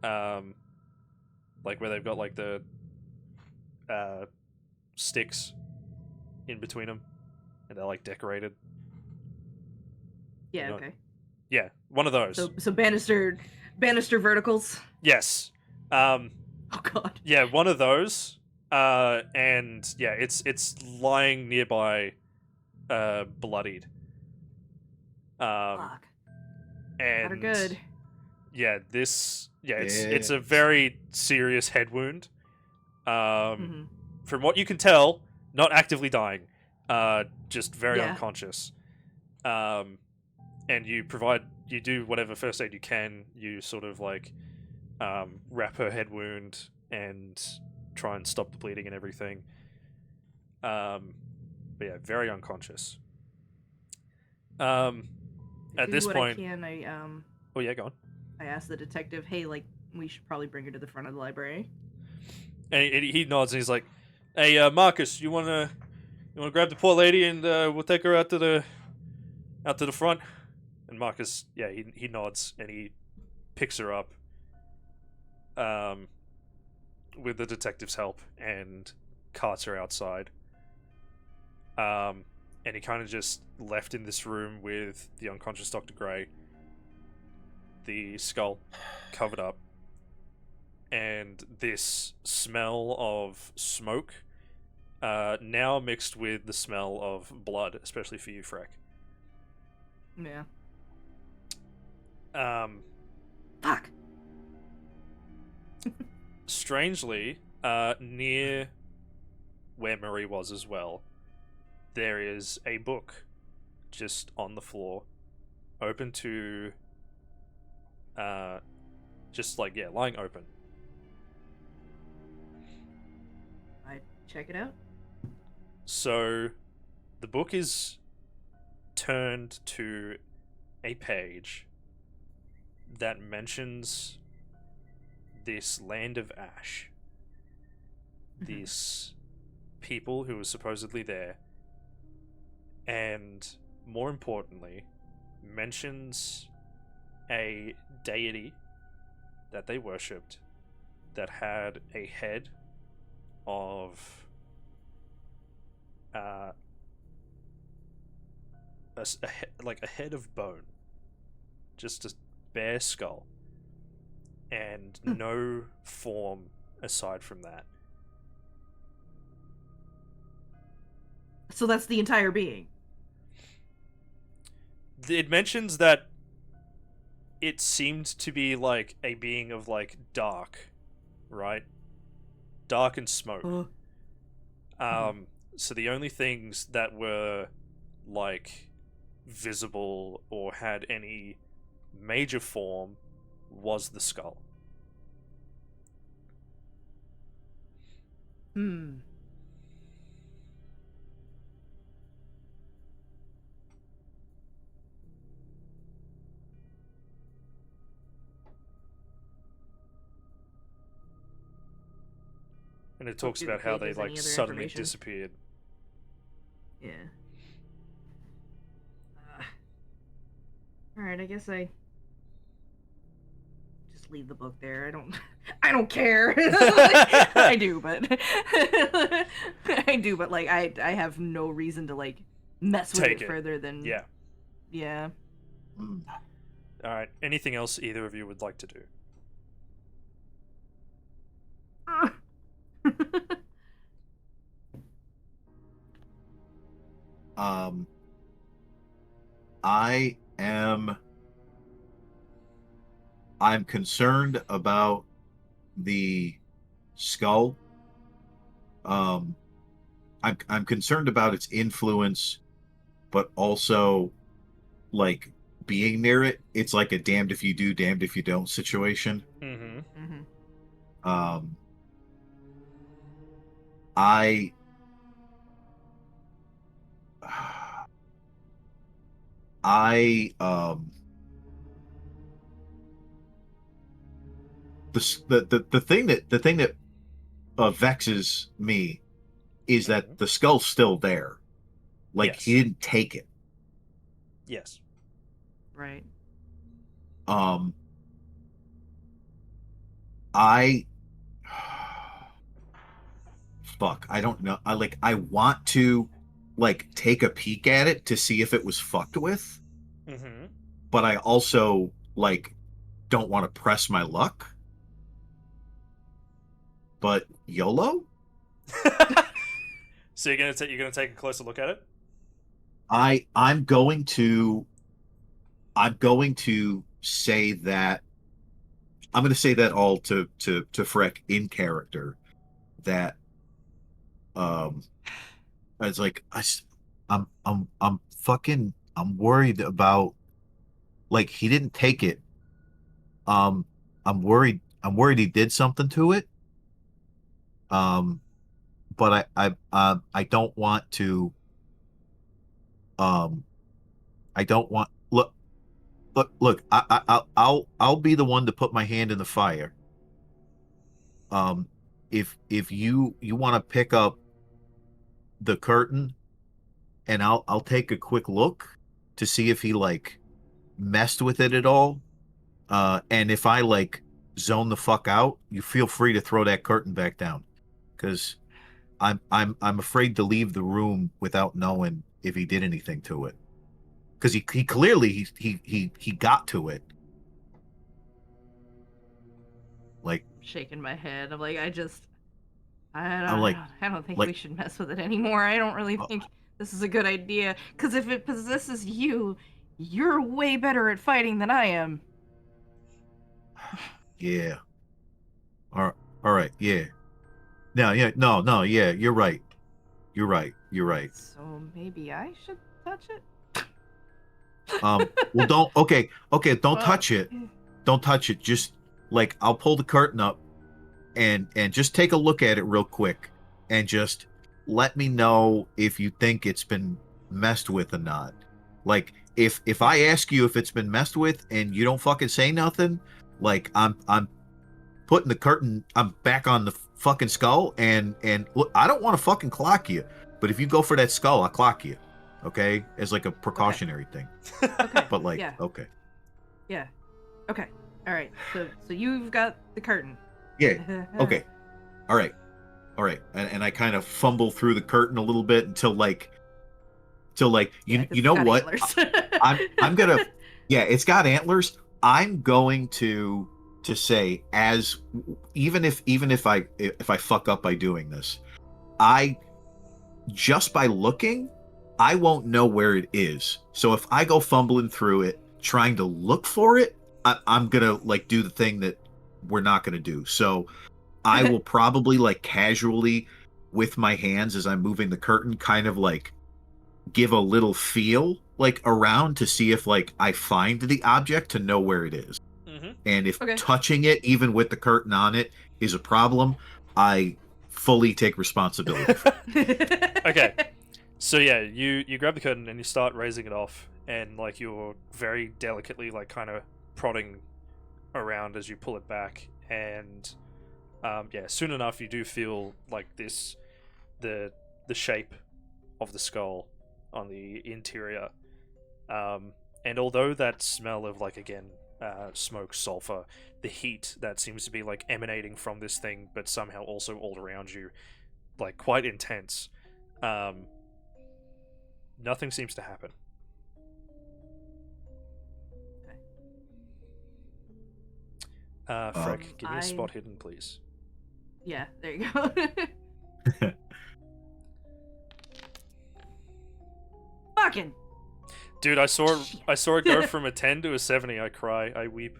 like where they've got like the sticks in between them and they're like decorated. Yeah, okay. Yeah, one of those. So banister verticals. Yes. Oh god. Yeah, one of those. And yeah, it's lying nearby, bloodied. Fuck. And Not good. yeah, it's a very serious head wound. From what you can tell, not actively dying, just very unconscious. And you do whatever first aid you can. You sort of like wrap her head wound and try and stop the bleeding and everything. But yeah, very unconscious. At this point, oh yeah, go on. I asked the detective, "Hey, like, we should probably bring her to the front of the library." And he nods and he's like, "Hey, Marcus, you wanna grab the poor lady and we'll take her out to the front." And Marcus, yeah, he nods and he picks her up, with the detective's help and carts her outside. And he kind of just left in this room with the unconscious Dr. Gray, the skull covered up, and this smell of smoke, now mixed with the smell of blood, especially for you, Freck. Yeah. Fuck. Strangely, near where Marie was as well, there is a book just on the floor, open to, just like, yeah, lying open. I check it out. So, the book is turned to a page that mentions this land of ash, these people who were supposedly there, and more importantly, mentions a deity that they worshipped that had a head of like a head of bone, just a bare skull, and no form aside from that. So that's the entire being. It mentions that it seemed to be like a being of like dark, right? Dark and smoke. So the only things that were like visible or had any major form was the skull. And it talks about how they like suddenly disappeared. Yeah. Alright, I guess I just leave the book there. I don't care. Like, I do, but I do, but like I have no reason to like mess with Take it it. further than Yeah. yeah. Mm. All right. Anything else either of you would like to do? Um, I am. I'm concerned about the skull. Um, I'm concerned about its influence, but also like being near it. It's like a damned if you do, damned if you don't situation. Mm-hmm. Mhm. Um, I I the thing that vexes me is that Mm-hmm. the skull's still there. Like he Yes. didn't take it. Yes. Right. Um, I fuck. I don't know. I want to like take a peek at it to see if it was fucked with, Mm-hmm. but I also like don't want to press my luck. But YOLO? So you're gonna take a closer look at it. I'm going to say that I'm going to say that all to Freck in character that um it's like I'm fucking I'm worried about like he didn't take it. Um I'm worried he did something to it. Um but I don't want to um I don't want look I'll be the one to put my hand in the fire. Um if you want to pick up the curtain and I'll take a quick look to see if he like messed with it at all. And if I like zone the fuck out, you feel free to throw that curtain back down because I'm afraid to leave the room without knowing if he did anything to it because he clearly he got to it. Like Shaking my head. I'm like I'm I don't think we like should mess with it anymore. I don't really uh, think this is a good idea. Because if it possesses you, you're way better at fighting than I am. yeah. All right, yeah. No, yeah, no, yeah. You're right. You're right. You're right. So maybe I should touch it? Well, don't. Okay, okay. Don't Well, touch it. Don't touch it. Just like I'll pull the curtain up and just take a look at it real quick, and just let me know if you think it's been messed with or not. Like if I ask you if it's been messed with and you don't fucking say nothing, like I'm putting the curtain. I'm back on the fucking skull, and look, I don't want to fucking clock you, but if you go for that skull, I'll clock you. Okay, as like a okay. precautionary thing. Okay. But like, Yeah. okay. Yeah. Okay. All right. So you've got the curtain. Yeah. Yeah, Okay. All right. All right. And I kind of fumble through the curtain a little bit until like because you it's know got what? antlers. I'm gonna yeah, it's got antlers. I'm going to say as even if I fuck up by doing this, I just by looking, I won't know where it is. So if I go fumbling through it, trying to look for it, I'm gonna like do the thing that we're not gonna do. So I will probably like casually with my hands as I'm moving the curtain, kind of like give a little feel like around to see if like I find the object to know where it is. Mm-hmm. And if Okay. touching it, even with the curtain on it, is a problem, I fully take responsibility for Okay. So yeah, you grab the curtain and you start raising it off, and like you're very delicately like kind of prodding around as you pull it back, and yeah, soon enough you do feel like the the shape of the skull on the interior, and although that smell of like again smoke, sulfur, the heat that seems to be like emanating from this thing, but somehow also all around you, like quite intense. Nothing seems to happen. Freck, give me a spot hidden, please. Yeah, there you go. Fucking Dude, I saw it go from a 10 to a 70. I cry. I weep.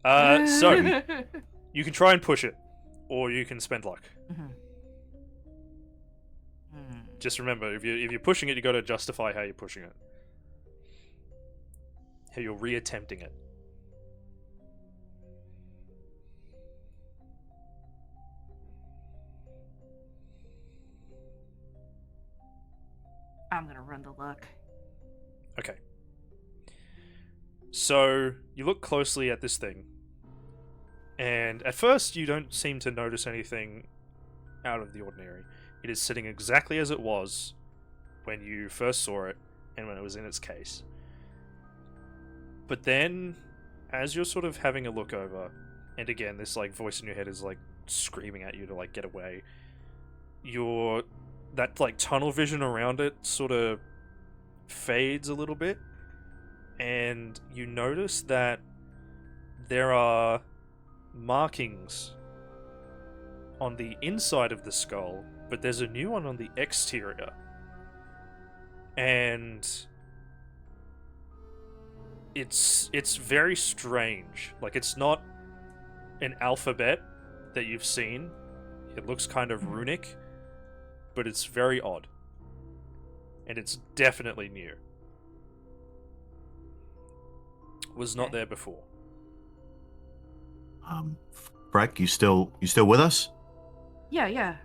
So you can try and push it, or you can spend luck. Just remember, if you're pushing it, you got to justify how you're pushing it, how you're reattempting it. I'm gonna run the luck. Okay. So you look closely at this thing, and at first you don't seem to notice anything out of the ordinary. It is sitting exactly as it was when you first saw it and when it was in its case. But then, as you're sort of having a look over, and again, this like voice in your head is like screaming at you to like get away, that like tunnel vision around it sort of fades a little bit, and you notice that there are markings on the inside of the skull, but there's a new one on the exterior. And it's very strange. Like, it's not an alphabet that you've seen. It looks kind of runic, but it's very odd. And it's definitely new. Was not there before. Freck, you still with us? Yeah.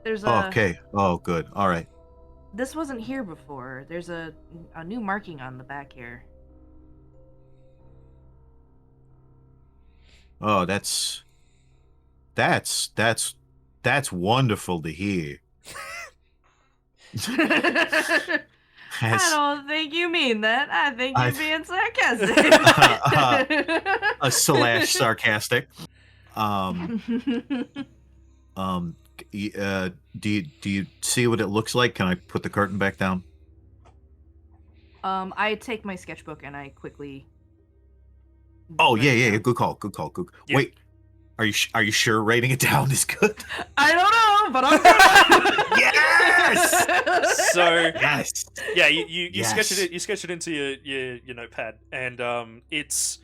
There's Oh, okay. Oh, good. All right. This wasn't here before. There's a new marking on the back here. Oh, that's wonderful to hear. I don't think you mean that. I think you're being sarcastic. Slash sarcastic. Do you see what it looks like? Can I put the curtain back down? I take my sketchbook and I quickly. Oh yeah. Good call. Yeah. Wait, are you sure writing it down is good? I don't know, but I'm gonna. Yes. So yes. Yeah, you Yes. sketch it into your notepad, and it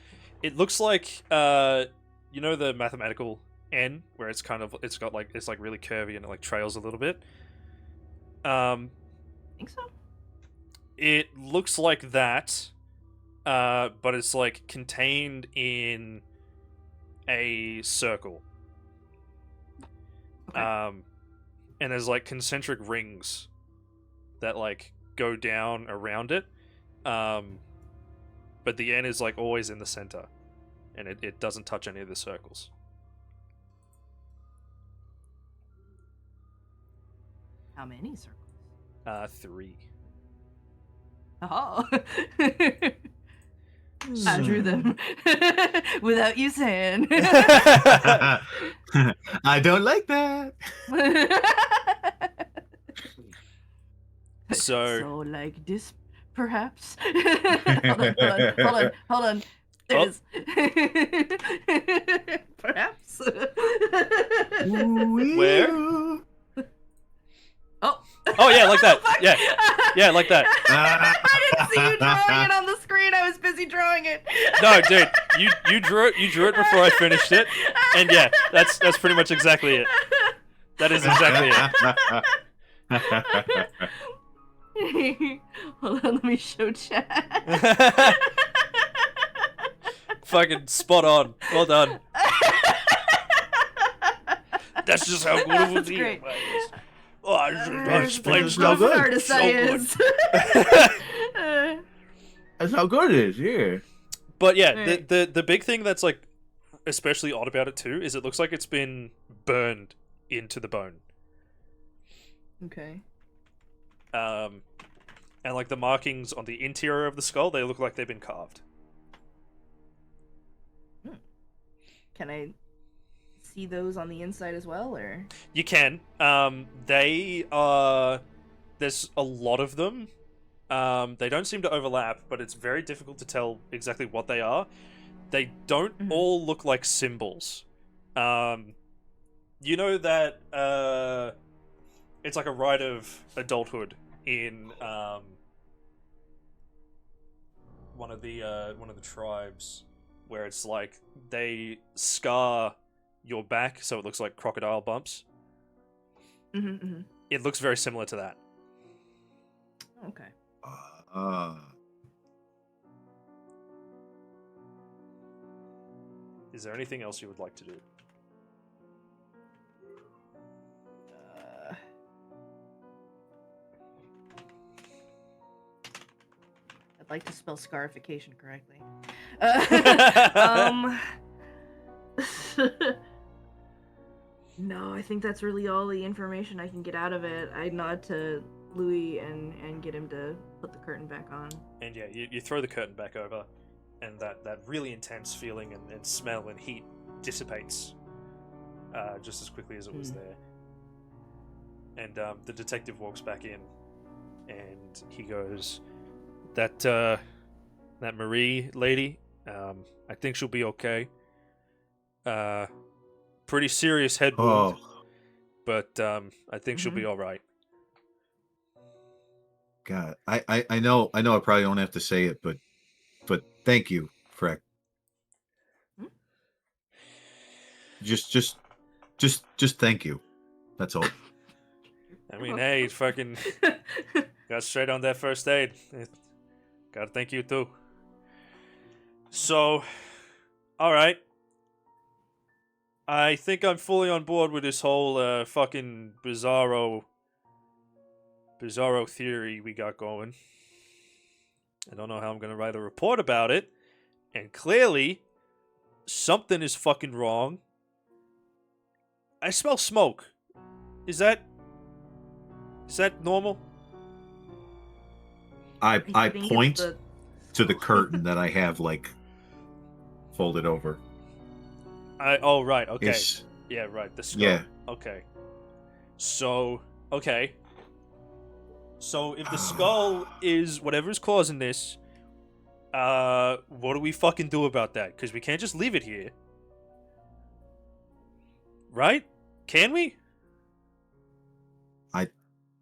looks like you know the mathematical N, where it's like really curvy and it like trails a little bit. Think so. It looks like that, but it's like contained in a circle. Okay. And there's like concentric rings that like go down around it. But the N is like always in the center, and it doesn't touch any of the circles. How many circles? 3. Oh. I drew them without you saying. I don't like that. So like this, perhaps. Hold on. There it is. Perhaps. Where? Oh yeah, like that. Yeah, like that. I didn't see you drawing it on the screen. I was busy drawing it. No, dude, you drew it before I finished it, and yeah, that's pretty much exactly it. That is exactly it. Hold on, let me show chat. Fucking spot on. Well done. That's just how good it was. Great. Oh, I explained so good. Artist I is. That's how good it is. Yeah. But yeah, the big thing that's like especially odd about it too is it looks like it's been burned into the bone. Okay. And like the markings on the interior of the skull, they look like they've been carved. Can I see those on the inside as well, or? You can. They are. There's a lot of them. They don't seem to overlap, but it's very difficult to tell exactly what they are. They don't all look like symbols. You know that it's like a rite of adulthood in one of the tribes, where it's like they scar your back so it looks like crocodile bumps. It looks very similar to that. Okay. Is there anything else you would like to do? I'd like to spell scarification correctly. No, I think that's really all the information I can get out of it. I nod to Louis and get him to put the curtain back on. And yeah, you throw the curtain back over, and that really intense feeling and smell and heat dissipates just as quickly as it was there. And the detective walks back in, and he goes, that Marie lady, I think she'll be okay. Pretty serious head wound, but I think she'll be all right. God, I know I probably don't have to say it, but thank you, Freck. Just thank you. That's all. I mean, hey, fucking got straight on that first aid. Gotta thank you too. So, all right. I think I'm fully on board with this whole fucking bizarro theory we got going. I don't know how I'm gonna write a report about it, and clearly something is fucking wrong. I smell smoke. Is that normal? I point to the curtain that I have like folded over. Oh right, okay. It's, yeah, right. The skull. Yeah. Okay. So okay. So if the skull is whatever's causing this, what do we fucking do about that? Because we can't just leave it here, right? Can we?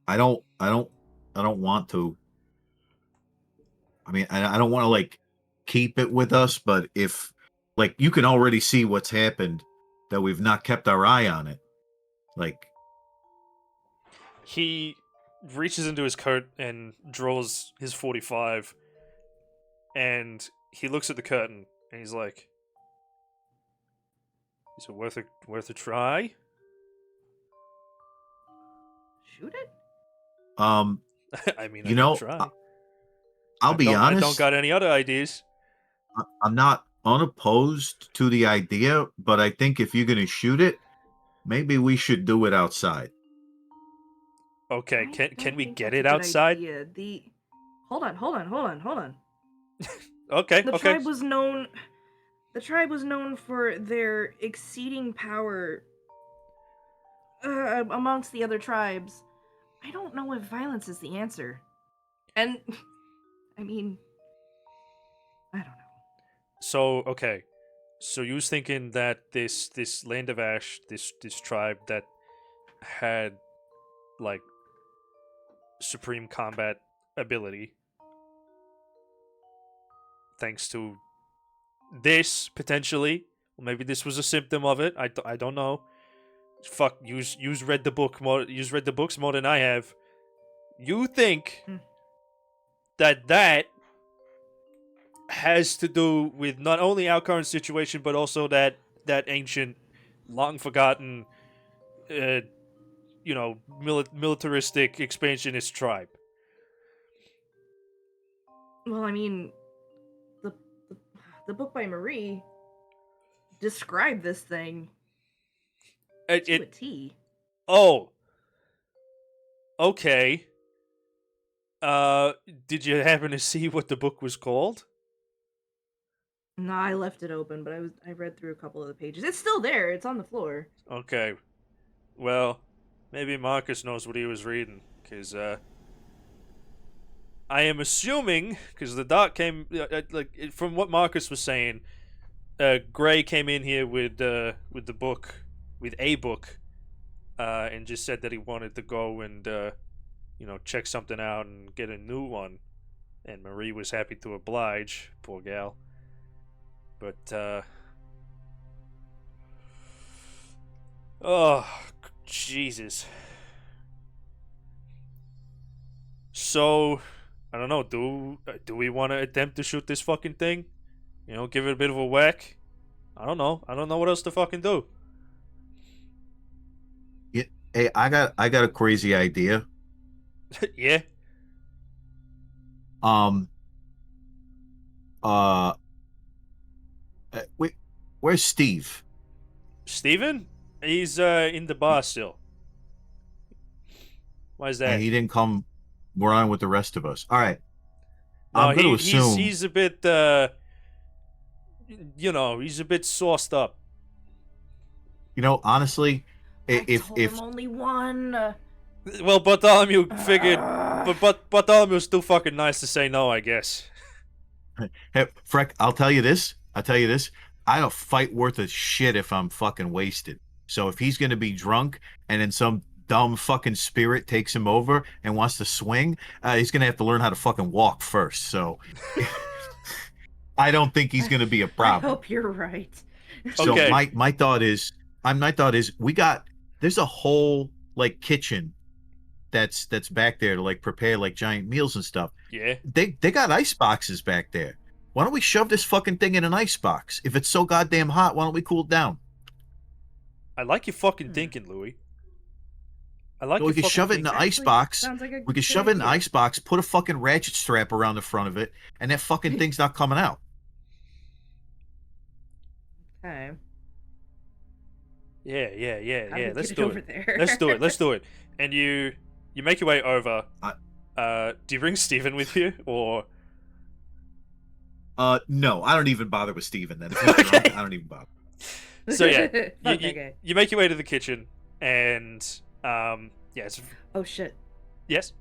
I don't want to. I mean, I don't want to like keep it with us, but if like you can already see what's happened, that we've not kept our eye on it. Like he reaches into his coat and draws his 45, and he looks at the curtain and he's like, "Is it worth a try?" Shoot it? I mean, you I know, can try. I'll be honest. I don't got any other ideas. I'm not unopposed to the idea, but I think if you're gonna shoot it, maybe we should do it outside. Okay, can we get it outside? Hold on. Okay, The okay. tribe was known for their exceeding power amongst the other tribes. I don't know if violence is the answer. And I mean, I don't know. So okay, so you was thinking that this land of ash, this tribe that had like supreme combat ability, thanks to this potentially, or maybe this was a symptom of it. I don't know. Fuck, you's read the book more. You's read the books more than I have. You think that has to do with not only our current situation, but also that ancient, long forgotten, militaristic expansionist tribe. Well, I mean, the the, the book by Marie described this thing to a T. Oh. Okay. Did you happen to see what the book was called? No, I left it open, but I read through a couple of the pages. It's still there. It's on the floor. Okay. Well, maybe Marcus knows what he was reading, because I am assuming, because the doc came, from what Marcus was saying, Gray came in here with the book, with a book, and just said that he wanted to go and check something out and get a new one, and Marie was happy to oblige, poor gal. But oh, Jesus. So, I don't know. Do we want to attempt to shoot this fucking thing? Give it a bit of a whack. I don't know. I don't know what else to fucking do. Yeah. Hey, I got a crazy idea. Yeah. Um. Uh. Wait. Where's Steve? Steven? He's in the bar still. Why is And that? he didn't come around with the rest of us. All right. No, I'm going to he's assume. he's a bit he's a bit sauced up. Honestly, I told if him only one. Well, Bartholomew figured, but Bartholomew's too fucking nice to say no, I guess. hey, Freck, I'll tell you this. I'll fight worth a shit if I'm fucking wasted. So if he's going to be drunk and then some dumb fucking spirit takes him over and wants to swing, he's going to have to learn how to fucking walk first. So I don't think he's going to be a I problem. hope you're right. So Okay. my thought is, there's a whole like kitchen that's back there to like prepare like giant meals and stuff. Yeah. They got ice boxes back there. Why don't we shove this fucking thing in an ice box? If it's so goddamn hot, why don't we cool it down? I like your fucking thinking, Louis. I like So your we could fucking shove it in thinking. the ice Actually, box. sounds like a We could good shove it in the idea. ice box, put a fucking ratchet strap around the front of it, and that fucking thing's not coming out. Okay. Yeah. How do we Let's get it do over it. there? Let's do it. And you make your way over. I, Do you bring Steven with you, or? no, I don't even bother with Steven then. If he's Okay. drunk, I don't even bother. So yeah, Fuck that guy. you make your way to the kitchen, and it's Oh shit. yes,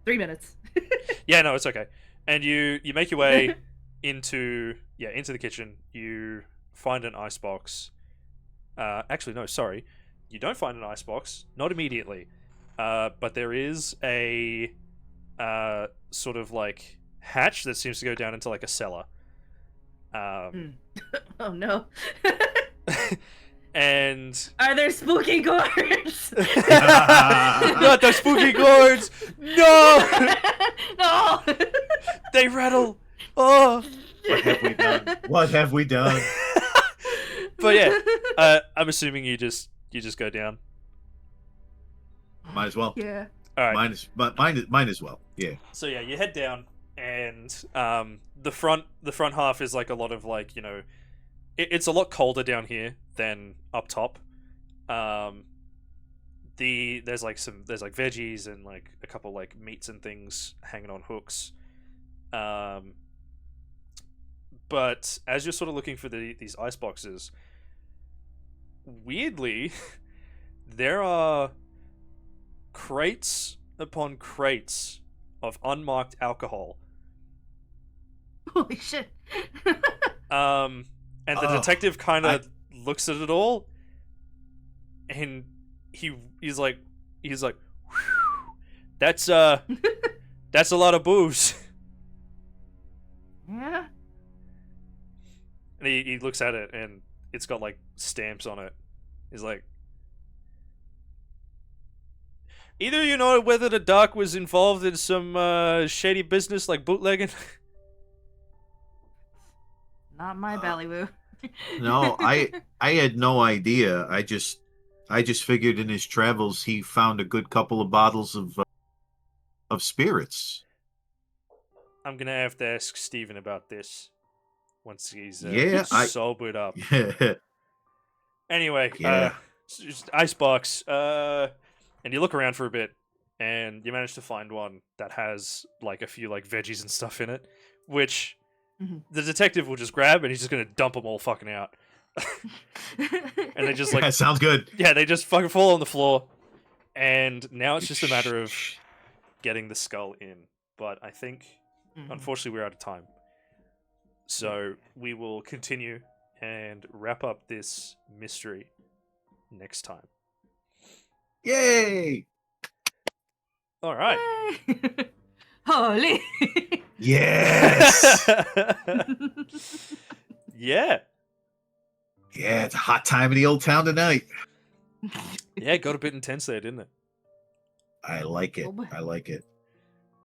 3 minutes. yeah, no, it's okay. And you make your way into the kitchen. You find an icebox. Actually, no, sorry, you don't find an icebox. Not immediately. But there is a sort of like hatch that seems to go down into like a cellar. Oh no. And Are there spooky gourds? not the spooky gourds. No, No. they rattle. Oh. What have we done? What have we done? But yeah, I'm assuming you just go down. Might as well. Yeah. All right. Mine as well. Yeah. So yeah, you head down, and the front half is like a lot of like it's a lot colder down here than up top. There's like veggies and like a couple like meats and things hanging on hooks. But as you're sort of looking for these ice boxes, weirdly, there are crates upon crates of unmarked alcohol. Holy shit. And the detective kind of looks at it all, and he's like, that's a lot of booze. Yeah. And he looks at it, and it's got like stamps on it. He's like, either you know whether the doc was involved in some shady business like bootlegging. Not my ballywoo. No, I had no idea. I just figured in his travels he found a good couple of bottles of spirits. I'm gonna have to ask Steven about this once he's sobered up. Yeah. Anyway, Yeah. just icebox. And you look around for a bit, and you manage to find one that has like a few like veggies and stuff in it, which Mhm. the detective will just grab and he's just gonna dump them all fucking out. And they just like, That sounds good. yeah, they just fucking fall on the floor. And now it's just a matter of getting the skull in. But I think, unfortunately, we're out of time. So we will continue and wrap up this mystery next time. Yay! All right. Yay! Holy. Yes. Yeah. Yeah, it's a hot time in the old town tonight. Yeah, it got a bit intense there, didn't it? I like it. Oh, boy. I like it.